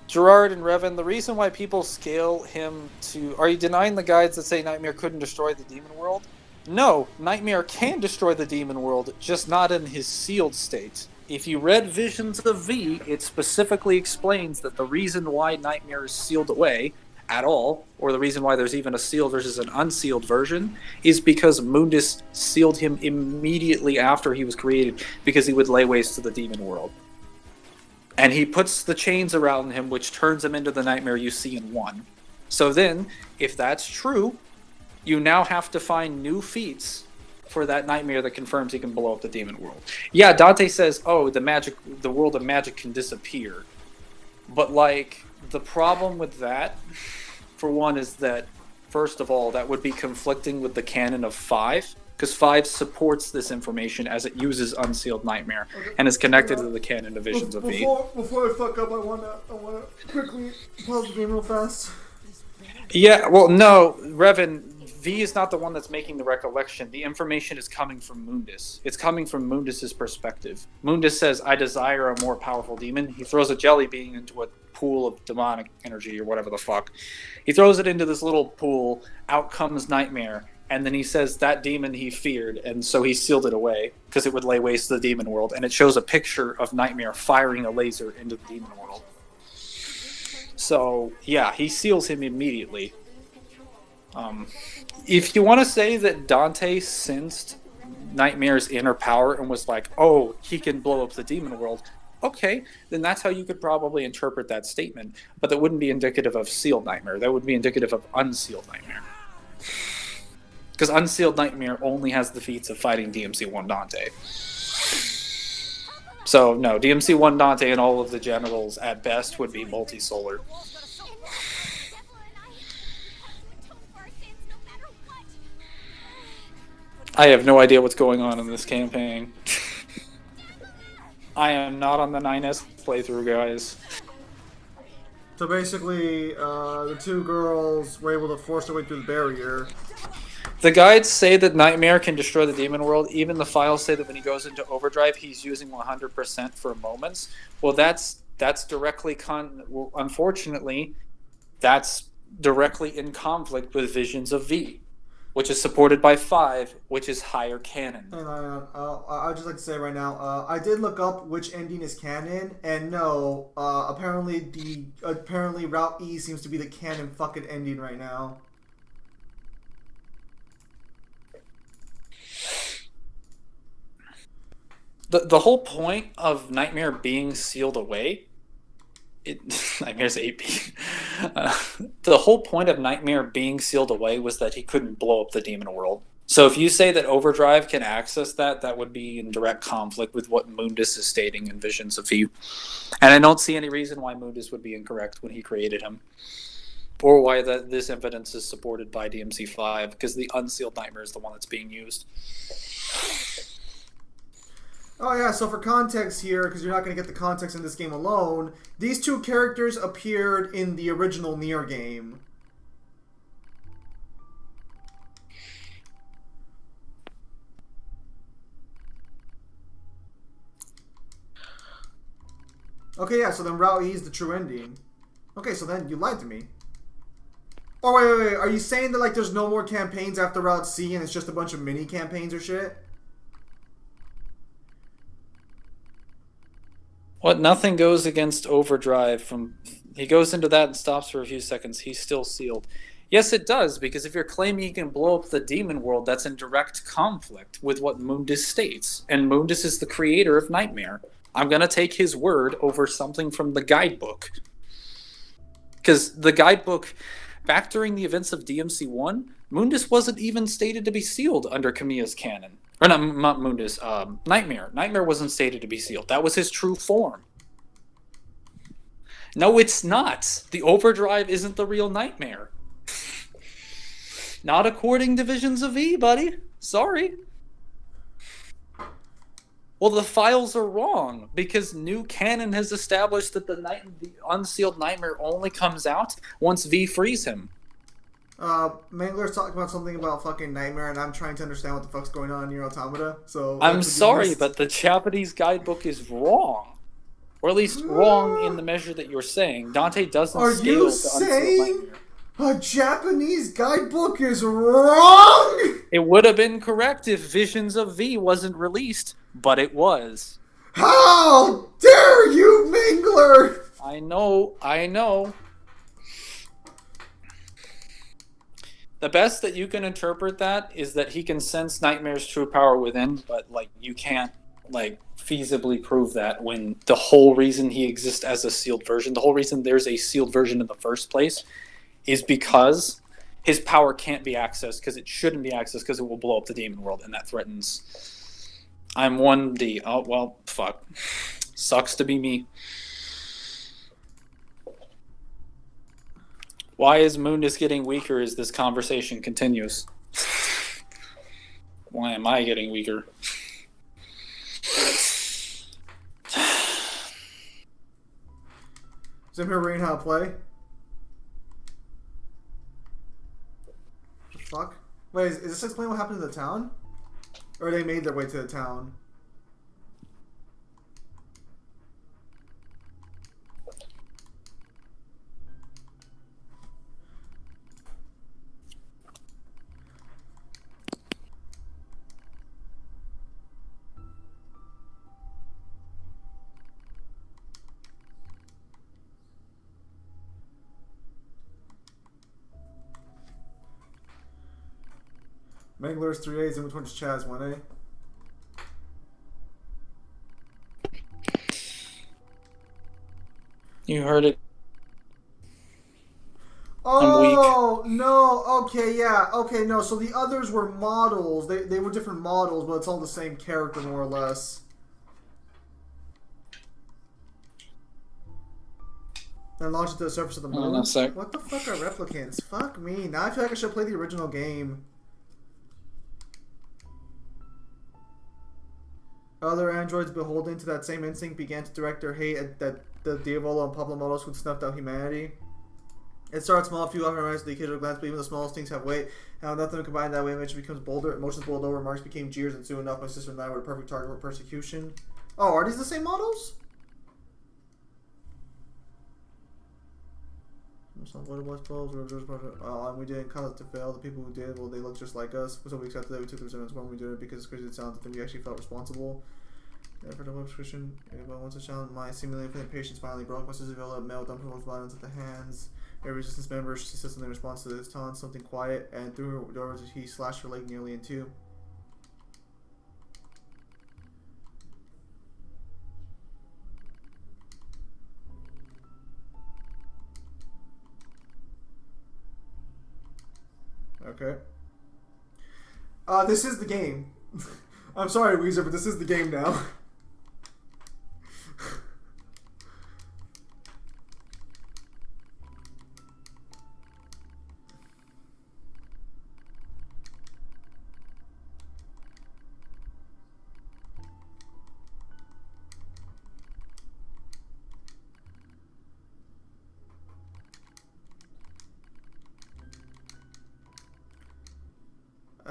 G: Gerard and Revan, the reason why people scale him to... Are you denying the guides that say Nightmare couldn't destroy the demon world? No, Nightmare can destroy the demon world, just not in his sealed state. If you read Visions of V, it specifically explains that the reason why Nightmare is sealed away at all, or the reason why there's even a sealed versus an unsealed version, is because Mundus sealed him immediately after he was created, because he would lay waste to the demon world. And he puts the chains around him, which turns him into the Nightmare you see in 1. So then, if that's true, you now have to find new feats for that Nightmare that confirms he can blow up the demon world. Yeah, Dante says, oh, the world of magic can disappear. But, like, the problem with that, for one, is that, first of all, that would be conflicting with the canon of 5, because 5 supports this information as it uses Unsealed Nightmare, and is connected to the canon of Visions of V.
A: Before I fuck up, I wanna quickly pause the game real fast.
G: Yeah, well, no, Revan, V is not the one that's making the recollection. The information is coming from Mundus. It's coming from Mundus's perspective. Mundus says, I desire a more powerful demon. He throws a jelly bean into a pool of demonic energy or whatever the fuck. He throws it into this little pool. Out comes Nightmare. And then he says that demon he feared, and so he sealed it away because it would lay waste to the demon world. And it shows a picture of Nightmare firing a laser into the demon world. So, yeah, he seals him immediately. If you want to say that Dante sensed Nightmare's inner power and was like, oh, he can blow up the demon world, okay, then that's how you could probably interpret that statement. But that wouldn't be indicative of sealed Nightmare. That would be indicative of unsealed Nightmare. Because unsealed Nightmare only has the feats of fighting DMC-1 Dante. So, no, DMC-1 Dante and all of the genitals at best would be multisolar. I have no idea what's going on in this campaign. I am not on the 9S playthrough, guys.
A: So basically, the two girls were able to force their way through the barrier.
G: The guides say that Nightmare can destroy the demon world. Even the files say that when he goes into overdrive, he's using 100% for moments. Well, that's directly unfortunately, that's directly in conflict with Visions of V, which is supported by 5, which is higher canon.
A: And I'd just like to say right now, I did look up which ending is canon, and no, apparently Route E seems to be the canon fucking ending right now.
G: The whole point of Nightmare being sealed away, Nightmare's AP. The whole point of Nightmare being sealed away was that he couldn't blow up the demon world. So if you say that Overdrive can access that, that would be in direct conflict with what Mundus is stating in Visions of V. And I don't see any reason why Mundus would be incorrect when he created him. Or why this evidence is supported by DMC5, because the unsealed Nightmare is the one that's being used.
A: Oh yeah, so for context here, because you're not going to get the context in this game alone, these two characters appeared in the original Nier game. Okay, yeah, so then Route E is the true ending. Okay, so then you lied to me. Oh, wait, are you saying that, like, there's no more campaigns after Route C and it's just a bunch of mini campaigns or shit?
G: What? Nothing goes against Overdrive from... He goes into that and stops for a few seconds. He's still sealed. Yes, it does, because if you're claiming he can blow up the demon world, that's in direct conflict with what Mundus states. And Mundus is the creator of Nightmare. I'm going to take his word over something from the guidebook. Because the guidebook, back during the events of DMC1, Mundus wasn't even stated to be sealed under Kamiya's canon. Or not Mundus, Nightmare. Nightmare wasn't stated to be sealed. That was his true form. No, it's not. The Overdrive isn't the real Nightmare. Not according to Visions of V, buddy. Sorry. Well, the files are wrong, because new canon has established that the unsealed Nightmare only comes out once V frees him.
A: Mangler's talking about something about fucking Nightmare, and I'm trying to understand what the fuck's going on in Nier Automata, so...
G: I'm sorry, but the Japanese guidebook is wrong. Or at least wrong in the measure that you're saying. Dante doesn't
A: Are
G: scale
A: you
G: to unsealed
A: saying
G: Nightmare.
A: a Japanese guidebook is wrong?
G: It would have been correct if Visions of V wasn't released, but it was.
A: How dare you, Mangler!
G: I know. The best that you can interpret that is that he can sense Nightmare's true power within, but, like, you can't, like, feasibly prove that when the whole reason he exists as a sealed version, the whole reason there's a sealed version in the first place is because his power can't be accessed, because it shouldn't be accessed, because it will blow up the demon world, and that threatens... I'm 1D. Oh, well, fuck. Sucks to be me. Why is Mundus getting weaker as this conversation continues? Why am I getting weaker?
A: Is him here reading how to play? The fuck? Wait, is this explain what happened to the town? Or they made their way to the town? Mangler's 3 A's, in which one is Chaz 1A?
G: You heard it.
A: Oh, no, okay, yeah, okay, no, so the others were models. They were different models, but it's all the same character, more or less. And launch it to the surface of the moon?
G: a sec.
A: What the fuck are replicants? Fuck me. Now I feel like I should play the original game. Other androids beholden to that same instinct began to direct their hate at that the Diavolo and Pablo models who snuffed out humanity. It starts small, few often rise to the occasional glance, but even the smallest things have weight. And with nothing combined that way, image becomes bolder, emotions boiled over, remarks became jeers, and soon enough my sister and I were a perfect target for persecution. Oh, are these the same models? What it was, and we didn't cause it to fail. The people who did, well, they look just like us. So we accepted that we took the resentments when we did it because it's crazy it sounds that we actually felt responsible. Yeah, for the web subscription, but once a challenge, my seemingly infinite patience finally broke. My sister developed male dumping violence at the hands. Every resistance member, she said something in response to this taunt, something quiet, and through her doors, he slashed her leg nearly in two. Okay. This is the game. I'm sorry, Weezer, but this is the game now.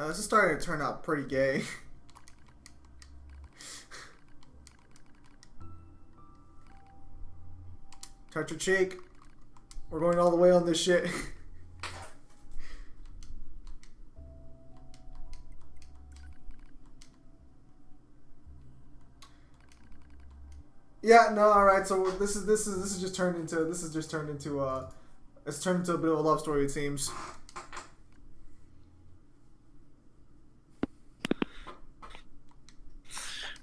A: This is starting to turn out pretty gay. Touch your cheek. We're going all the way on this shit. Yeah, no, all right. So this is just turned into it's turned into a bit of a love story, it seems.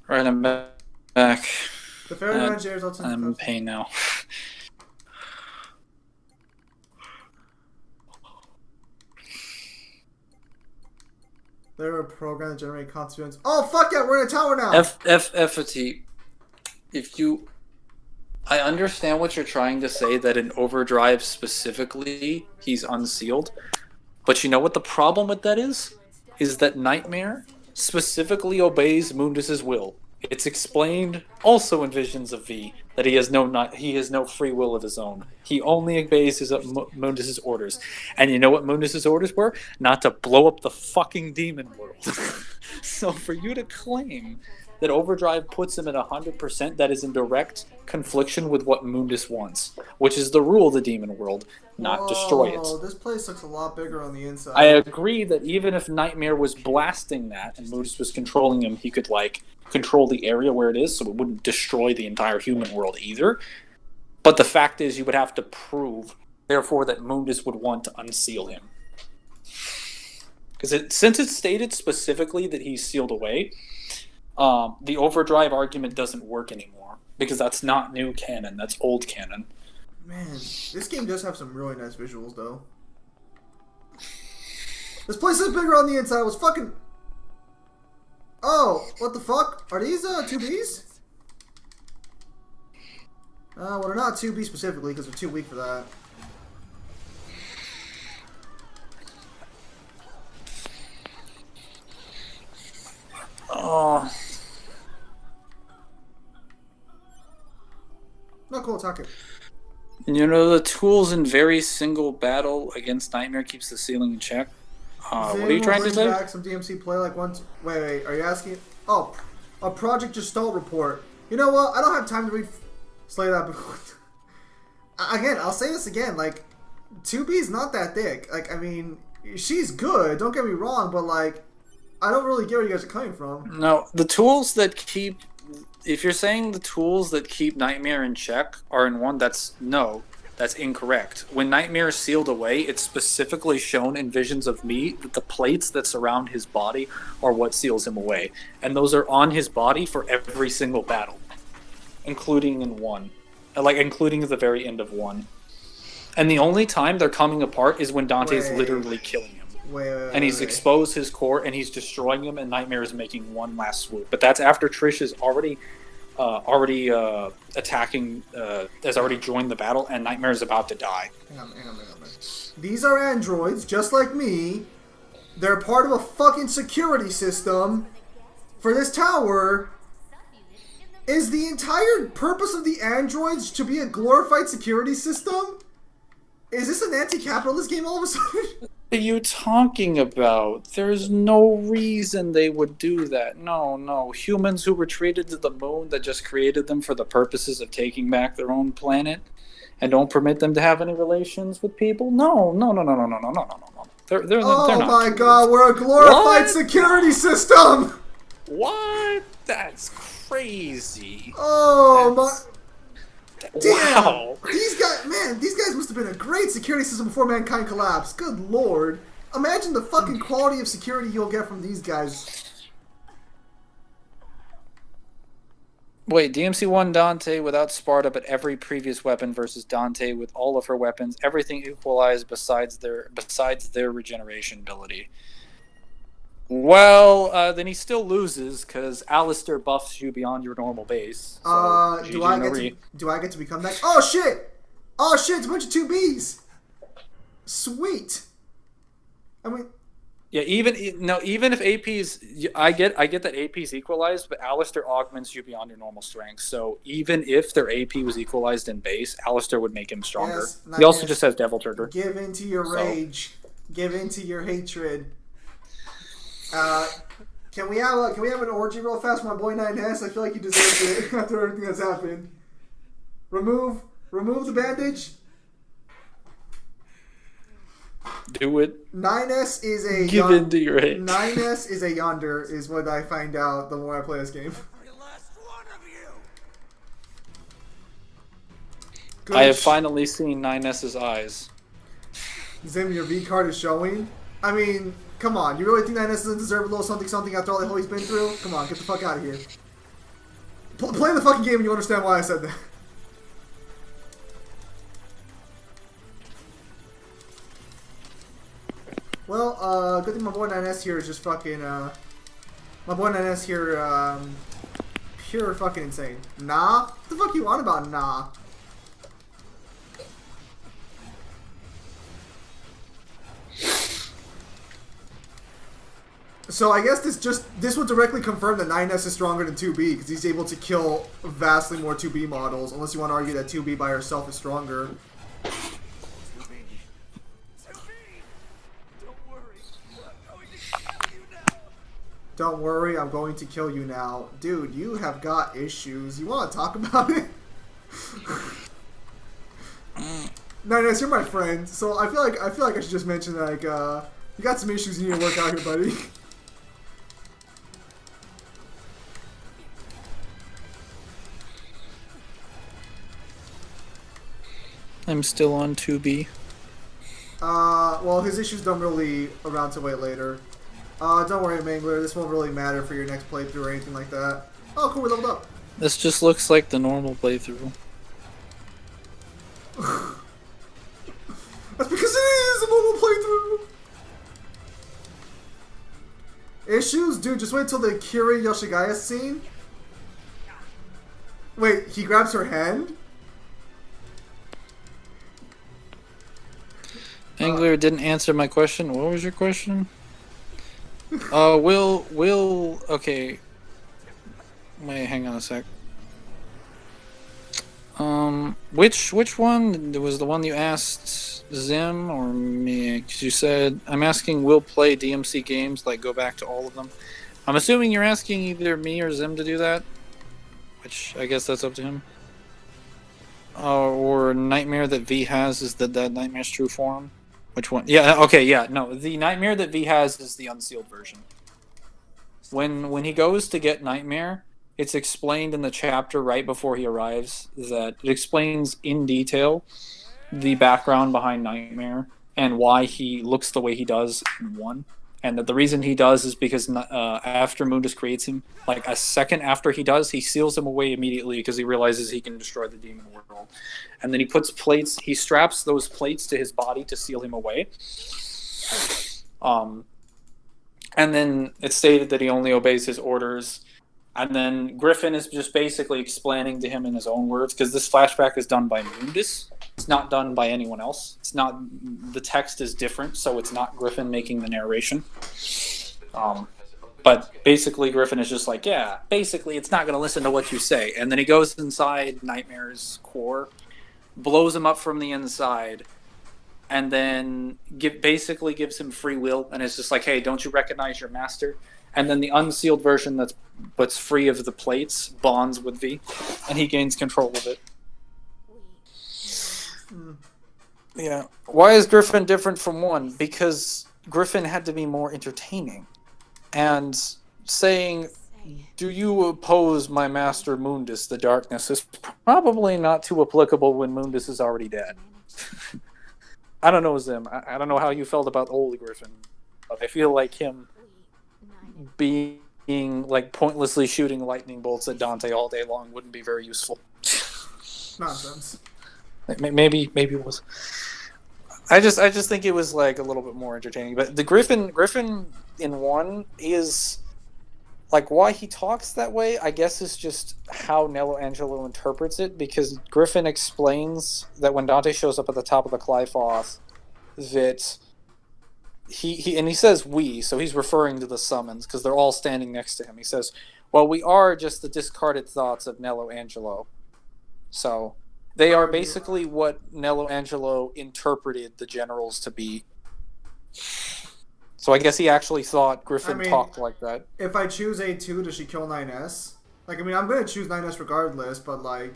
G: Right, I'm back.
A: The Fairyland shares also.
G: I'm in pain now.
A: They're a program that generates consequence. Oh fuck yeah, we're in a tower now.
G: FFT. If you, I understand what you're trying to say, that in Overdrive specifically, he's unsealed. But you know what the problem with that is? Is that Nightmare specifically obeys Mundus's will. It's explained also in Visions of V that he has no free will of his own. He only obeys Mundus's orders. And you know what Mundus's orders were? Not to blow up the fucking demon world. So for you to claim that Overdrive puts him at 100%, that is in direct confliction with what Mundus wants, which is the rule of the demon world, not destroy it.
A: This place looks a lot bigger on the inside.
G: I agree that even if Nightmare was blasting that and Mundus was controlling him, he could control the area where it is, so it wouldn't destroy the entire human world either. But the fact is, you would have to prove, therefore, that Mundus would want to unseal him. Because since it's stated specifically that he's sealed away, the Overdrive argument doesn't work anymore, because that's not new canon, that's old canon.
A: Man, this game does have some really nice visuals, though. This place is bigger on the inside. It was fucking... Oh, what the fuck? Are these 2Bs? Well, they're not 2B specifically, because they're too weak for that.
G: Oh...
A: No, cool, attack it.
G: You know, the tools in very single battle against Nightmare keeps the ceiling in check. What
A: Zane
G: are you
A: will
G: trying to
A: bring
G: say?
A: back some DMC play like once. Wait, are you asking? Oh, a Project Gestalt report. You know what? I don't have time to read Slay That. Again, I'll say this again. Like, 2B is not that thick. Like, I mean, she's good. Don't get me wrong, but like, I don't really get where you guys are coming from.
G: No, the tools that keep. If you're saying the tools that keep Nightmare in check are in one, that's incorrect. When Nightmare is sealed away, it's specifically shown in visions of me that the plates that surround his body are what seals him away. And those are on his body for every single battle, including in one. Like, including at the very end of one. And the only time they're coming apart is when Dante's literally killing him. And he's exposed his core, and he's destroying him, and Nightmare is making one last swoop. But that's after Trish is already attacking, has already joined the battle, and Nightmare is about to die.
A: Hang on. These are androids, just like me. They're part of a fucking security system for this tower. Is the entire purpose of the androids to be a glorified security system? Is this an anti-capitalist game all of a sudden?
G: What are you talking about? There's no reason they would do that. No. Humans who retreated to the moon that just created them for the purposes of taking back their own planet and don't permit them to have any relations with people? No. They're
A: oh
G: not
A: my
G: humans.
A: god, we're a glorified
G: What?
A: security system!
G: What? That's crazy.
A: Oh my... Damn!
G: Wow.
A: These guys must have been a great security system before mankind collapsed. Good lord. Imagine the fucking quality of security you'll get from these guys.
G: Wait, DMC1 Dante without Sparta but every previous weapon versus Dante with all of her weapons, everything equalized besides their regeneration ability. Well, then he still loses because Alistair buffs you beyond your normal base. So
A: Do I get to become that? Oh shit! It's a bunch of 2Bs. Sweet. I mean,
G: yeah, even if AP's, I get that AP's equalized, but Alistair augments you beyond your normal strength. So even if their AP was equalized in base, Alistair would make him stronger.
A: Yes,
G: he also just has Devil Trigger.
A: Give into your rage. Give into your hatred. Can we have an orgy real fast, my boy 9S? I feel like he deserves it after everything that's happened. Remove the bandage.
G: Do it.
A: 9S is a
G: give into your hate.
A: 9S is a yonder, is what I find out the more I play this game.
G: I have finally seen 9S's eyes.
A: Zim, your V card is showing. I mean, come on. You really think 9S doesn't deserve a little something after all the hell he's been through? Come on, get the fuck out of here. Play the fucking game and you understand why I said that. Well, good thing my boy 9S here is just fucking, my boy 9S here, pure fucking insane. Nah? What the fuck you on about, nah? So I guess this would directly confirm that 9S is stronger than 2B because he's able to kill vastly more 2B models, unless you want to argue that 2B by herself is stronger. Don't worry, I'm going to kill you now. Dude, you have got issues. You want to talk about it? 9S, you're my friend, so I feel like I should just mention like you got some issues you need to work out here, buddy.
G: I'm still on 2B.
A: Well, his issues don't really amount to wait later. Don't worry, Mangler. This won't really matter for your next playthrough or anything like that. Oh, cool, we leveled up.
G: This just looks like the normal playthrough.
A: That's because it is a normal playthrough. Issues? Dude, just wait till the Kiri Yoshigaya scene. Wait, he grabs her hand?
G: Angler didn't answer my question. What was your question? Okay. Wait, hang on a sec. Which one was the one you asked Zim or me? 'Cause you said I'm asking will play DMC games, like go back to all of them. I'm assuming you're asking either me or Zim to do that, which I guess that's up to him. Or nightmare that V has is that nightmare's true form. Which one? Yeah. Okay. Yeah. No, the nightmare that V has is the unsealed version. When he goes to get Nightmare, it's explained in the chapter right before he arrives that it explains in detail the background behind Nightmare and why he looks the way he does in 1. And that the reason he does is because after Mundus creates him, like a second after he does, he seals him away immediately because he realizes he can destroy the demon world. And then he straps those plates to his body to seal him away. And then it's stated that he only obeys his orders. And then Griffin is just basically explaining to him in his own words, because this flashback is done by Mundus. It's not done by anyone else. It's not. The text is different, so it's not Griffin making the narration. But basically, Griffin is just like, yeah, basically, it's not going to listen to what you say. And then he goes inside Nightmare's core, blows him up from the inside, and then basically gives him free will, and it's just like, hey, don't you recognize your master? And then the unsealed version that's free of the plates bonds with V, and he gains control of it. Yeah. Why is Griffin different from 1? Because Griffin had to be more entertaining. And saying, do you oppose my master Mundus, the darkness, is probably not too applicable when Mundus is already dead. I don't know, Zim. I don't know how you felt about Holy Griffin, but I feel like him being like pointlessly shooting lightning bolts at Dante all day long wouldn't be very useful.
A: Nonsense.
G: Maybe it was. I just think it was like a little bit more entertaining. But the Griffin in 1 is like why he talks that way. I guess is just how Nello Angelo interprets it, because Griffin explains that when Dante shows up at the top of the Clyfoth, that he says we, so he's referring to the summons because they're all standing next to him. He says, well, we are just the discarded thoughts of Nello Angelo. So they are basically what Nello Angelo interpreted the generals to be. So I guess he actually thought Griffin talked like that.
A: If I choose A2, does she kill 9S? Like, I mean, I'm going to choose 9S regardless, but like,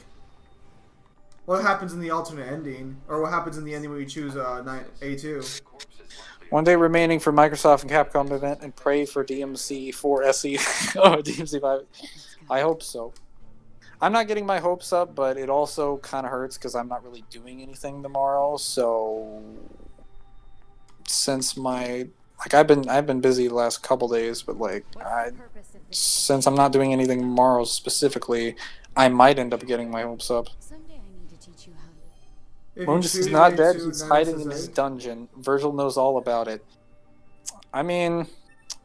A: what happens in the alternate ending? Or what happens in the ending when you choose A2?
G: One day remaining for Microsoft and Capcom event, and pray for DMC 4 SE. Oh, DMC 5. I hope so. I'm not getting my hopes up, but it also kind of hurts because I'm not really doing anything tomorrow. So since I've been busy the last couple days, but since I'm not doing anything tomorrow specifically, I might end up getting my hopes up.
B: Someday I need to teach you how to.
G: Mundus is not dead, he's hiding in his dungeon. Virgil knows all about it. I mean,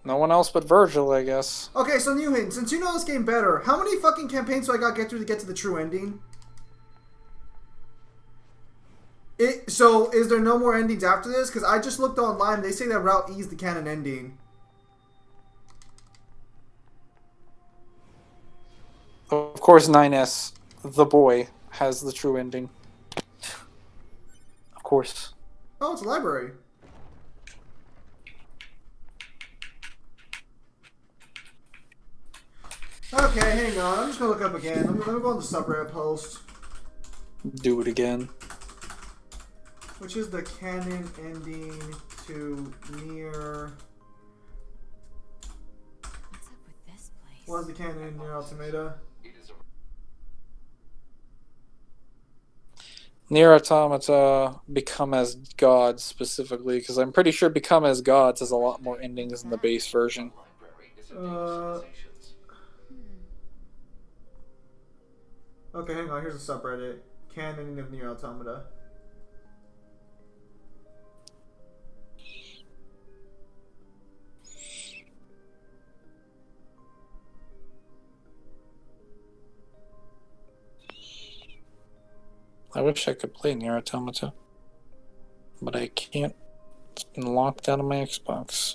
G: no one else but Virgil, I guess.
A: Okay, so Newhan, since you know this game better, how many fucking campaigns do I gotta get through to get to the true ending? So, is there no more endings after this? Because I just looked online, they say that Route E is the canon ending.
G: Of course, 9S, the boy, has the true ending. Of course.
A: Oh, it's a library. Okay, hang on. I'm just gonna look up again. Let me go on the subreddit post.
G: Do it again.
A: Which is the canon ending to Nier.
B: What's up with this place?
A: What is the canon in Nier Automata?
G: Nier Automata, Become as Gods specifically, because I'm pretty sure Become as Gods has a lot more endings than the base version.
A: Okay, hang on. Here's a subreddit. Canon of Nier Automata.
G: I wish I could play Nier Automata, but I can't. It's been locked out of my Xbox.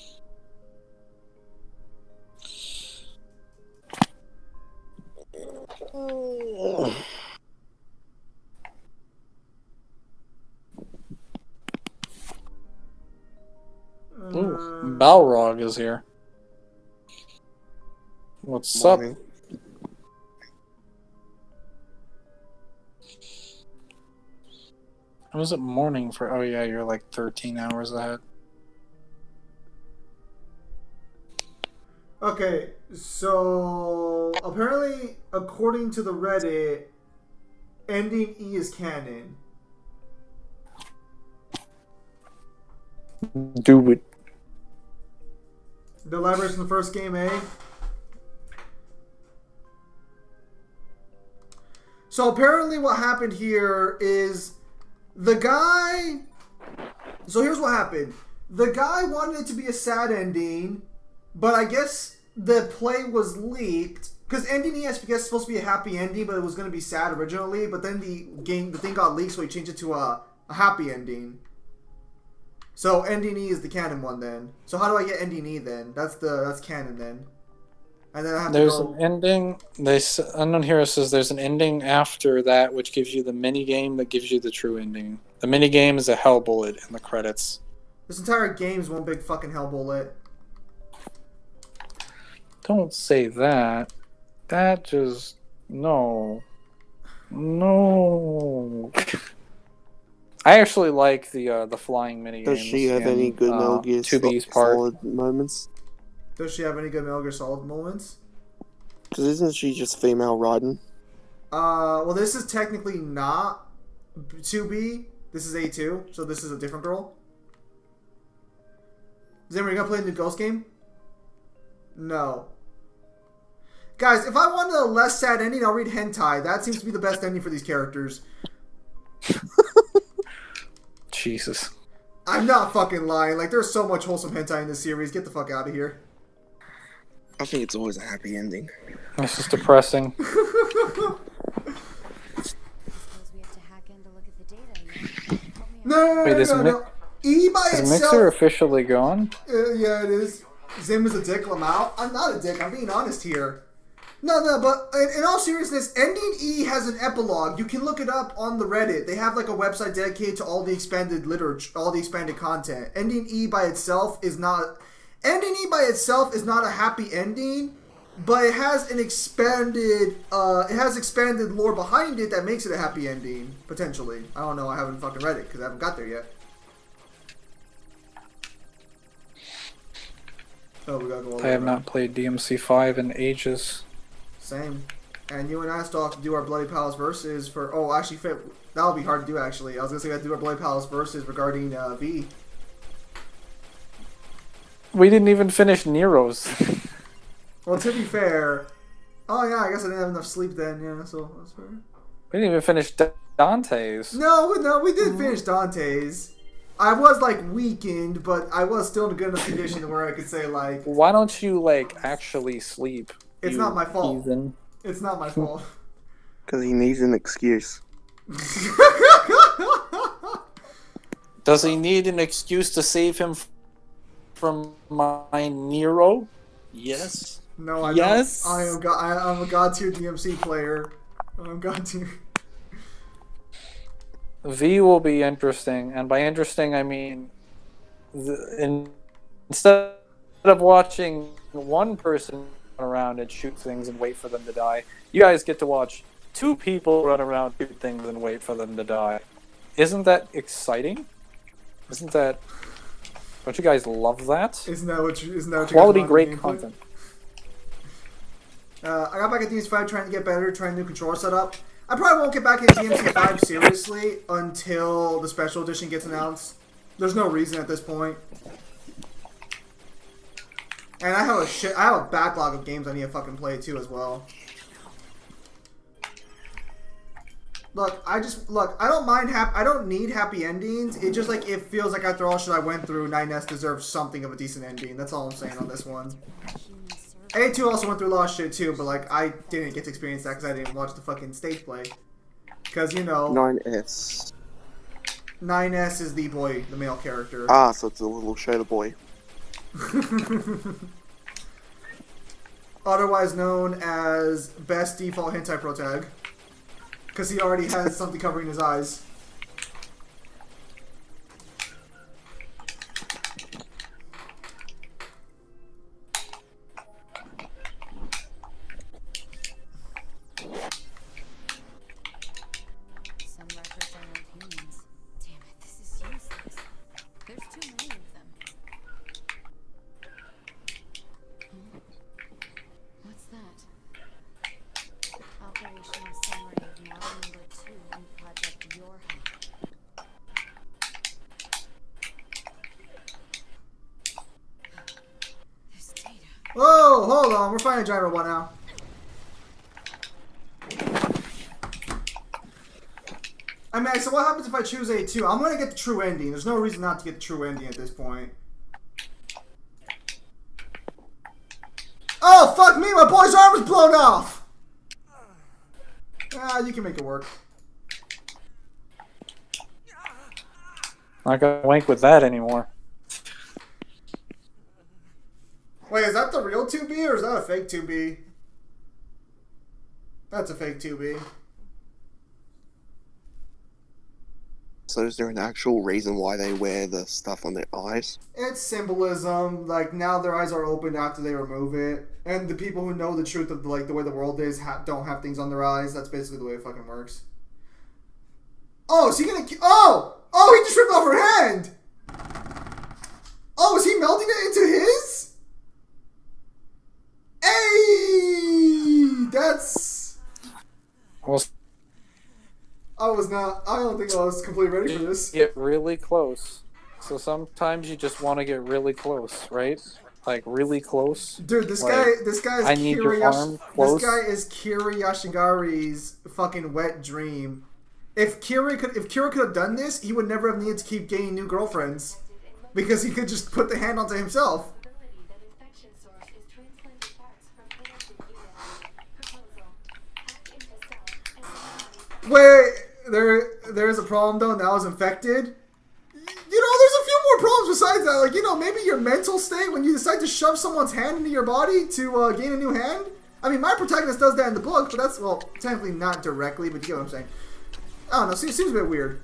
G: Balrog is here. What's
I: Morning.
G: up? How is it morning for? Oh yeah, you're like 13 hours ahead.
A: Okay, so apparently, according to the Reddit, ending E is canon.
G: Do it.
A: The libraries from the first game, eh? So apparently what happened here is the guy... So here's what happened. The guy wanted it to be a sad ending, but I guess the play was leaked. Because ending E, I guess, is supposed to be a happy ending, but it was going to be sad originally. But then the thing got leaked, so he changed it to a happy ending. So ending E is the canon one then. So how do I get ending E then? That's canon then. And then I have
G: There's
A: to go...
G: an ending. Unknown Hero says there's an ending after that, which gives you the mini game that gives you the true ending. The mini game is a hell bullet in the credits.
A: This entire game's one big fucking hell bullet.
G: Don't say that. That just no. I actually like the flying mini
I: Does
G: games.
I: she have any good Metal Gear
G: 2B's part.
I: Solid moments?
A: Does she have any good Metal Gear Solid moments?
I: Because isn't she just female riding?
A: Well, this is technically not 2B. This is A2, so this is a different girl. Is anybody gonna play the new Ghost game? No. Guys, if I wanted a less sad ending, I'll read hentai. That seems to be the best ending for these characters.
G: Jesus.
A: I'm not fucking lying. Like, there's so much wholesome hentai in this series. Get the fuck out of here.
I: I think it's always a happy ending.
G: This is depressing.
B: Suppose we have to hack in to look at the data. Help me out.
A: No,
G: Wait, is
A: no. E by
G: Is
A: itself...
G: Mixer officially gone?
A: Yeah, it is. Zim is a dick, Lamau. I'm not a dick. I'm being honest here. No, but in all seriousness, ending E has an epilogue. You can look it up on the Reddit. They have like a website dedicated to all the expanded literature, all the expanded content. Ending E by itself is not a happy ending, but it has an expanded lore behind it that makes it a happy ending potentially. I don't know. I haven't fucking read it because I haven't got there yet. Oh, we gotta go.
G: I have not played DMC5 in ages.
A: Same. And you and I still have to do our Bloody Palace verses for... Oh, actually, that'll be hard to do, actually. I was going to say we have to do our Bloody Palace verses regarding V.
G: We didn't even finish Nero's.
A: Well, to be fair... Oh, yeah, I guess I didn't have enough sleep then. Yeah, so that's fair.
G: We didn't even finish Dante's.
A: No, we did finish Dante's. I was, like, weakened, but I was still in a good enough condition to where I could say, like...
G: Why don't you, like, actually sleep?
A: It's not my fault.
G: Heathen.
A: It's not my fault.
I: Because he needs an excuse.
G: Does he need an excuse to save him from my Nero? Yes.
A: No, I
G: yes.
A: don't. I'm a god tier DMC player. I'm god tier.
G: V will be interesting, and by interesting I mean instead of watching one person run around and shoot things and wait for them to die, you guys get to watch two people run around, shoot things, and wait for them to die. Isn't that exciting? Don't you guys love that?
A: Isn't that what you
G: Quality,
A: guys want
G: great
A: in gameplay?
G: content.
A: I got back at DMC5 trying to get better, trying new controller setup. I probably won't get back into DMC5 seriously until the special edition gets announced. There's no reason at this point. And I have a backlog of games I need to fucking play too as well. Look, I don't need happy endings. It just like it feels like after all shit I went through, 9S deserves something of a decent ending. That's all I'm saying on this one. A2 also went through a lot of shit too, but like I didn't get to experience that because I didn't watch the fucking stage play. Because you know,
I: 9S.
A: 9S is the boy, the male character.
I: Ah, so it's a little shadow boy.
A: Otherwise known as best default hentai protag. Because he already has something covering his eyes. we're fighting a giant robot now. I mean, so what happens if I choose A2? I'm gonna get the true ending. There's no reason not to get the true ending at this point. Oh, fuck me! My boy's arm was blown off! Ah, you can make it work.
G: Not gonna wank with that anymore.
A: Wait, is that the real 2B or is that a fake 2B? That's a fake 2B.
I: So is there an actual reason why they wear the stuff on their eyes?
A: It's symbolism. Like, now their eyes are opened after they remove it. And the people who know the truth of, like, the way the world is don't have things on their eyes. That's basically the way it fucking works. Oh, is he gonna... Oh! Oh, he just ripped off her hand! Oh, is he melting it into his? Hey! That's...
G: Well,
A: I don't think I was completely ready for this.
G: get really close. So sometimes you just want to get really close, right? Like really close.
A: Dude, this
G: Like,
A: guy is
G: I need your arm close.
A: This guy is Kira Yashigari's fucking wet dream. If Kira could have done this, he would never have needed to keep gaining new girlfriends. Because he could just put the hand onto himself.
E: Possibility that infection source is transplanted parts from connected units. Proposal. Hack into cell and
A: Wait, there is a problem though. Now it's infected. You know, there's a few more problems besides that. Like, you know, maybe your mental state when you decide to shove someone's hand into your body to gain a new hand. I mean, my protagonist does that in the book, but that's, well, technically not directly, but you get what I'm saying. I don't know. Seems a bit weird.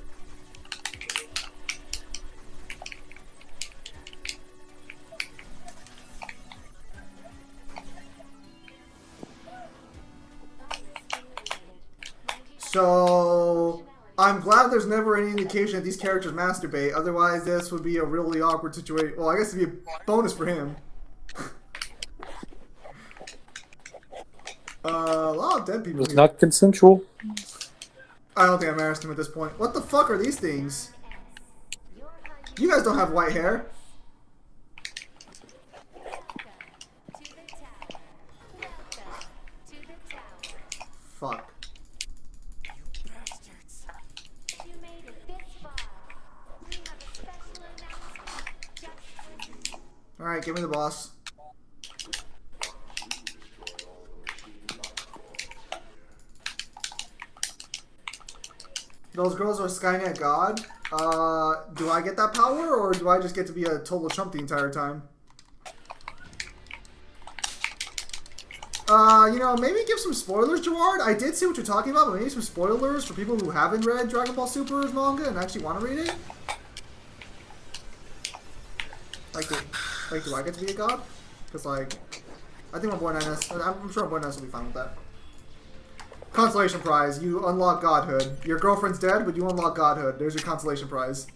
A: So, I'm glad there's never any indication that these characters masturbate. Otherwise, this would be a really awkward situation. Well, I guess it'd be a bonus for him. A lot of dead
G: It
A: people
G: was
A: here.
G: not consensual.
A: I don't think I'm embarrassed him at this point. What the fuck are these things? You guys don't have white hair. Fuck.
D: You made it this far. We have a special announcement just for you.
A: Alright, give me the boss. Those girls are Skynet God. Do I get that power, or do I just get to be a total chump the entire time? You know, maybe give some spoilers, Gerard. I did see what you're talking about, but maybe some spoilers for people who haven't read Dragon Ball Super's manga and actually want to read it. Like, do I get to be a god? Because, like, I think my boy 9S, I'm sure my boy 9S will be fine with that. Consolation prize. You unlock godhood. Your girlfriend's dead, but you unlock godhood. There's your consolation prize.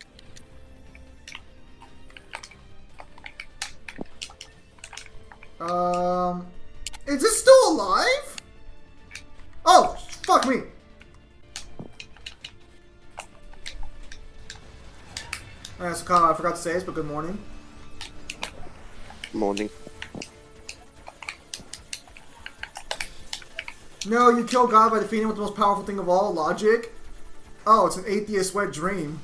A: Is this still alive? Oh, fuck me. Alright, so Kyle, I forgot to say this, but good morning.
I: Morning.
A: No, you kill God by defeating him with the most powerful thing of all, logic. Oh, it's an atheist wet dream.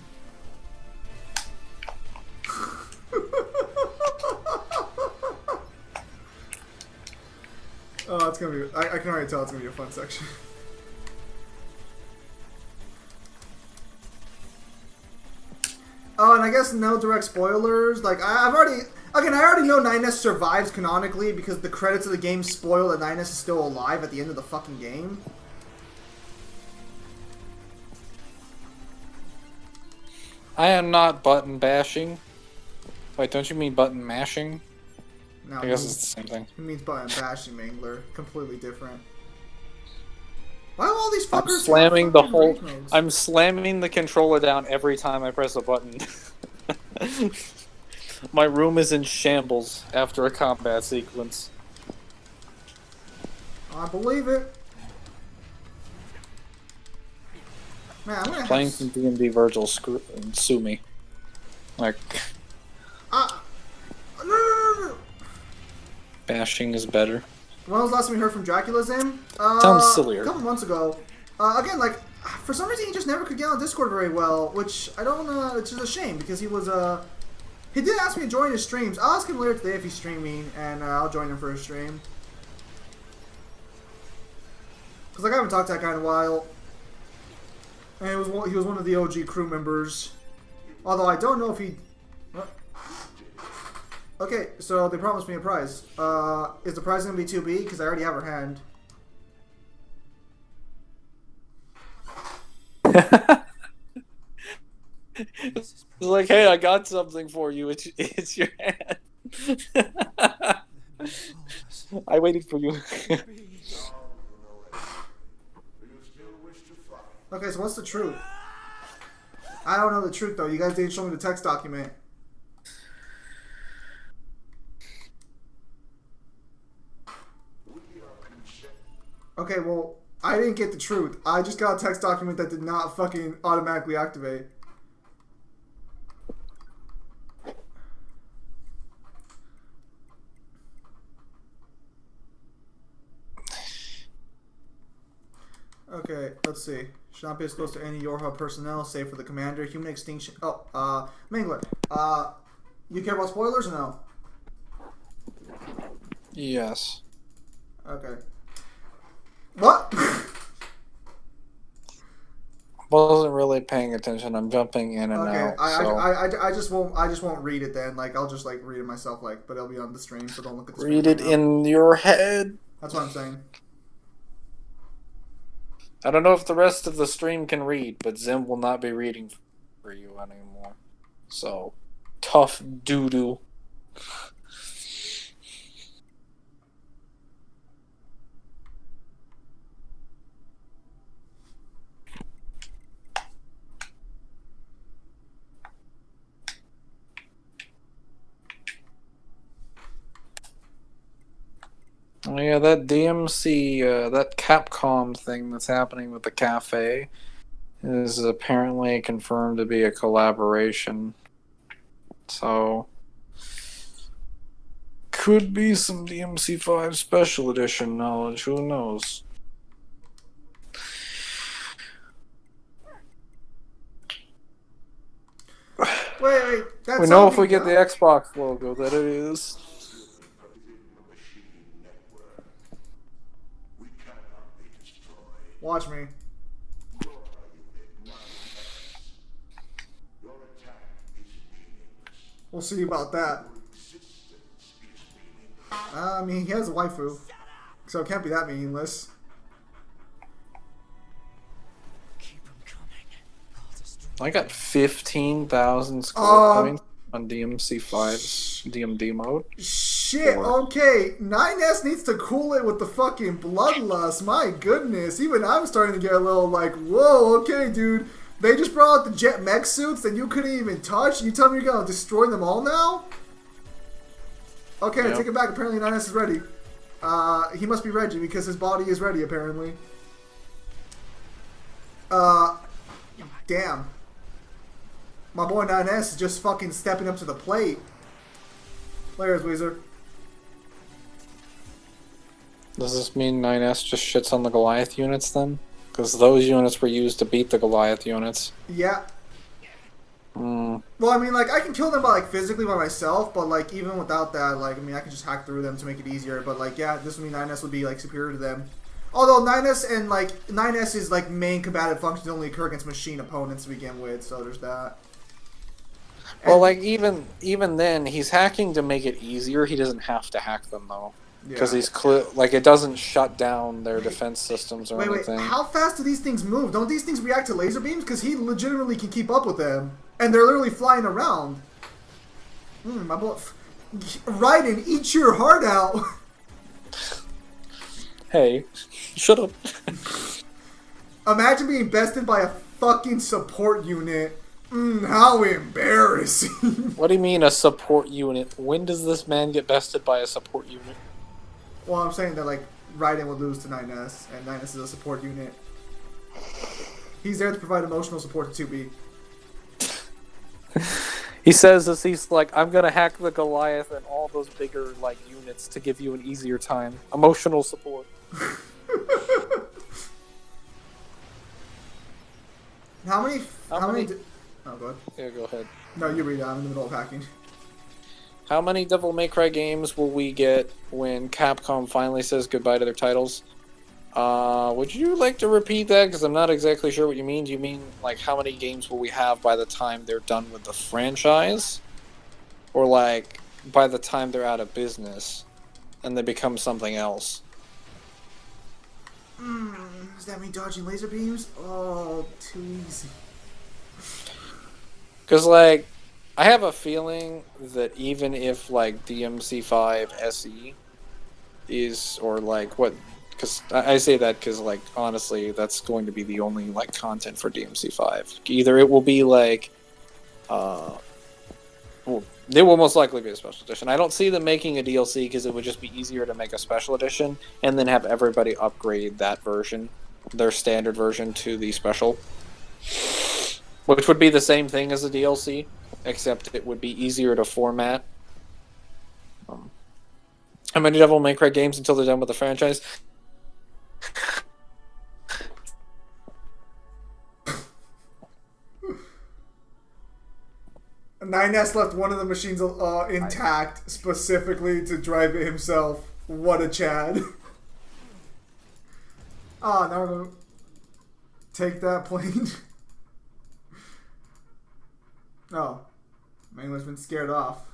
A: Oh, it's gonna be. I can already tell it's gonna be a fun section. Oh, and I guess no direct spoilers. Like I already know 9S survives canonically because the credits of the game spoil that 9S is still alive at the end of the fucking game.
G: I am not button bashing. Wait, don't you mean button mashing?
A: No,
G: I guess it's the same thing.
A: It means button bashing, Mangler. Completely different. Why do all these fuckers
G: I'm slamming the
A: have fucking
G: whole.
A: rage modes?
G: I'm slamming the controller down every time I press a button. My room is in shambles after a combat sequence.
A: I believe it. Man, I'm gonna
G: Playing
A: have...
G: some D&D Virgil, sue me. Like,
A: No.
G: bashing is better.
A: When was the last time we heard from Dracula Zim?
G: Sounds sillier.
A: A couple months ago. Again, like, for some reason he just never could get on Discord very well, which I don't it's just a shame because he was, he did ask me to join his streams. I'll ask him later today if he's streaming, and I'll join him for his stream. Because, like, I haven't talked to that guy in a while. And he was one of the OG crew members. Although I don't know if he... What? Okay, so they promised me a prize. Is the prize going to be 2B? Because I already have her hand.
G: It's like, hey, I got something for you. It's your hand. I waited for you.
A: Okay, so what's the truth? I don't know the truth, though. You guys didn't show me the text document. Okay, well, I didn't get the truth. I just got a text document that did not fucking automatically activate. Okay, let's see. Should not be exposed to any Yorha personnel, save for the commander. Human extinction. Oh, Mangler. You care about spoilers or no?
G: Yes.
A: Okay. What?
G: Wasn't really paying attention. I'm jumping in and
A: Okay,
G: out.
A: I just won't read it then. Like, I'll just like read it myself. Like, but it'll be on the stream, so don't look at the screen.
G: Read it in your head.
A: That's what I'm saying.
G: I don't know if the rest of the stream can read, but Zim will not be reading for you anymore. So, tough doo-doo. Oh yeah, that DMC, that Capcom thing that's happening with the cafe is apparently confirmed to be a collaboration. So, could be some DMC5 Special Edition knowledge, who knows?
A: Wait.
G: We know if we get the Xbox logo that it is.
A: Watch me. We'll see about that. I mean, he has a waifu, so it can't be that meaningless.
G: I got 15,000 score points on DMC5's DMD mode.
A: Shit, okay. 9S needs to cool it with the fucking bloodlust. My goodness. Even I'm starting to get a little like, whoa, okay, dude. They just brought out the jet mech suits that you couldn't even touch, and you tell me you're gonna destroy them all now? Okay, I take it back. Apparently 9S is ready. He must be Reggie because his body is ready, apparently. Damn. My boy 9S is just fucking stepping up to the plate. Players, Weezer.
G: Does this mean 9S just shits on the Goliath units then? Because those units were used to beat the Goliath units.
A: Yeah.
G: Hmm.
A: Well, I mean, like, I can kill them physically by myself, but, like, even without that, like, I mean, I can just hack through them to make it easier. But, like, yeah, this would mean 9S would be, like, superior to them. Although 9S's, like, main combative functions only occur against machine opponents to begin with, so there's that.
G: Well, like, even then, he's hacking to make it easier. He doesn't have to hack them, though. Because he's like, it doesn't shut down their defense systems or anything.
A: Wait, how fast do these things move? Don't these things react to laser beams? Because he legitimately can keep up with them. And they're literally flying around. My boy. Raiden, eat your heart out.
G: Hey, shut up.
A: Imagine being bested by a fucking support unit. How embarrassing.
G: What do you mean a support unit? When does this man get bested by a support unit?
A: Well, I'm saying that, like, Raiden would lose to 9S, and 9S is a support unit. He's there to provide emotional support to 2B.
G: He says this. He's like, I'm gonna hack the Goliath and all those bigger like units to give you an easier time. Emotional support.
A: How many?
G: How many-
A: Oh, go ahead.
G: Yeah, go ahead.
A: No, you read it. I'm in the middle of hacking.
G: How many Devil May Cry games will we get when Capcom finally says goodbye to their titles? Would you like to repeat that? Because I'm not exactly sure what you mean. Do you mean, like, how many games will we have by the time they're done with the franchise? Or, like, by the time they're out of business and they become something else?
A: Does that mean dodging laser beams? Oh, too easy.
G: Because, like, I have a feeling that even if, like, DMC5 SE is, or, like, what... Because I say that because, like, honestly, that's going to be the only, like, content for DMC5. Either it will be, like, well, it will most likely be a special edition. I don't see them making a DLC because it would just be easier to make a special edition and then have everybody upgrade that version, their standard version, to the special. Which would be the same thing as a DLC, except it would be easier to format. How many Devil May Cry games until they're done with the franchise?
A: 9S left one of the machines intact specifically to drive it himself. What a Chad. Ah, now we're gonna take that plane. Oh. Mangler's been scared off.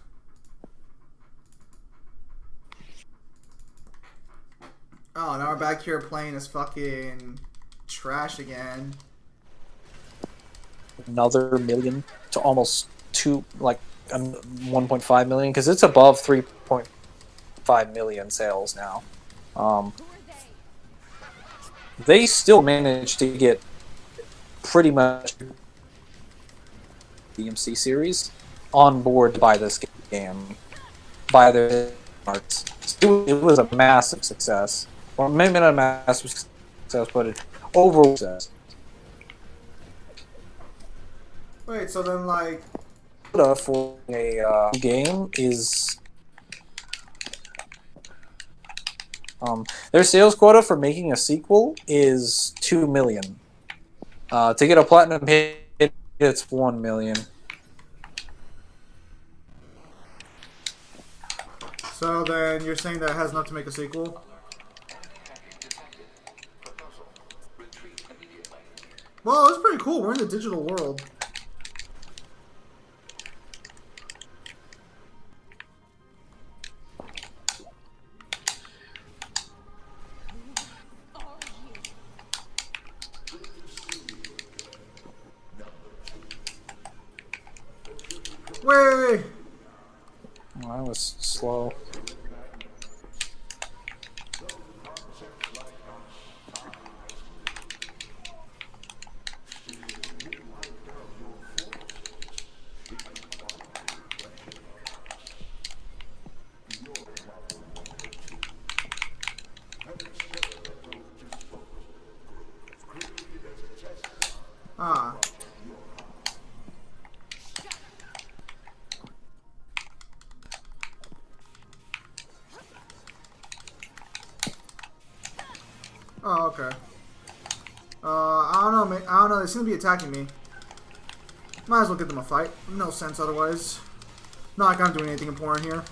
A: Oh, now we're back here playing as fucking trash again.
G: Another million to almost 1.5 million, because it's above 3.5 million sales now. They still managed to get pretty much the DMC series on board by this game, by their arts. It was a massive success. Or maybe not a massive success, but an overall success.
A: Wait, so then, like...
G: For a game is... their sales quota for making a sequel is 2 million. To get a platinum hit, it's 1 million.
A: So then you're saying that it has enough to make a sequel? Well, it's pretty cool. We're in the digital world. Wait!
G: Oh, that was slow.
A: Ah. Oh, okay. I don't know, mate. I don't know. They seem to be attacking me. Might as well give them a fight. No sense otherwise. Not like I'm doing anything important here.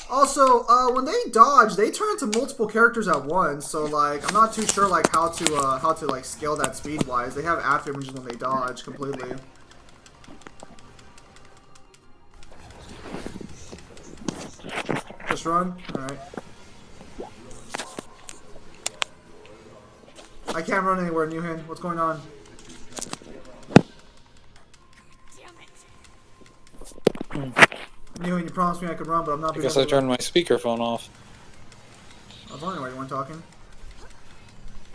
A: Also, when they dodge, they turn into multiple characters at once. So, like, I'm not too sure, like, how to like scale that speed wise. They have after images when they dodge completely. Just run. All right. I can't run anywhere, Newhan. What's going on? Newhan, you promised me I could run, but I'm not.
G: I guess I turned my speakerphone off.
A: I was wondering why you weren't talking.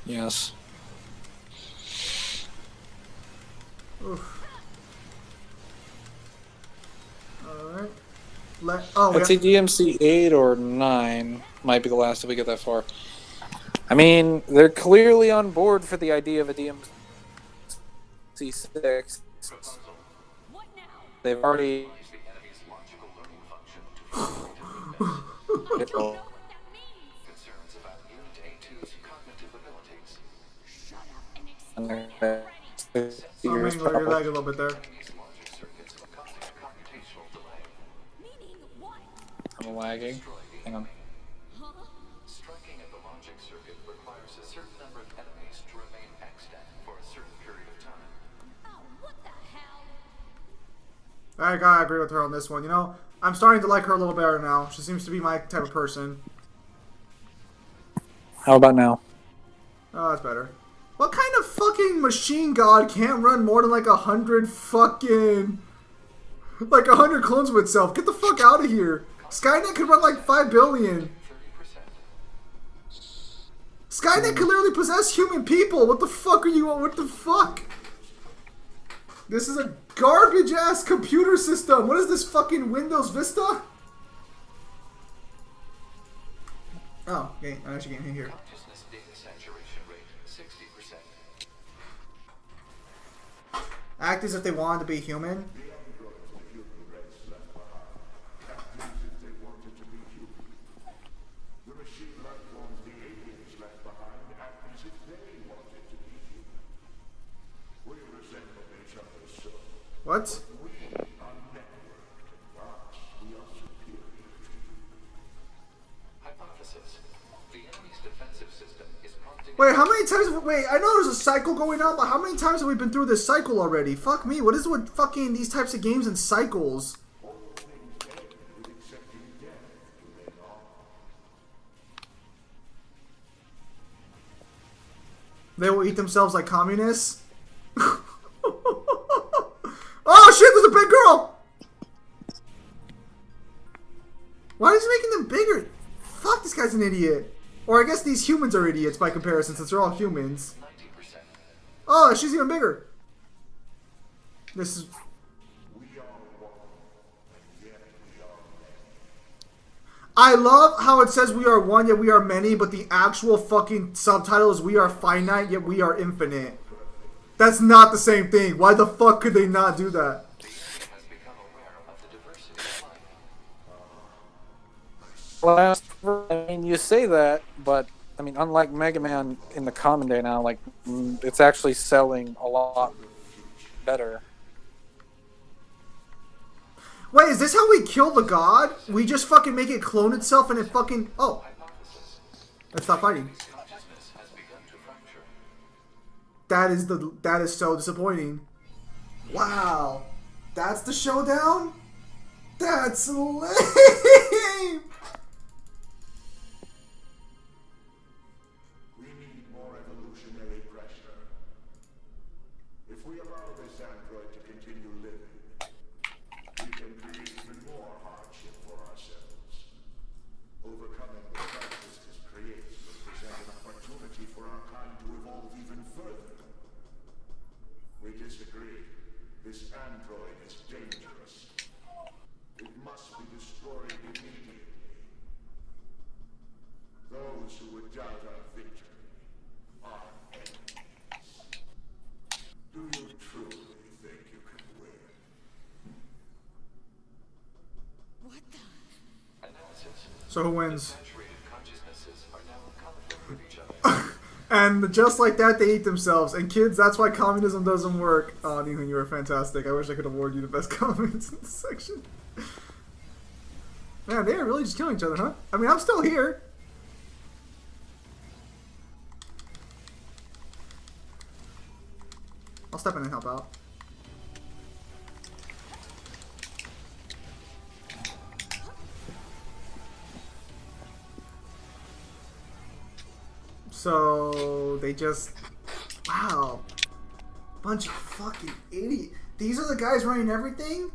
G: Yes.
A: Oof. Alright.
G: I'd say DMC 8 or 9 might be the last if we get that far. I mean, they're clearly on board for the idea of a DMC6.
B: What now?
G: They've already.
C: Utilize the enemy's logical learning function to facilitate a mission.
B: Know what that means?
C: Concerns about Unit A2's cognitive abilities.
B: Shut up and
G: And
B: explain
G: they're
B: it already.
A: Oh, man, you're lagging a little bit there.
C: Enemy's logic circuits causing a computational delay.
B: Meaning what?
G: I'm lagging.
C: Destroy the
G: Hang on.
C: enemy.
B: Huh?
C: Striking at the logic circuit requires a certain number of enemies to remain extant for a certain period of time.
B: Oh, what the hell?
A: I gotta agree with her on this one. You know, I'm starting to like her a little better now. She seems to be my type of person.
G: How about now?
A: Oh, that's better. What kind of fucking machine god can't run more than like 100 fucking... like 100 clones of itself? Get the fuck out of here. Skynet could run like 5 billion.
C: 30%.
A: Skynet could literally possess human people. What the fuck are you... what the fuck? This is a garbage ass computer system. What is this fucking Windows Vista? Oh, okay. I actually can't hear.
C: Consciousness data saturation rate 60%.
A: Act as if they wanted to be human. What?
C: Hypothesis. The enemy's defensive system is prompting...
A: Wait, how many times? Wait, I know there's a cycle going on, but how many times have we been through this cycle already? Fuck me. What is with fucking these types of games and cycles? They will eat themselves like communists. Oh shit! There's a big girl. Why is he making them bigger? Fuck, this guy's an idiot. Or I guess these humans are idiots by comparison, since they're all humans.
C: 90%.
A: Oh, she's even bigger. This is... I love how it says we are one, yet we are many, but the actual fucking subtitle is we are finite, yet we are infinite. That's not the same thing. Why the fuck could they not do that?
C: Has become aware of the diversity of life.
G: Last, I mean, you say that, but I mean, unlike Mega Man in the common day now, like it's actually selling a lot better.
A: Wait, is this how we kill the god? We just fucking make it clone itself and it fucking... Oh.
C: Hypothesis.
A: Let's stop fighting.
C: Consciousness has begun to fracture.
A: That is so disappointing. Wow. That's the showdown? That's lame!
J: We need more evolutionary pressure. If we allow this android to continue living, we can create even more hardship for ourselves. Overcoming the crisis this creates will present an opportunity for our kind to evolve even further. We disagree. This android is dangerous. It must be destroyed immediately. Those who would doubt our victory are enemies. Do you truly think you can win?
B: What the?
C: Analysis.
A: So who wins?
C: Saturated consciousnesses are now in conflict with each other.
A: And just like that, they eat themselves. And kids, that's why communism doesn't work. Oh, Nihun, you were fantastic. I wish I could award you the best comments in this section. Man, they are really just killing each other, huh? I mean, I'm still here. I'll step in and help out. So they just... Wow. Bunch of fucking idiots. These are the guys running everything?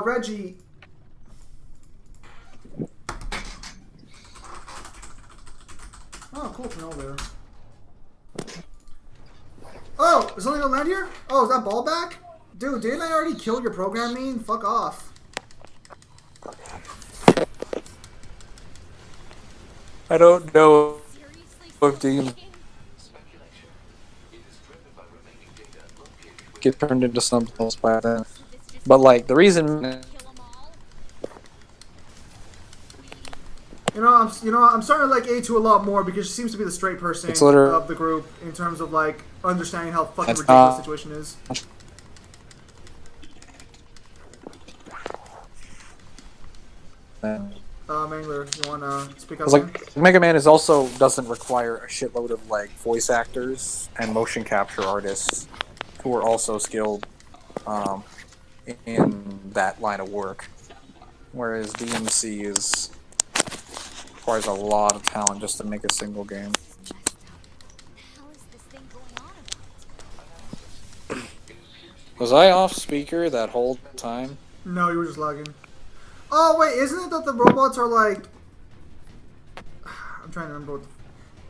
A: Reggie. Oh, cool to know there. Oh, is something gonna land here? Oh, is that ball back? Dude, didn't I already kill your programming? Fuck off.
G: I don't know
B: Seriously,
G: if the
B: thinking?
C: Speculation. It is driven by remaining data located with
G: get turned into something else by then.
B: So this just
G: But like the reason
B: kill 'em all?
A: I'm starting to like A2 a lot more because she seems to be the straight person
G: It's literally-
A: of the group in terms of like understanding how fucking
G: That's
A: ridiculous
G: not-
A: the situation is. Mangler, you wanna speak up?
G: Because like Mega Man is also doesn't require a shitload of like voice actors and motion capture artists who are also skilled in that line of work, whereas DMC is requires a lot of talent just to make a single game.
B: Messed up. The hell is this thing going on about?
G: Was I off speaker that whole time?
A: No, you were just lagging. Oh wait, isn't it that the robots are like? I'm trying to remember what.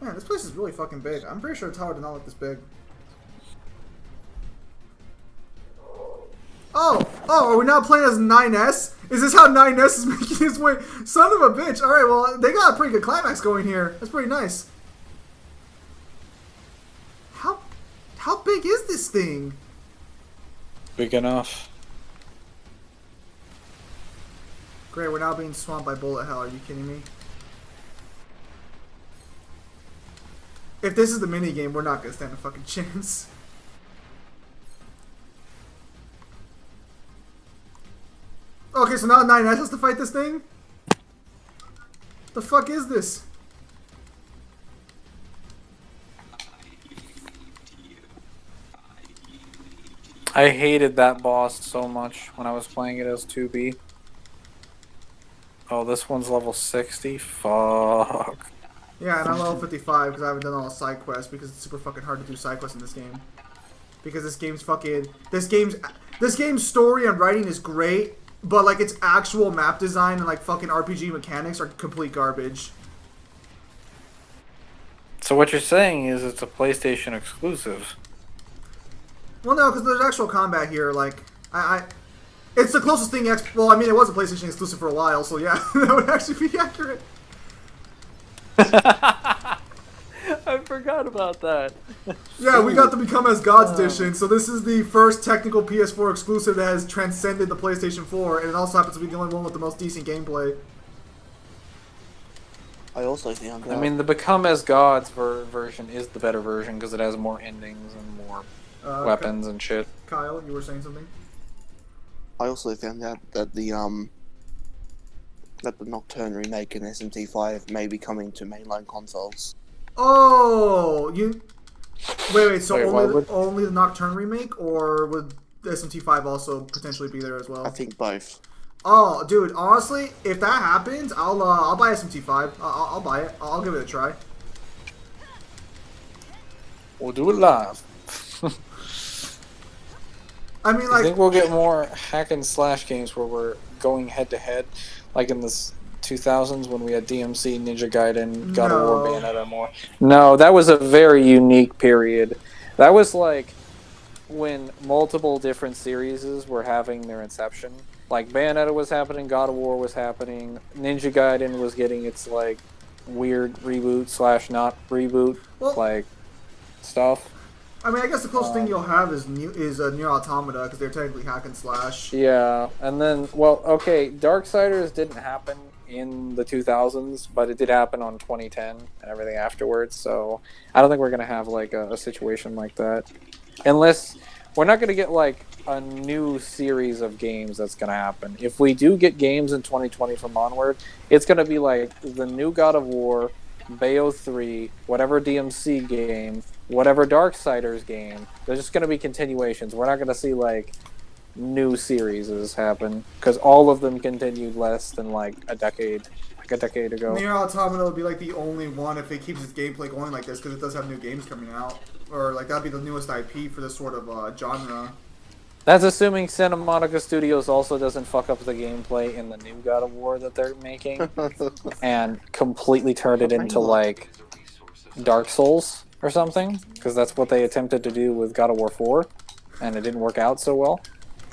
A: Man, this place is really fucking big. I'm pretty sure the tower did not look this big. Oh, are we now playing as 9S? Is this how 9S is making his way? Son of a bitch. Alright, well, they got a pretty good climax going here. That's pretty nice. How big is this thing?
G: Big enough.
A: Great, we're now being swamped by bullet hell. Are you kidding me? If this is the minigame, we're not gonna stand a fucking chance. Okay, so now 9S has to fight this thing? The fuck is this?
G: I hated that boss so much when I was playing it as 2B. Oh, this one's level 60? Fuck.
A: Yeah, and I'm level 55 because I haven't done all the side quests because it's super fucking hard to do side quests in this game. Because this game's fucking... This game's story and writing is great, but like its actual map design and like fucking RPG mechanics are complete garbage.
G: So what you're saying is it's a PlayStation exclusive.
A: Well, no, because there's actual combat here. Like, it's the closest thing. Well, I mean, it was a PlayStation exclusive for a while, so yeah, that would actually be accurate.
G: I forgot about that.
A: Yeah, we got the Become as Gods edition, so this is the first technical PS4 exclusive that has transcended the PlayStation 4, and it also happens to be the only one with the most decent gameplay.
I: I also think that...
G: I mean, the Become as Gods version is the better version because it has more endings and more weapons and shit.
A: Kyle, you were saying something?
I: I also found out that the Nocturne remake in SMT5 may be coming to mainline consoles.
A: Oh, you... Wait, so
G: Wait,
A: only the Nocturne remake, or would the SMT5 also potentially be there as well?
I: I think both.
A: Oh, dude, honestly, if that happens, I'll buy SMT5. I'll buy it. I'll give it a try.
G: We'll do it live.
A: I mean,
G: I
A: like...
G: think we'll get more hack and slash games where we're going head to head, like in the 2000s when we had DMC, Ninja Gaiden, God of War, Bayonetta more. No, that was a very unique period. That was like when multiple different series were having their inception. Like Bayonetta was happening, God of War was happening, Ninja Gaiden was getting its like weird reboot slash not reboot like stuff.
A: I mean, I guess the closest thing you'll have is Nier Automata, because they're technically hack and slash.
G: Yeah, and then, well, okay, Darksiders didn't happen in the 2000s, but it did happen on 2010 and everything afterwards, so I don't think we're going to have, like, a situation like that. Unless, we're not going to get, like, a new series of games that's going to happen. If we do get games in 2020 from onward, it's going to be, like, the new God of War, Bayo 3, whatever DMC game, whatever Darksiders game. There's just going to be continuations. We're not going to see, like, new series happen, because all of them continued less than, like, a decade ago.
A: Nier Automata would be, like, the only one if it keeps its gameplay going like this, because it does have new games coming out. Or, like, that'd be the newest IP for this sort of genre.
G: That's assuming Santa Monica Studios also doesn't fuck up the gameplay in the new God of War that they're making and completely turn it into, like, Dark Souls or something, because that's what they attempted to do with God of War 4, and it didn't work out so well.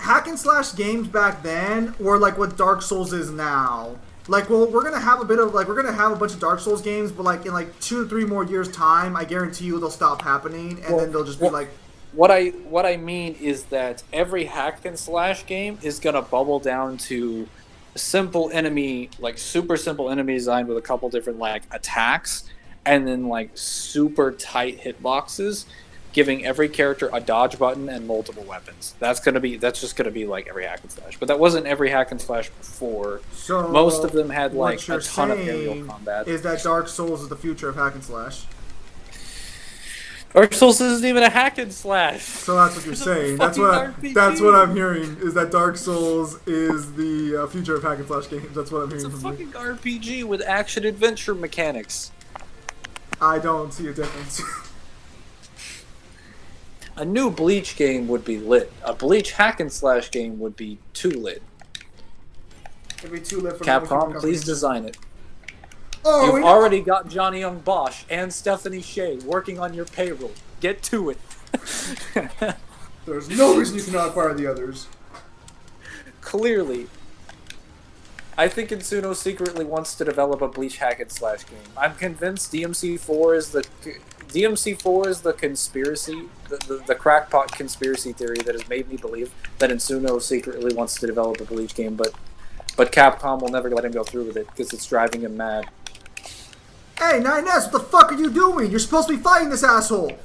A: hack and slash games back then were like what Dark Souls is now. Like, well, we're gonna have a bunch of Dark Souls games, but like in like 2 to 3 more years' time, I guarantee you they'll stop happening, and then they'll just be like.
G: What I mean is that every hack and slash game is gonna bubble down to simple enemy, like super simple enemy design with a couple different like attacks, and then like super tight hitboxes, giving every character a dodge button and multiple weapons. That's just gonna be like every hack and slash. But that wasn't every hack and slash before.
A: So
G: most of them had like
A: a
G: ton of aerial combat.
A: Is that Dark Souls is the future of hack and slash?
G: Dark Souls isn't even a hack and slash.
A: So that's what you're saying. That's what I'm hearing. Is that Dark Souls is the future of hack and slash games? That's what I'm hearing.
G: It's a
A: from
G: fucking RPG with action adventure mechanics.
A: I don't see a difference.
G: A new Bleach game would be lit. A Bleach hack and slash game would be too lit.
A: It'd be too lit for
G: Capcom, please design it.
A: Oh,
G: You've already got Johnny Young Bosch and Stephanie Shea working on your payroll. Get to it.
A: There's no reason you cannot acquire the others.
G: Clearly. I think Insuno secretly wants to develop a Bleach hack and slash game. I'm convinced DMC4 is the conspiracy, the crackpot conspiracy theory that has made me believe that Insuno secretly wants to develop a Bleach game, but Capcom will never let him go through with it because it's driving him mad.
A: Hey, 9S, what the fuck are you doing? You're supposed to be fighting this asshole!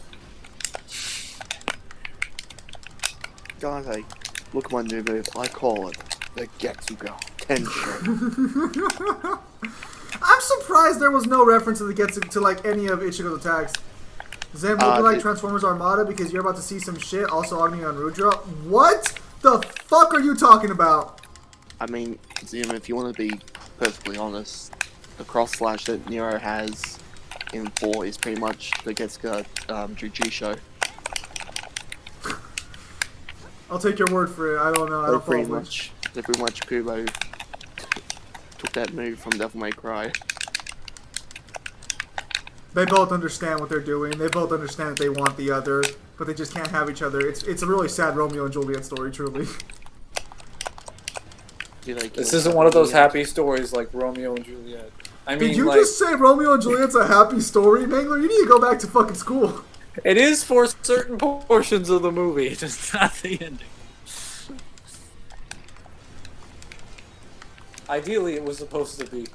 I: Guys, look at my new move. I call it the Getsuga Tensho.
A: I'm surprised there was no reference to the Getsu to like any of Ichigo's attacks. Zen will be like Transformers Armada because you're about to see some shit. Also, Agni on Rudra. What the fuck are you talking about?
I: I mean, Zim, if you want to be perfectly honest, the cross slash that Nero has in 4 is pretty much the Getsuga Jujisho.
A: I'll take your word for it. I don't know. I don't
I: Pretty
A: follow
I: much Kubo took that move from Devil May Cry.
A: They both understand what they're doing. They both understand that they want the other, but they just can't have each other. It's a really sad Romeo and Juliet story, truly.
G: This isn't one of those happy stories like Romeo and Juliet. I mean,
A: did you just say Romeo and Juliet's a happy story? Mangler, you need to go back to fucking school.
G: It is for certain portions of the movie, just not the ending. Ideally, it was supposed to be.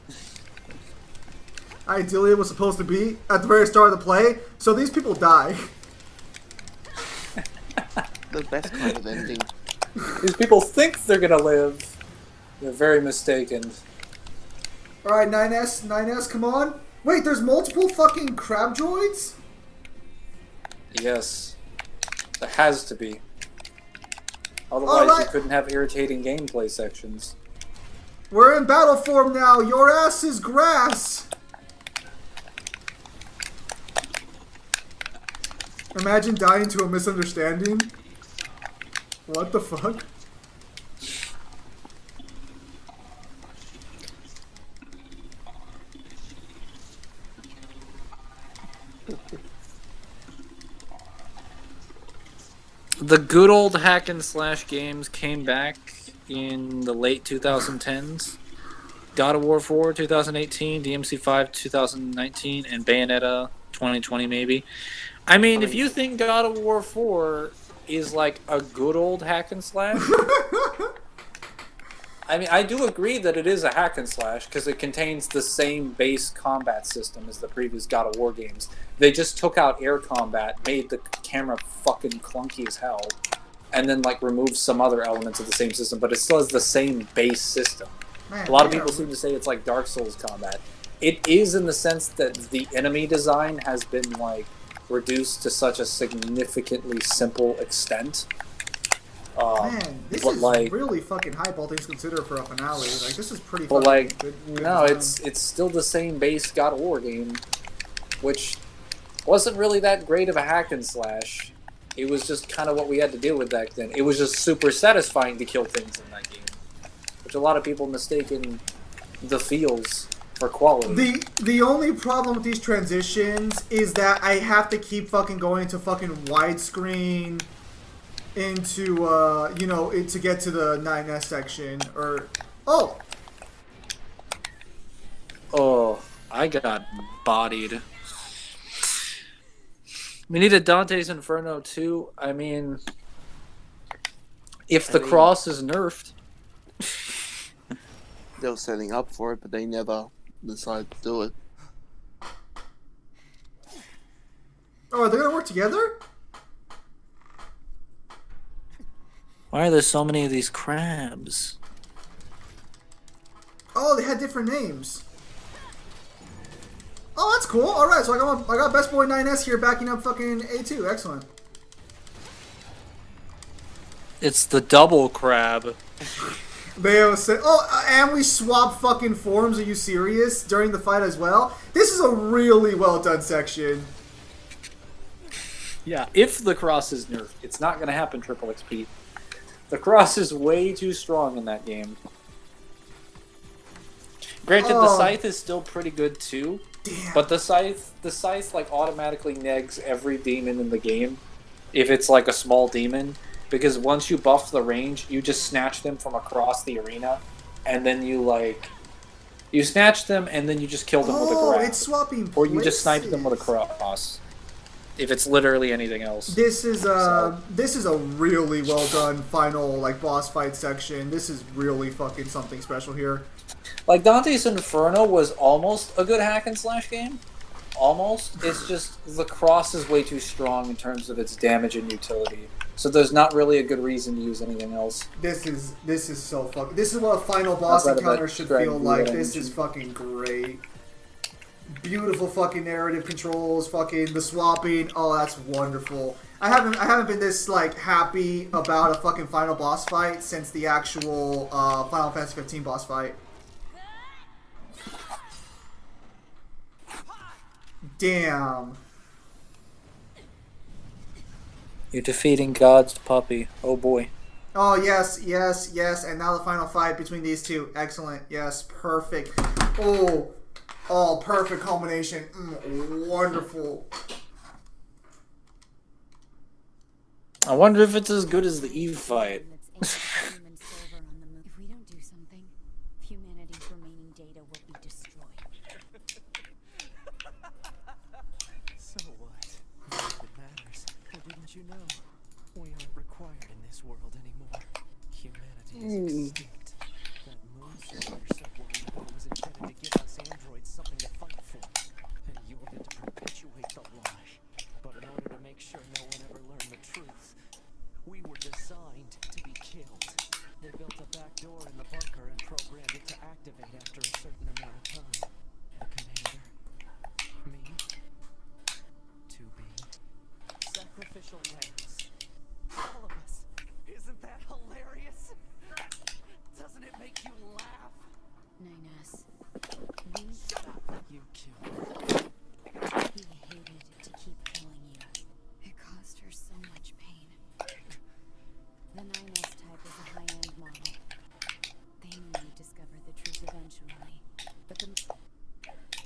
A: Ideally, it was supposed to be at the very start of the play, so these people die.
I: The best kind of ending.
G: These people think they're gonna live. They're very mistaken.
A: Alright, 9S, come on. Wait, there's multiple fucking crab droids?
G: Yes. There has to be. Otherwise, you couldn't have irritating gameplay sections.
A: We're in battle form now. Your ass is grass. Imagine dying to a misunderstanding. What the fuck?
G: The good old hack and slash games came back in the late 2010s. God of War 4 2018, DMC 5 2019, and Bayonetta 2020 maybe. I mean, if you think God of War 4 is like a good old hack and slash, I mean, I do agree that it is a hack and slash because it contains the same base combat system as the previous God of War games. They just took out air combat, made the camera fucking clunky as hell, and then like removed some other elements of the same system, but it still has the same base system.
A: Man,
G: a lot of people seem to say it's like Dark Souls combat. It is in the sense that the enemy design has been like reduced to such a significantly simple extent.
A: Man, this is
G: like,
A: really fucking hype, all things considered, for a finale. Like, this is pretty
G: but
A: fucking
G: like,
A: good
G: no,
A: design.
G: it's still the same base God of War game, which wasn't really that great of a hack and slash. It was just kind of what we had to deal with back then. It was just super satisfying to kill things in that game, which a lot of people mistaken the feels for quality.
A: The only problem with these transitions is that I have to keep fucking going to fucking widescreen into to get to the 9S section or
G: Oh, I got bodied. We need a Dante's Inferno too. I mean, if the cross is nerfed,
I: They were setting up for it, but they never decided to do it.
A: Oh, are they gonna work together?
G: why are there so many of these crabs?
A: Oh, they had different names. Oh, that's cool. All right, so I got Best Boy 9S here backing up fucking A2. Excellent.
G: It's the double crab.
A: They said, "Oh, and we swap fucking forms. Are you serious?" During the fight as well. This is a really well done section.
G: Yeah, if the cross is nerfed, it's not going to happen. Triple XP. The cross is way too strong in that game. Granted, the scythe is still pretty good too.
A: Damn.
G: But the scythe like automatically negs every demon in the game if it's like a small demon, because once you buff the range, you just snatch them from across the arena, and then you snatch them and then you just kill them with a grab.
A: It's swapping places.
G: Or you just snipe them with a cross. If it's literally anything else.
A: This is a really well done final like boss fight section. This is really fucking something special here.
G: Like Dante's Inferno was almost a good hack and slash game. Almost. It's just the cross is way too strong in terms of its damage and utility. So there's not really a good reason to use anything else.
A: This is so fucking. This is what a final boss encounter should feel like. This is fucking great. Beautiful fucking narrative controls, fucking the swapping. Oh, that's wonderful. I haven't been this like happy about a fucking final boss fight since the actual Final Fantasy 15 boss fight. Damn.
G: You're defeating God's puppy. Oh boy.
A: Oh yes, yes, yes, and now the final fight between these two. Excellent. Yes, perfect. Oh, perfect culmination. Wonderful.
G: I wonder if it's as good as the Eve fight.
B: If we don't do something, humanity's remaining data will be destroyed.
H: So what? It matters. Or didn't you know? We aren't required in this world anymore. Humanity is extinct. That moon soldier so worried about was intended to give us androids something to fight for. And you wanted to perpetuate the lie. But in order to make sure no one ever learned the truth, we were designed to be killed. They built a back door in the bunker and programmed it to activate after a certain amount of time. The commander, me, 2B, sacrificial lambs. All of us. Isn't that hilarious? Doesn't it make you laugh?
B: 9S.
H: Shut up! You killed.
B: He hated to keep killing you. It caused her so much pain. The 9S type is a high-end model. They knew you'd discover the truth eventually.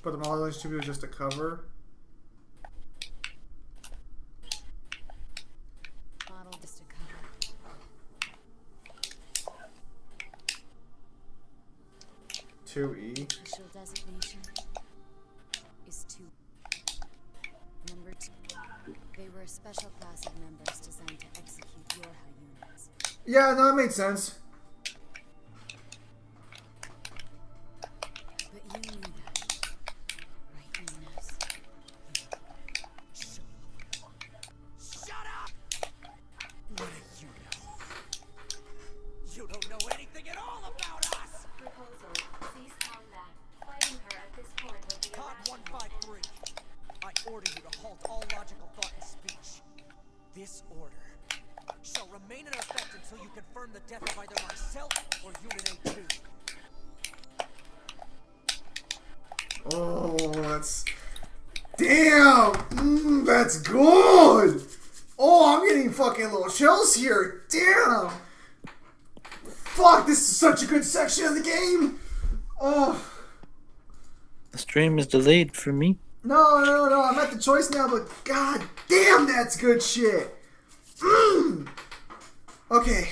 A: But the model is just a cover.
B: Model just a cover. Official designation is 2. Number 2. They were a special class of members designed to execute your units.
A: Yeah, no, that made sense.
B: But you knew that. Right, Nines?
H: Shut up! What do you know? You don't know anything at all about us!
E: Proposal. Cease combat. Fighting her at this point would be a
H: Pod 153. I order you to halt all logical thought and speech. This order shall remain in effect until you confirm the death of either myself or Unit A2.
A: Oh, that's... Damn! That's good! Oh, I'm getting fucking little chills here. Damn! Fuck, this is such a good section of the game! Oh.
G: The stream is delayed for me.
A: No, I'm at the choice now, but god damn, that's good shit! Okay.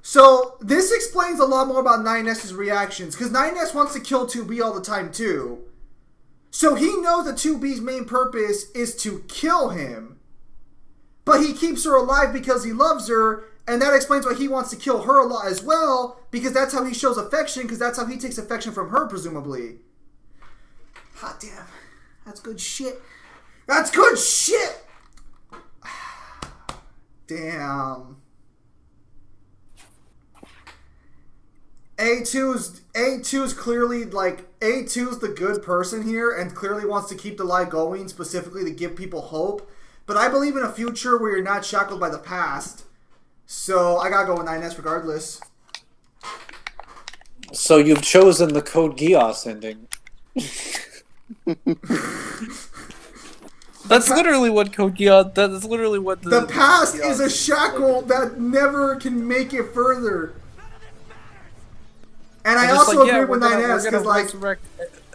A: So, this explains a lot more about 9S's reactions, because 9S wants to kill 2B all the time, too. So, he knows that 2B's main purpose is to kill him. But he keeps her alive because he loves her, and that explains why he wants to kill her a lot as well, because that's how he shows affection, because that's how he takes affection from her, presumably. Hot damn. That's good shit. That's good shit! Damn. A2's clearly, like, A2's the good person here and clearly wants to keep the lie going, specifically to give people hope. But I believe in a future where you're not shackled by the past. So I gotta go with 9S regardless.
G: So you've chosen the Code Geass ending. That's literally what Code Geass. That's literally what
A: the past is a shackle that never can make it further. And I also agree with 9S because, like,
G: resurrect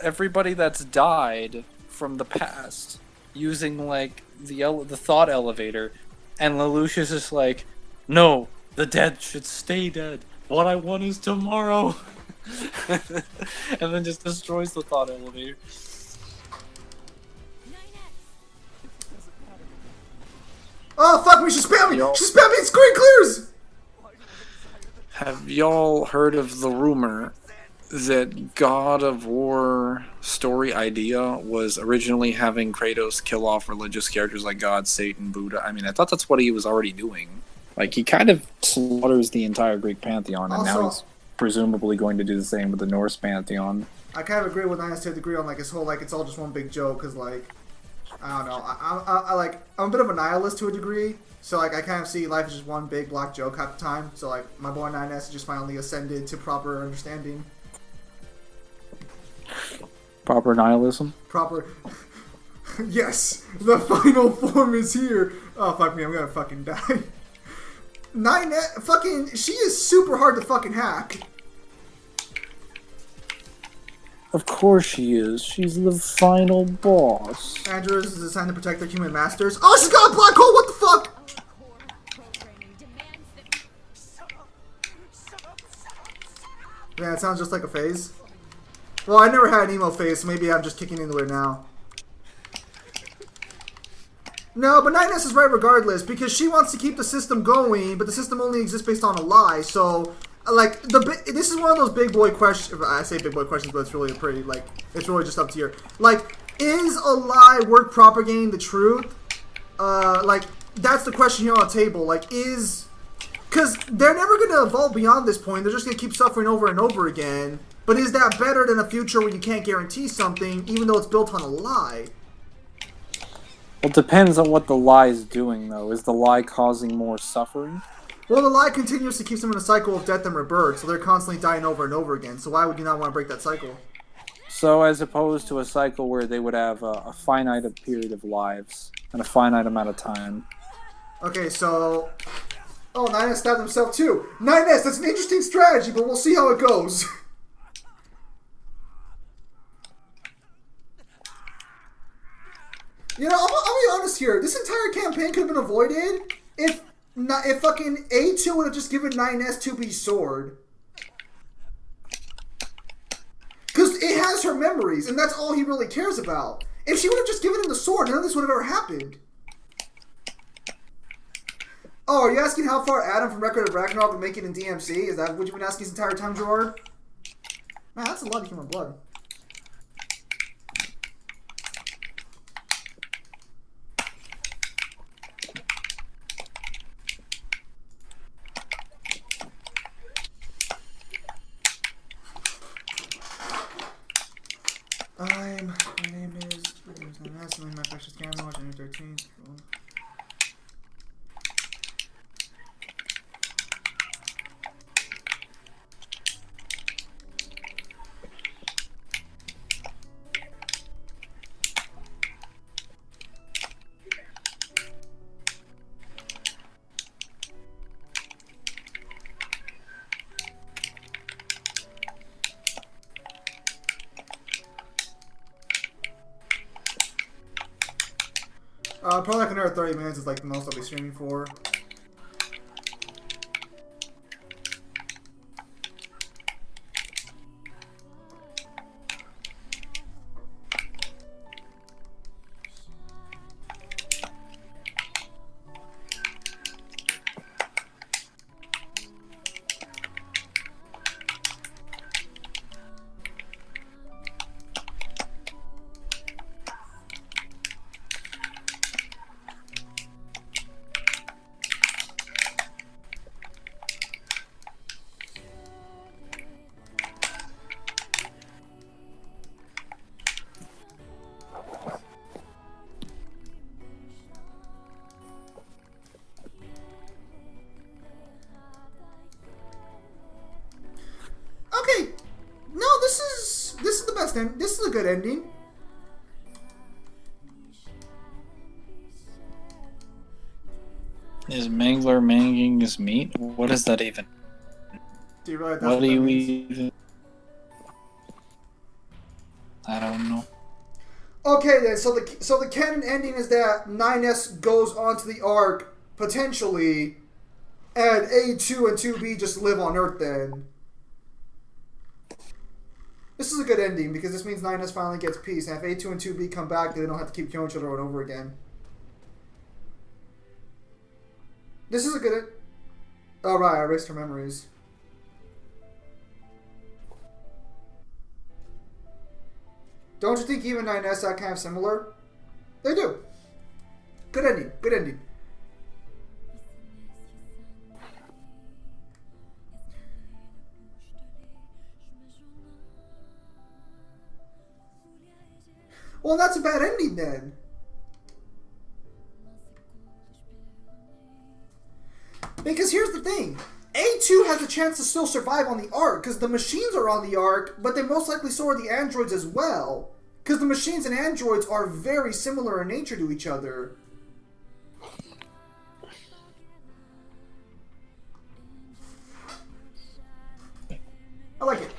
G: everybody that's died from the past using like the thought elevator, and Lelouch is just like, no, the dead should stay dead. What I want is tomorrow, and then just destroys the thought elevator.
A: Oh fuck me! She's spamming! She's spamming! Screen clears!
G: Have y'all heard of the rumor that God of War story idea was originally having Kratos kill off religious characters like God, Satan, Buddha? I mean, I thought that's what he was already doing. Like, he kind of slaughters the entire Greek pantheon, and now he's presumably going to do the same with the Norse pantheon.
A: I kind of agree with 9S to a degree on, like, his whole, like, it's all just one big joke, because, like, I don't know. I'm a bit of a nihilist to a degree. So, like, I kind of see life as just one big black joke half the time. So, like, my boy 9S just finally ascended to proper understanding.
G: Proper nihilism?
A: Proper. Yes! The final form is here! Oh, fuck me, I'm gonna fucking die. 9S, fucking, she is super hard to fucking hack.
G: Of course she is. She's the final boss.
A: Andrews is assigned to protect their human masters. Oh, she's got a black hole! What the fuck? Yeah, it sounds just like a phase. Well, I never had an emo phase, so maybe I'm just kicking into it now. No, but 9S is right regardless, because she wants to keep the system going, but the system only exists based on a lie, so, like, this is one of those big boy questions. I say big boy questions, but it's really pretty, like, it's really just up to you. Like, is a lie worth propagating the truth? Like, that's the question here on the table. Like, because they're never going to evolve beyond this point. They're just going to keep suffering over and over again. But is that better than a future where you can't guarantee something, even though it's built on a lie?
G: Well, it depends on what the lie is doing, though. Is the lie causing more suffering?
A: Well, the lie continuously keeps them in a cycle of death and rebirth, so they're constantly dying over and over again. So why would you not want to break that cycle?
G: So as opposed to a cycle where they would have a finite period of lives and a finite amount of time.
A: Okay, so... Oh, 9S stabbed himself too. 9S, that's an interesting strategy, but we'll see how it goes. You know, I'll be honest here. This entire campaign could have been avoided if fucking A2 would have just given 9S 2B's sword. Because it has her memories, and that's all he really cares about. If she would have just given him the sword, none of this would have ever happened. Oh, are you asking how far Adam from Record of Ragnarok would make it in DMC? Is that what you've been asking this entire time, Gerard? Man, that's a lot of human blood. My name is Ness, my precious camera, January 13th. Probably like another 30 minutes is like the most I'll be streaming for. This is a good ending.
G: Is Mangler manging his meat? What is that even?
A: Do you realize that's
G: What
A: what
G: do
A: that
G: you
A: means?
G: even? I don't know.
A: Okay then, so the canon ending is that 9S goes onto the Ark potentially, and A2 and 2B just live on Earth then. This is a good ending because this means 9S finally gets peace, and if A2 and 2B come back, they don't have to keep killing each other over and over again. This is a good. Oh right, I erased her memories. Don't you think even 9S are kind of similar? They do. Good ending. Good ending. Well, that's a bad ending then. Because here's the thing. A2 has a chance to still survive on the Ark because the machines are on the Ark, but they most likely so are the androids as well. Because the machines and androids are very similar in nature to each other. I like it.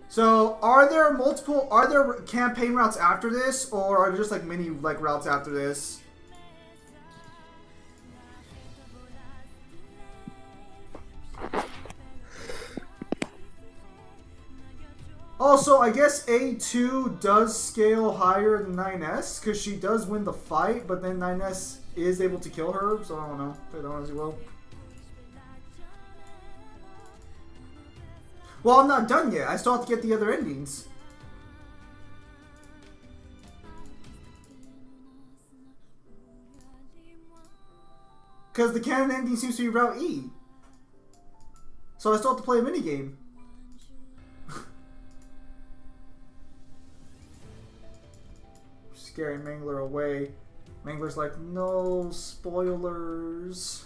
A: So, are there campaign routes after this, or are there just like mini routes after this? Also, I guess A2 does scale higher than 9S, because she does win the fight, but then 9S is able to kill her, so I don't know. Play that one as you will. Well, I'm not done yet. I still have to get the other endings. Because the canon ending seems to be Route E. So I still have to play a minigame. Scaring Mangler away. Mangler's like, no spoilers.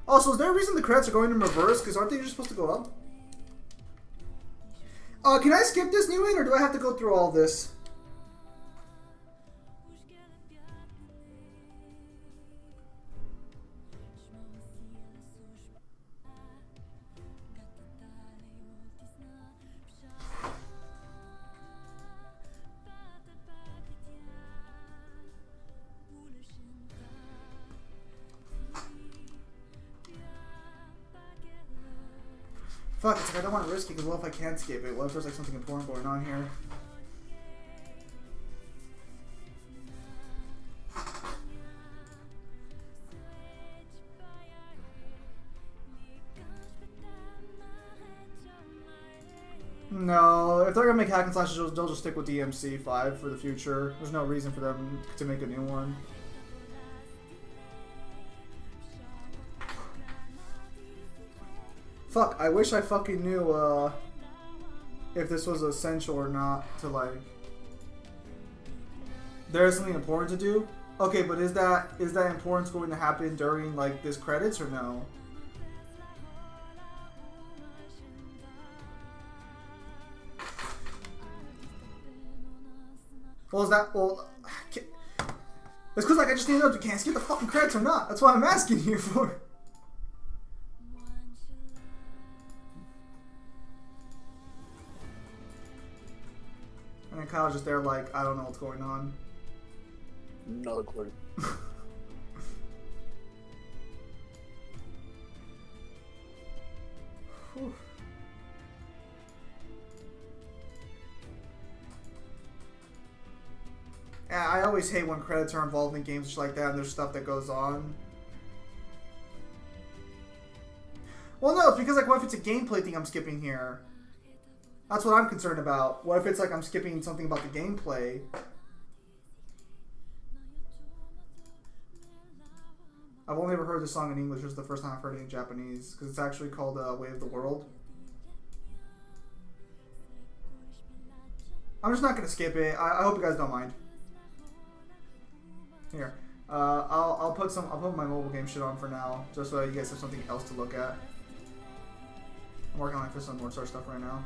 A: Also, is there a reason the credits are going in reverse? Because aren't they just supposed to go up? Can I skip this new one, or do I have to go through all this? Fuck, it's like I don't want to risk it because what if I can't skip it? What if there's like something important going on here? No, if they're gonna make hack and slashes, they'll just stick with DMC5 for the future. There's no reason for them to make a new one. Fuck, I wish I fucking knew, if this was essential or not to, like... There's something important to do? Okay, but is that importance going to happen during, like, this credits or no? Well, is that... Well... It's because, like, I just need to know if you can't skip the fucking credits or not. That's what I'm asking you for. And Kyle's just there like, I don't know what's going on.
I: Not a clue.
A: Yeah, I always hate when credits are involved in games like that and there's stuff that goes on. Well, no, it's because, like, what if it's a gameplay thing I'm skipping here? That's what I'm concerned about. What if it's like I'm skipping something about the gameplay? I've only ever heard this song in English. This is the first time I've heard it in Japanese. Because it's actually called Way of the World.
K: I'm just not gonna skip it. I hope you guys don't mind. Here, I'll put my mobile game shit on for now, just so you guys have something else to look at. I'm working on like some North Star stuff right now.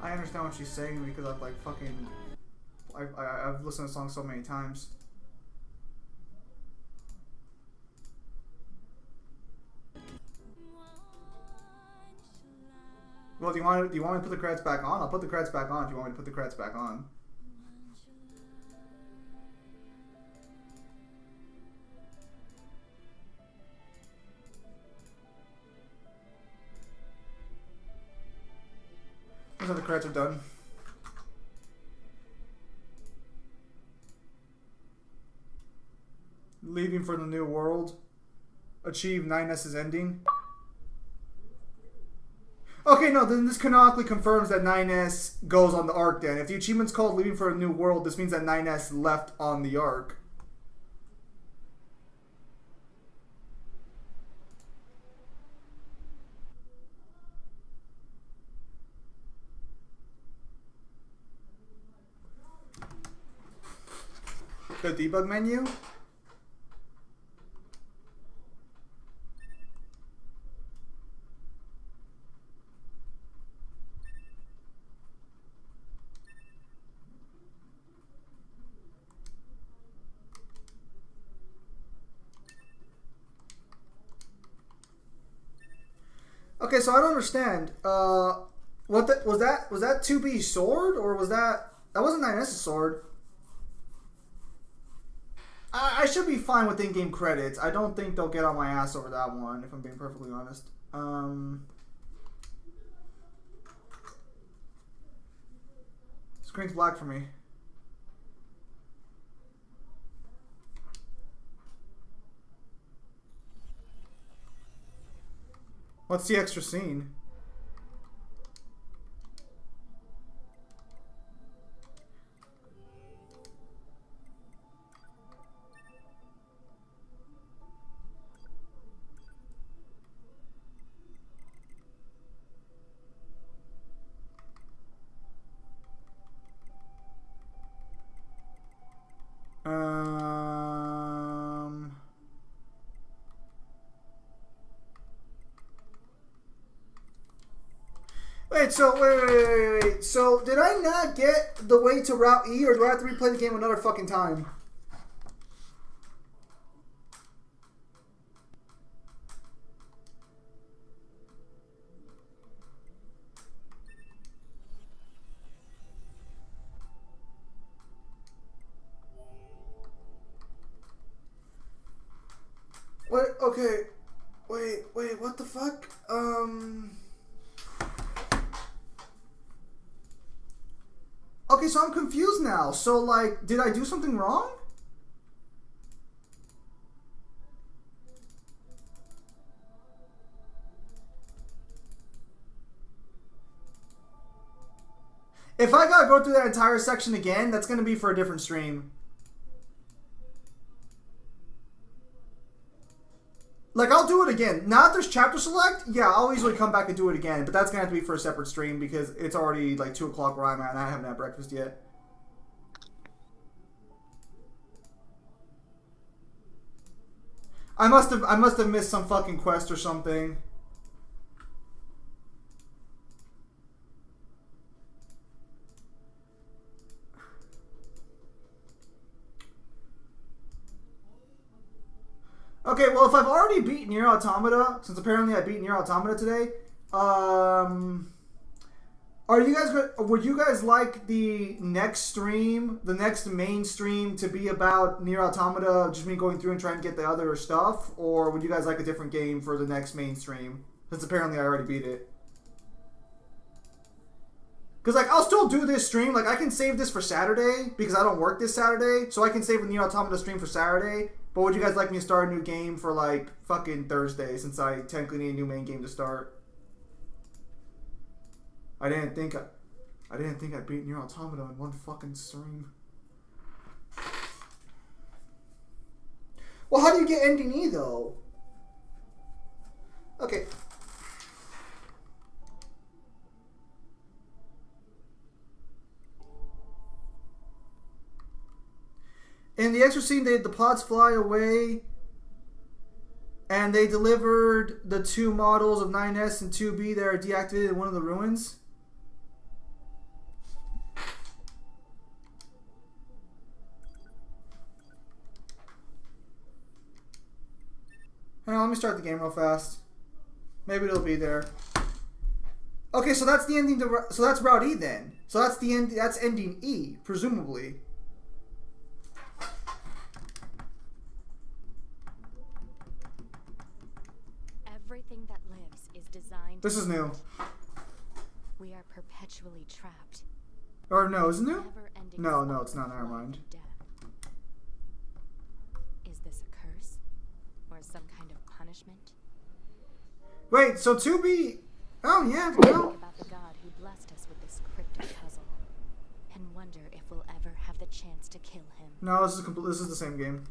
K: I understand what she's saying because I've like fucking I've listened to the song so many times. Well, do you want me to put the credits back on? I'll put the credits back on if you want me to put the credits back on. Looks like the credits are done. Leaving for the new world. Achieve 9S's ending. Okay, no, then this canonically confirms that 9S goes on the Ark then. If the achievement's called Leaving for a New World, this means that 9S left on the Ark. The debug menu? Okay, so I don't understand. Was that 2B's sword, or was that wasn't 9S's sword? I should be fine with in-game credits. I don't think they'll get on my ass over that one, if I'm being perfectly honest. Screen's black for me. What's the extra scene? Wait. So, did I not get the way to Route E, or do I have to replay the game another fucking time? Wait, okay. Wait, what the fuck? Okay, so I'm confused now. So, like, did I do something wrong? If I gotta go through that entire section again, that's gonna be for a different stream. Like, I'll do it again. Now that there's chapter select, yeah, I'll easily come back and do it again. But that's going to have to be for a separate stream because it's already, like, 2 o'clock where I'm at and I haven't had breakfast yet. I must have missed some fucking quest or something. Okay, well, if I've already beaten Nier Automata, since apparently I beat Nier Automata today, would you guys like the next stream, the next main stream, to be about Nier Automata, just me going through and trying to get the other stuff, or would you guys like a different game for the next main stream, since apparently I already beat it? Because, like, I'll still do this stream. Like, I can save this for Saturday, because I don't work this Saturday, so I can save a Nier Automata stream for Saturday. But would you guys like me to start a new game for, like, fucking Thursday, since I technically need a new main game to start? I didn't think I didn't think I'd beat Nier Automata in one fucking stream. Well, how do you get ending E though? Okay. In the extra scene, the pods fly away, and they delivered the 2 models of 9S and 2B that are deactivated in one of the ruins. Hang on, let me start the game real fast. Maybe it'll be there. Okay, so that's the ending. So that's Route E then. So that's the end. That's ending E, presumably.
B: Everything that lives is designed.
K: This is new.
B: We are perpetually trapped.
K: Or no, is it new?
B: Never-ending
K: No, it's
B: cycle
K: not. Never
B: of life
K: mind.
B: and death. Is this a curse? Or some kind of punishment?
K: Wait, so 2B... Oh, yeah,
B: Think
K: well...
B: about the god who blessed us with this cryptic puzzle. And wonder if we'll ever have the chance to kill him.
K: No, this is the same game.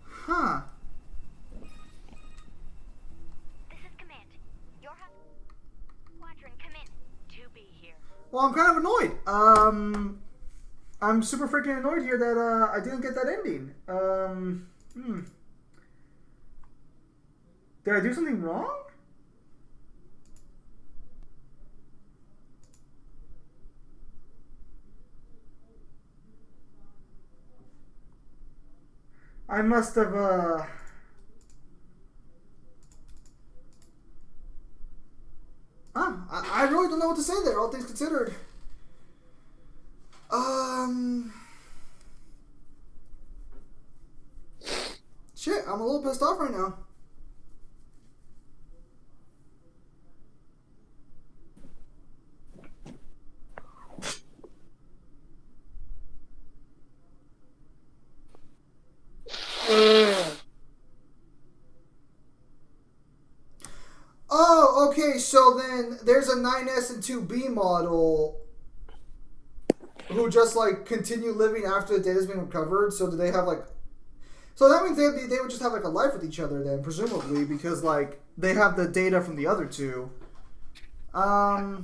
K: Huh.
D: This is Command. Your squadron, come in. 2B here.
K: Well, I'm kind of annoyed. I'm super freaking annoyed here that, I didn't get that ending. Did I do something wrong? I must have, I really don't know what to say there, all things considered. Shit, I'm a little pissed off right now. Oh, okay, so then there's a 9S and 2B model who just, like, continue living after the data's been recovered. So do they have, like... So that means they would just have, like, a life with each other then, presumably, because, like, they have the data from the other two. Yeah,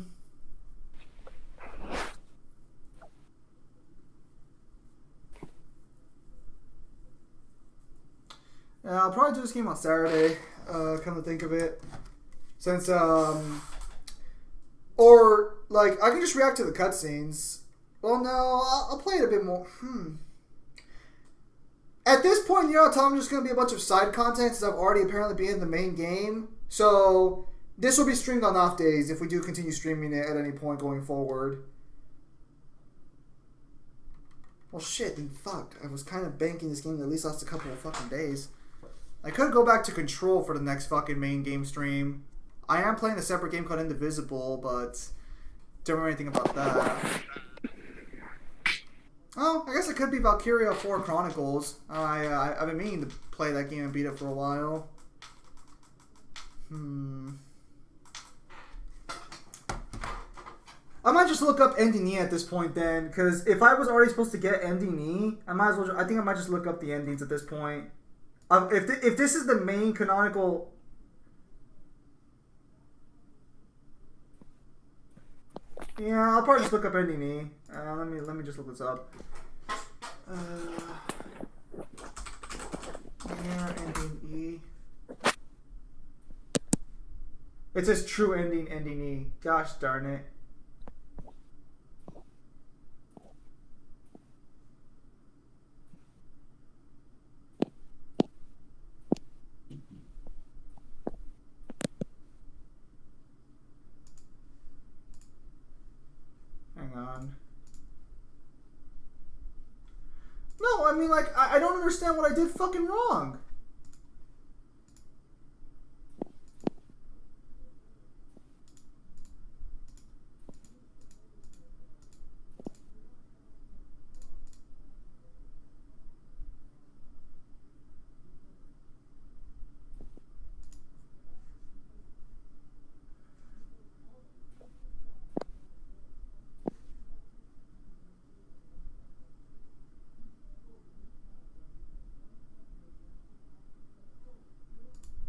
K: I'll probably do this game on Saturday, come to think of it. Since, or, like, I can just react to the cutscenes. Well, no, I'll play it a bit more. At this point, Nier Automata is just going to be a bunch of side content since I've already apparently been in the main game. So, this will be streamed on off days if we do continue streaming it at any point going forward. Well, shit, then fuck. I was kind of banking this game to at least last a couple of fucking days. I could go back to Control for the next fucking main game stream. I am playing a separate game called Indivisible, but don't remember anything about that. Oh, I guess it could be Valkyria 4 Chronicles. I've been meaning to play that game and beat it for a while. I might just look up Ending E at this point then, because if I was already supposed to get Ending E, I might as well. I think I might just look up the endings at this point. If this is the main canonical. Yeah, I'll probably just look up Ending E. Let me just look this up. Yeah, Ending E. It says True Ending, Ending E. Gosh darn it. Hang on. No, I mean, like, I don't understand what I did fucking wrong.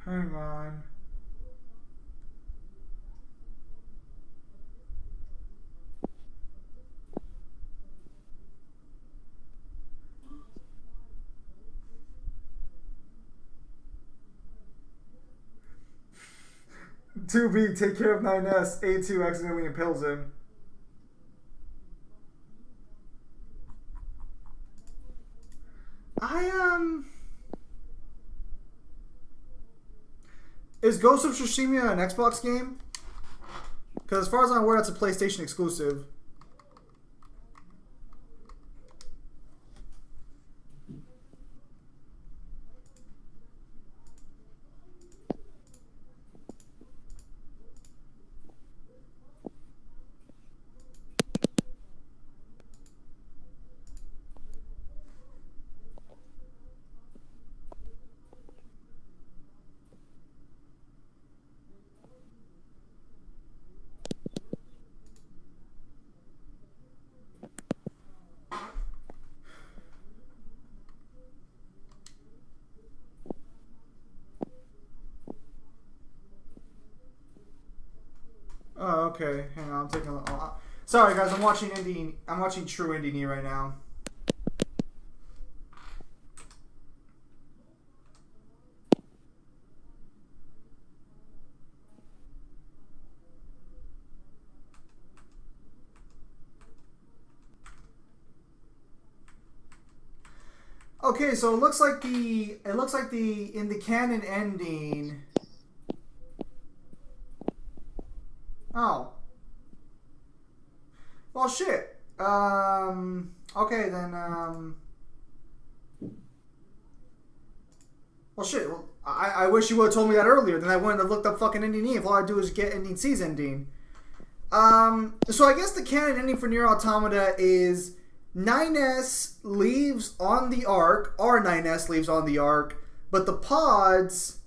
K: Hang on. Two B, take care of 9S. A2 accidentally impales him. Is Ghost of Tsushima an Xbox game? Because as far as I'm aware, that's a PlayStation exclusive. Oh, okay. Hang on, I'm taking a look. Sorry, guys. I'm watching indie. I'm watching True Indie Knee right now. Okay, so it looks like the in the canon ending. Oh. Well, shit. Okay then. Well, shit. Well, I wish you would have told me that earlier. Then I wouldn't have looked up fucking ending E if all I do is get ending C's ending. So I guess the canon ending for Nier Automata is 9S leaves on the Ark, or 9S leaves on the Ark, but the pods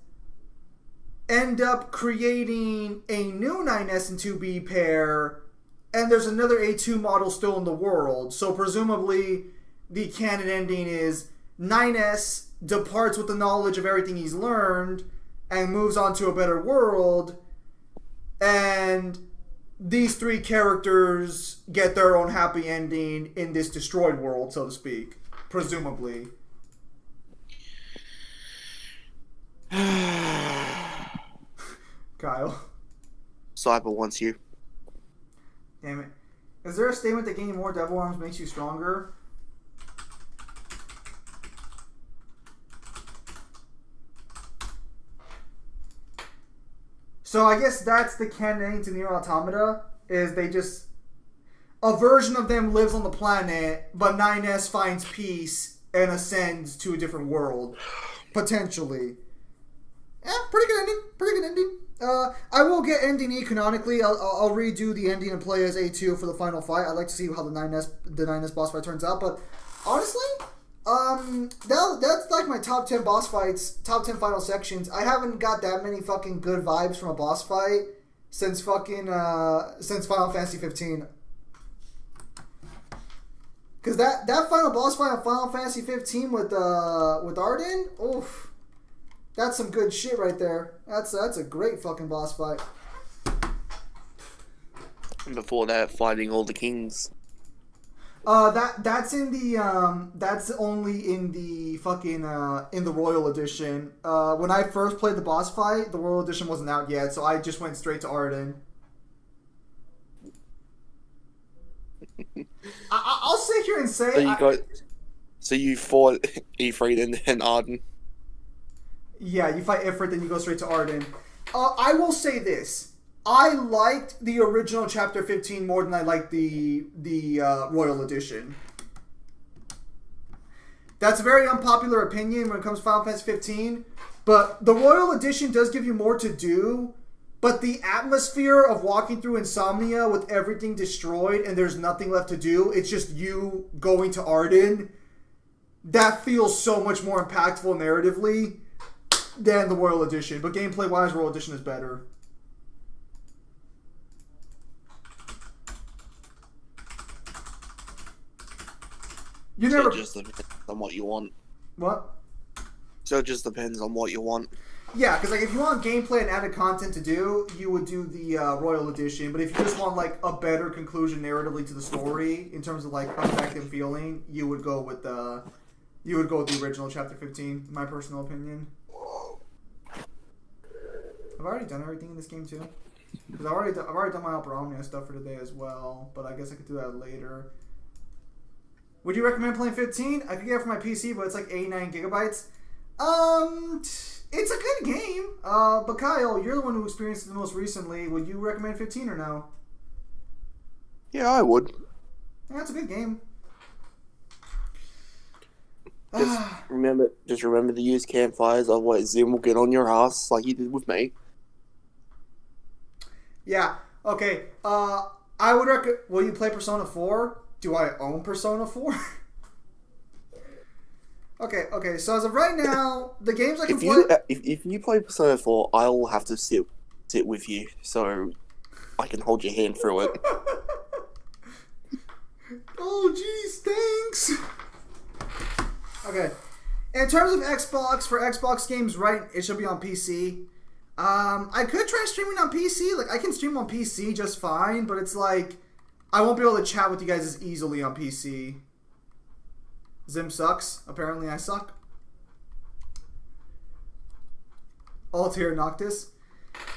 K: end up creating a new 9S and 2B pair, and there's another A2 model still in the world. So presumably the canon ending is 9S departs with the knowledge of everything he's learned and moves on to a better world, and these three characters get their own happy ending in this destroyed world, so to speak. Presumably. Kyle.
I: Cyber wants you.
K: Damn it. Is there a statement that gaining more devil arms makes you stronger? So I guess that's the canon to Nier Automata, is they just... A version of them lives on the planet, but 9S finds peace and ascends to a different world. Potentially. Yeah, pretty good ending. Pretty good ending. I will get ending E canonically. I'll redo the ending and play as A2 for the final fight. I'd like to see how the 9S boss fight turns out, but honestly... that's like my top 10 boss fights, top 10 final sections. I haven't got that many fucking good vibes from a boss fight since since Final Fantasy 15. Cause that final boss fight on Final Fantasy 15 with Arden, oof, that's some good shit right there. That's a great fucking boss fight.
I: And before that, fighting all the kings.
K: That's in the that's only in the fucking in the Royal Edition. When I first played the boss fight, the Royal Edition wasn't out yet, so I just went straight to Arden. I'll sit here and say.
I: So you fought Ifrit and Arden.
K: Yeah, you fight Ifrit, then you go straight to Arden. I will say this. I liked the original Chapter 15 more than I liked the Royal Edition. That's a very unpopular opinion when it comes to Final Fantasy 15, but the Royal Edition does give you more to do, but the atmosphere of walking through Insomnia with everything destroyed and there's nothing left to do, it's just you going to Arden, that feels so much more impactful narratively than the Royal Edition, but gameplay-wise, Royal Edition is better. You never
I: just depends on what you want.
K: What?
I: So it just depends on what you want.
K: Yeah, because like if you want gameplay and added content to do, you would do the Royal Edition. But if you just want like a better conclusion narratively to the story in terms of like effect and feeling, you would go with the original Chapter 15. In my personal opinion. I've already done everything in this game too. Because I've already done my Opera Omnia stuff for today as well. But I guess I could do that later. Would you recommend playing 15? I could get it for my PC, but it's like 89 gigabytes. It's a good game. But Kyle, you're the one who experienced it the most recently. Would you recommend 15 or no?
I: Yeah, I would.
K: Yeah, it's a good game.
I: Just remember to use campfires, otherwise Zim will get on your ass like he did with me.
K: Yeah. Okay. I would recommend. Will you play Persona 4? Do I own Persona 4? Okay. So as of right now, the games I can play.
I: If you play Persona 4, I will have to sit with you, so I can hold your hand through it.
K: Oh, geez, thanks. Okay. In terms of Xbox, for Xbox games, right, it should be on PC. I could try streaming on PC. Like, I can stream on PC just fine, but it's like, I won't be able to chat with you guys as easily on PC. Zim sucks. Apparently I suck. Altair Noctis.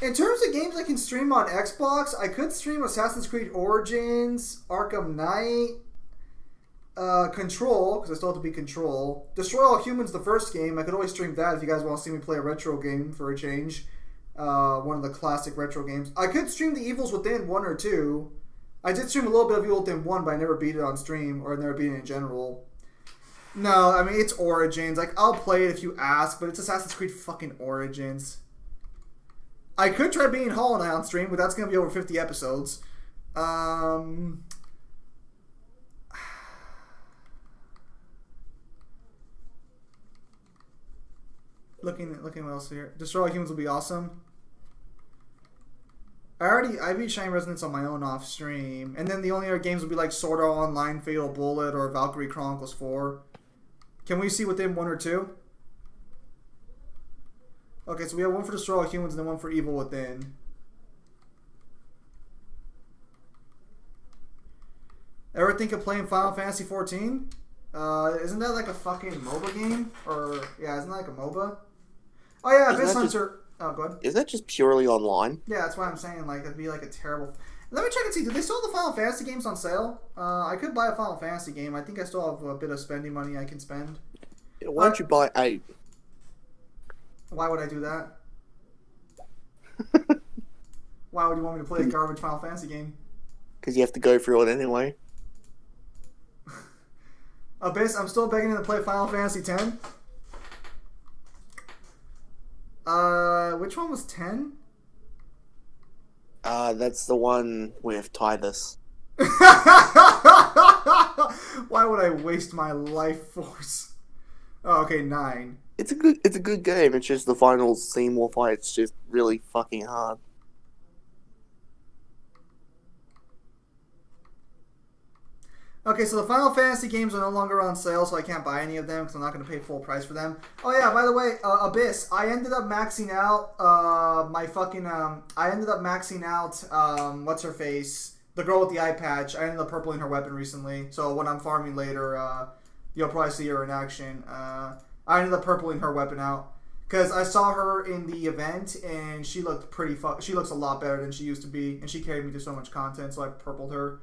K: In terms of games I can stream on Xbox, I could stream Assassin's Creed Origins, Arkham Knight, Control, because I still have to beat Control. Destroy All Humans, the first game. I could always stream that if you guys want to see me play a retro game for a change. One of the classic retro games. I could stream The Evils Within 1 or 2. I did stream a little bit of Evil Within 1, but I never beat it on stream, or I never beat it in general. No, I mean, it's Origins. Like, I'll play it if you ask, but it's Assassin's Creed fucking Origins. I could try being Hollow Knight on stream, but that's going to be over 50 episodes. Looking what else here. Destroy All Humans will be awesome. I beat Shining Resonance on my own off stream. And then the only other games will be like Sword Art Online, Fatal Bullet, or Valkyrie Chronicles 4. Can we see within 1 or 2? Okay, so we have one for Destroy All Humans and then one for Evil Within. Ever think of playing Final Fantasy 14? Isn't that like a fucking MOBA game? Or, yeah, isn't that like a MOBA? Oh yeah, Abyss Hunter. Oh, go ahead.
I: Is that just purely online?
K: Yeah, that's why I'm saying, like, it'd be like a terrible... Let me check and see. Do they still have the Final Fantasy games on sale? I could buy a Final Fantasy game. I think I still have a bit of spending money I can spend.
I: Why don't you buy 8?
K: Why would I do that? Why would you want me to play a garbage Final Fantasy game?
I: Because you have to go through it anyway.
K: Abyss, I'm still begging to play Final Fantasy X. Which one was 10?
I: That's the one with Tidus.
K: Why would I waste my life force? Oh, okay, 9.
I: It's a good game. It's just the final Seymour fight's just really fucking hard.
K: Okay, so the Final Fantasy games are no longer on sale, so I can't buy any of them because I'm not going to pay full price for them. Oh yeah, by the way, Abyss, I ended up maxing out what's her face? The girl with the eye patch. I ended up purpling her weapon recently, so when I'm farming later, you'll probably see her in action. I ended up purpling her weapon out because I saw her in the event and she looked she looks a lot better than she used to be, and she carried me to so much content, so I purpled her.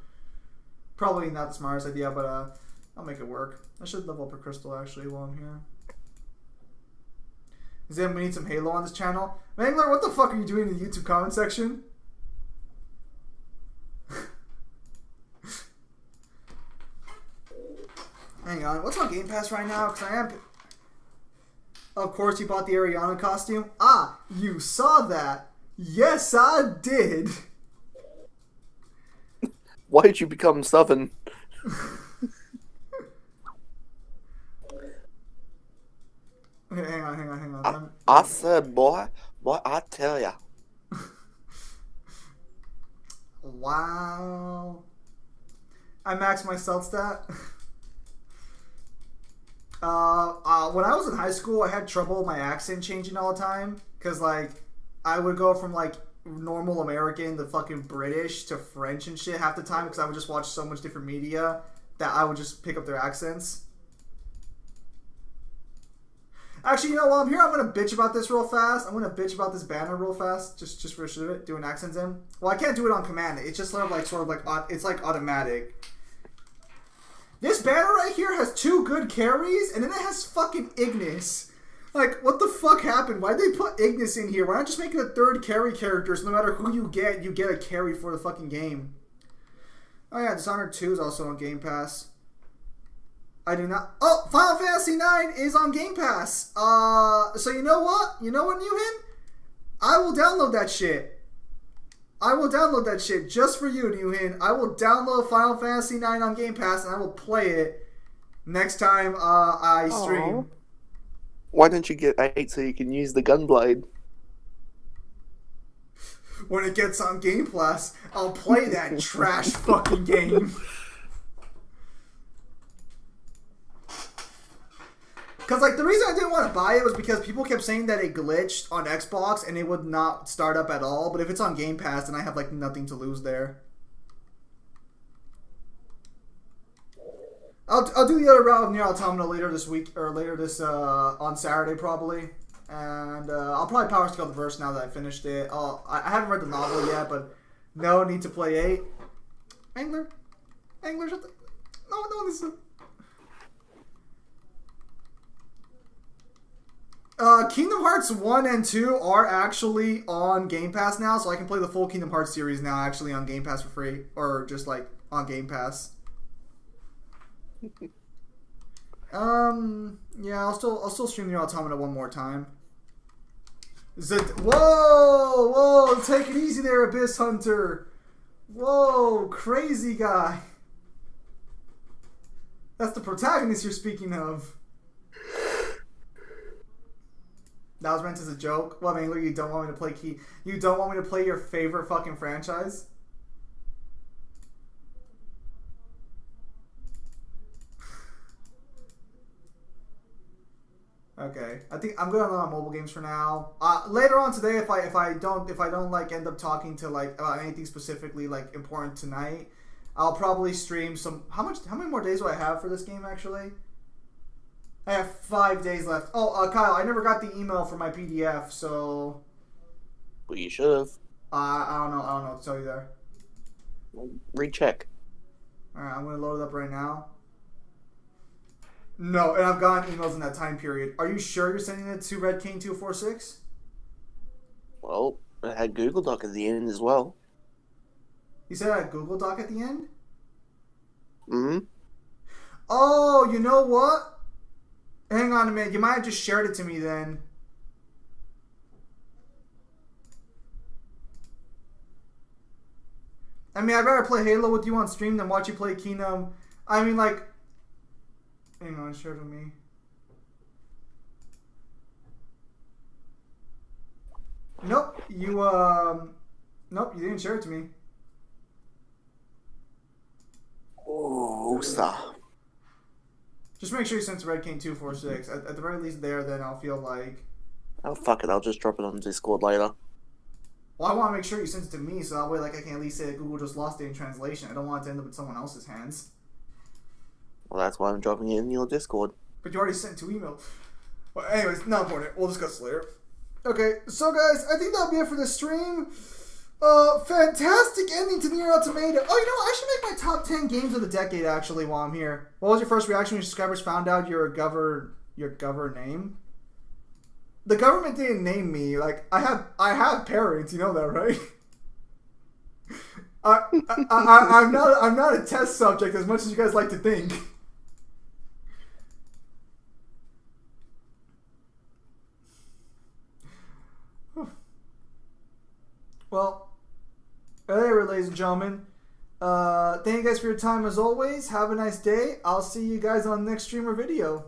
K: Probably not the smartest idea, but I'll make it work. I should level up a crystal actually while I'm here. Zim, we need some Halo on this channel. Mangler, what the fuck are you doing in the YouTube comment section? Hang on, what's on Game Pass right now? Because I am... Of course you bought the Ariana costume. Ah, you saw that. Yes, I did.
I: Why did you become Southern?
K: Okay, hang on.
I: I said, boy, I tell ya.
K: Wow. I maxed my stealth stat. When I was in high school, I had trouble with my accent changing all the time. Because, like, I would go from, like, normal American to fucking British to French and shit half the time. Because I would just watch so much different media that I would just pick up their accents. Actually, you know, while I'm here, I'm going to bitch about this real fast. I'm going to bitch about this banner real fast. Just for shit of it, doing accents in. Well, I can't do it on command. It's just sort of like, it's like automatic. This banner right here has 2 good carries, and then it has fucking Ignis. Like, what the fuck happened? Why'd they put Ignis in here? Why not just make it a 3rd carry character so no matter who you get a carry for the fucking game? Oh yeah, Dishonored 2 is also on Game Pass. I do not... Oh, Final Fantasy 9 is on Game Pass. So you know what? You know what, Newhan? I will download that shit. I will download that shit just for you, Newhan. I will download Final Fantasy 9 on Game Pass and I will play it next time I stream.
I: Aww. Why don't you get 8 so you can use the Gunblade?
K: When it gets on Game Pass, I'll play that trash fucking game. Because, like, the reason I didn't want to buy it was because people kept saying that it glitched on Xbox and it would not start up at all. But if it's on Game Pass, then I have, like, nothing to lose there. I'll do the other route of Nier Automata later this week, or later this, on Saturday probably. And I'll probably power scale the verse now that I finished it. I haven't read the novel yet, but no need to play 8. Angler, shut the... No, this is... Kingdom Hearts 1 and 2 are actually on Game Pass now, so I can play the full Kingdom Hearts series now actually on Game Pass for free, or just like on Game Pass. Yeah, I'll still stream Nier Automata one more time. Whoa, take it easy there, Abyss Hunter. Whoa, crazy guy. That's the protagonist you're speaking of. That was meant as a joke. What, Angler? You don't want me to play You don't want me to play your favorite fucking franchise? Okay, I think I'm going on mobile games for now. Later on today, if I don't like end up talking to like anything specifically like important tonight, I'll probably stream some. How many more days do I have for this game actually? I have 5 days left. Oh, Kyle, I never got the email for my PDF, so...
I: Well, you should have.
K: I don't know what to tell you there.
I: Recheck.
K: Alright, I'm going to load it up right now. No, and I've gotten emails in that time period. Are you sure you're sending it to RedKing246?
I: Well, it had Google Doc at the end as well.
K: You said it had Google Doc at the end?
I: Mm-hmm.
K: Oh, you know what? Hang on a minute. You might have just shared it to me then. I mean, I'd rather play Halo with you on stream than watch you play Kingdom. I mean, like... Hang on, share it with me. Nope. Nope, you didn't share it to me.
I: Oh, stop.
K: Just make sure you send to RedKing246. At the very least there, then I'll feel like...
I: Oh, fuck it. I'll just drop it on Discord later.
K: Well, I want to make sure you send it to me, so that way like, I can at least say that Google just lost it in translation. I don't want it to end up in someone else's hands.
I: Well, that's why I'm dropping it in your Discord.
K: But you already sent 2 emails. Well, anyways, not important. We'll discuss later. Okay, so guys, I think that'll be it for this stream. Fantastic ending to Nier Automata. Oh, you know what? I should make my top 10 games of the decade, actually, while I'm here. What was your first reaction when your subscribers found out your name? The government didn't name me. Like, I have parents, you know that, right? I'm not a test subject as much as you guys like to think. Well, anyway, ladies and gentlemen, thank you guys for your time as always. Have a nice day. I'll see you guys on the next stream or video.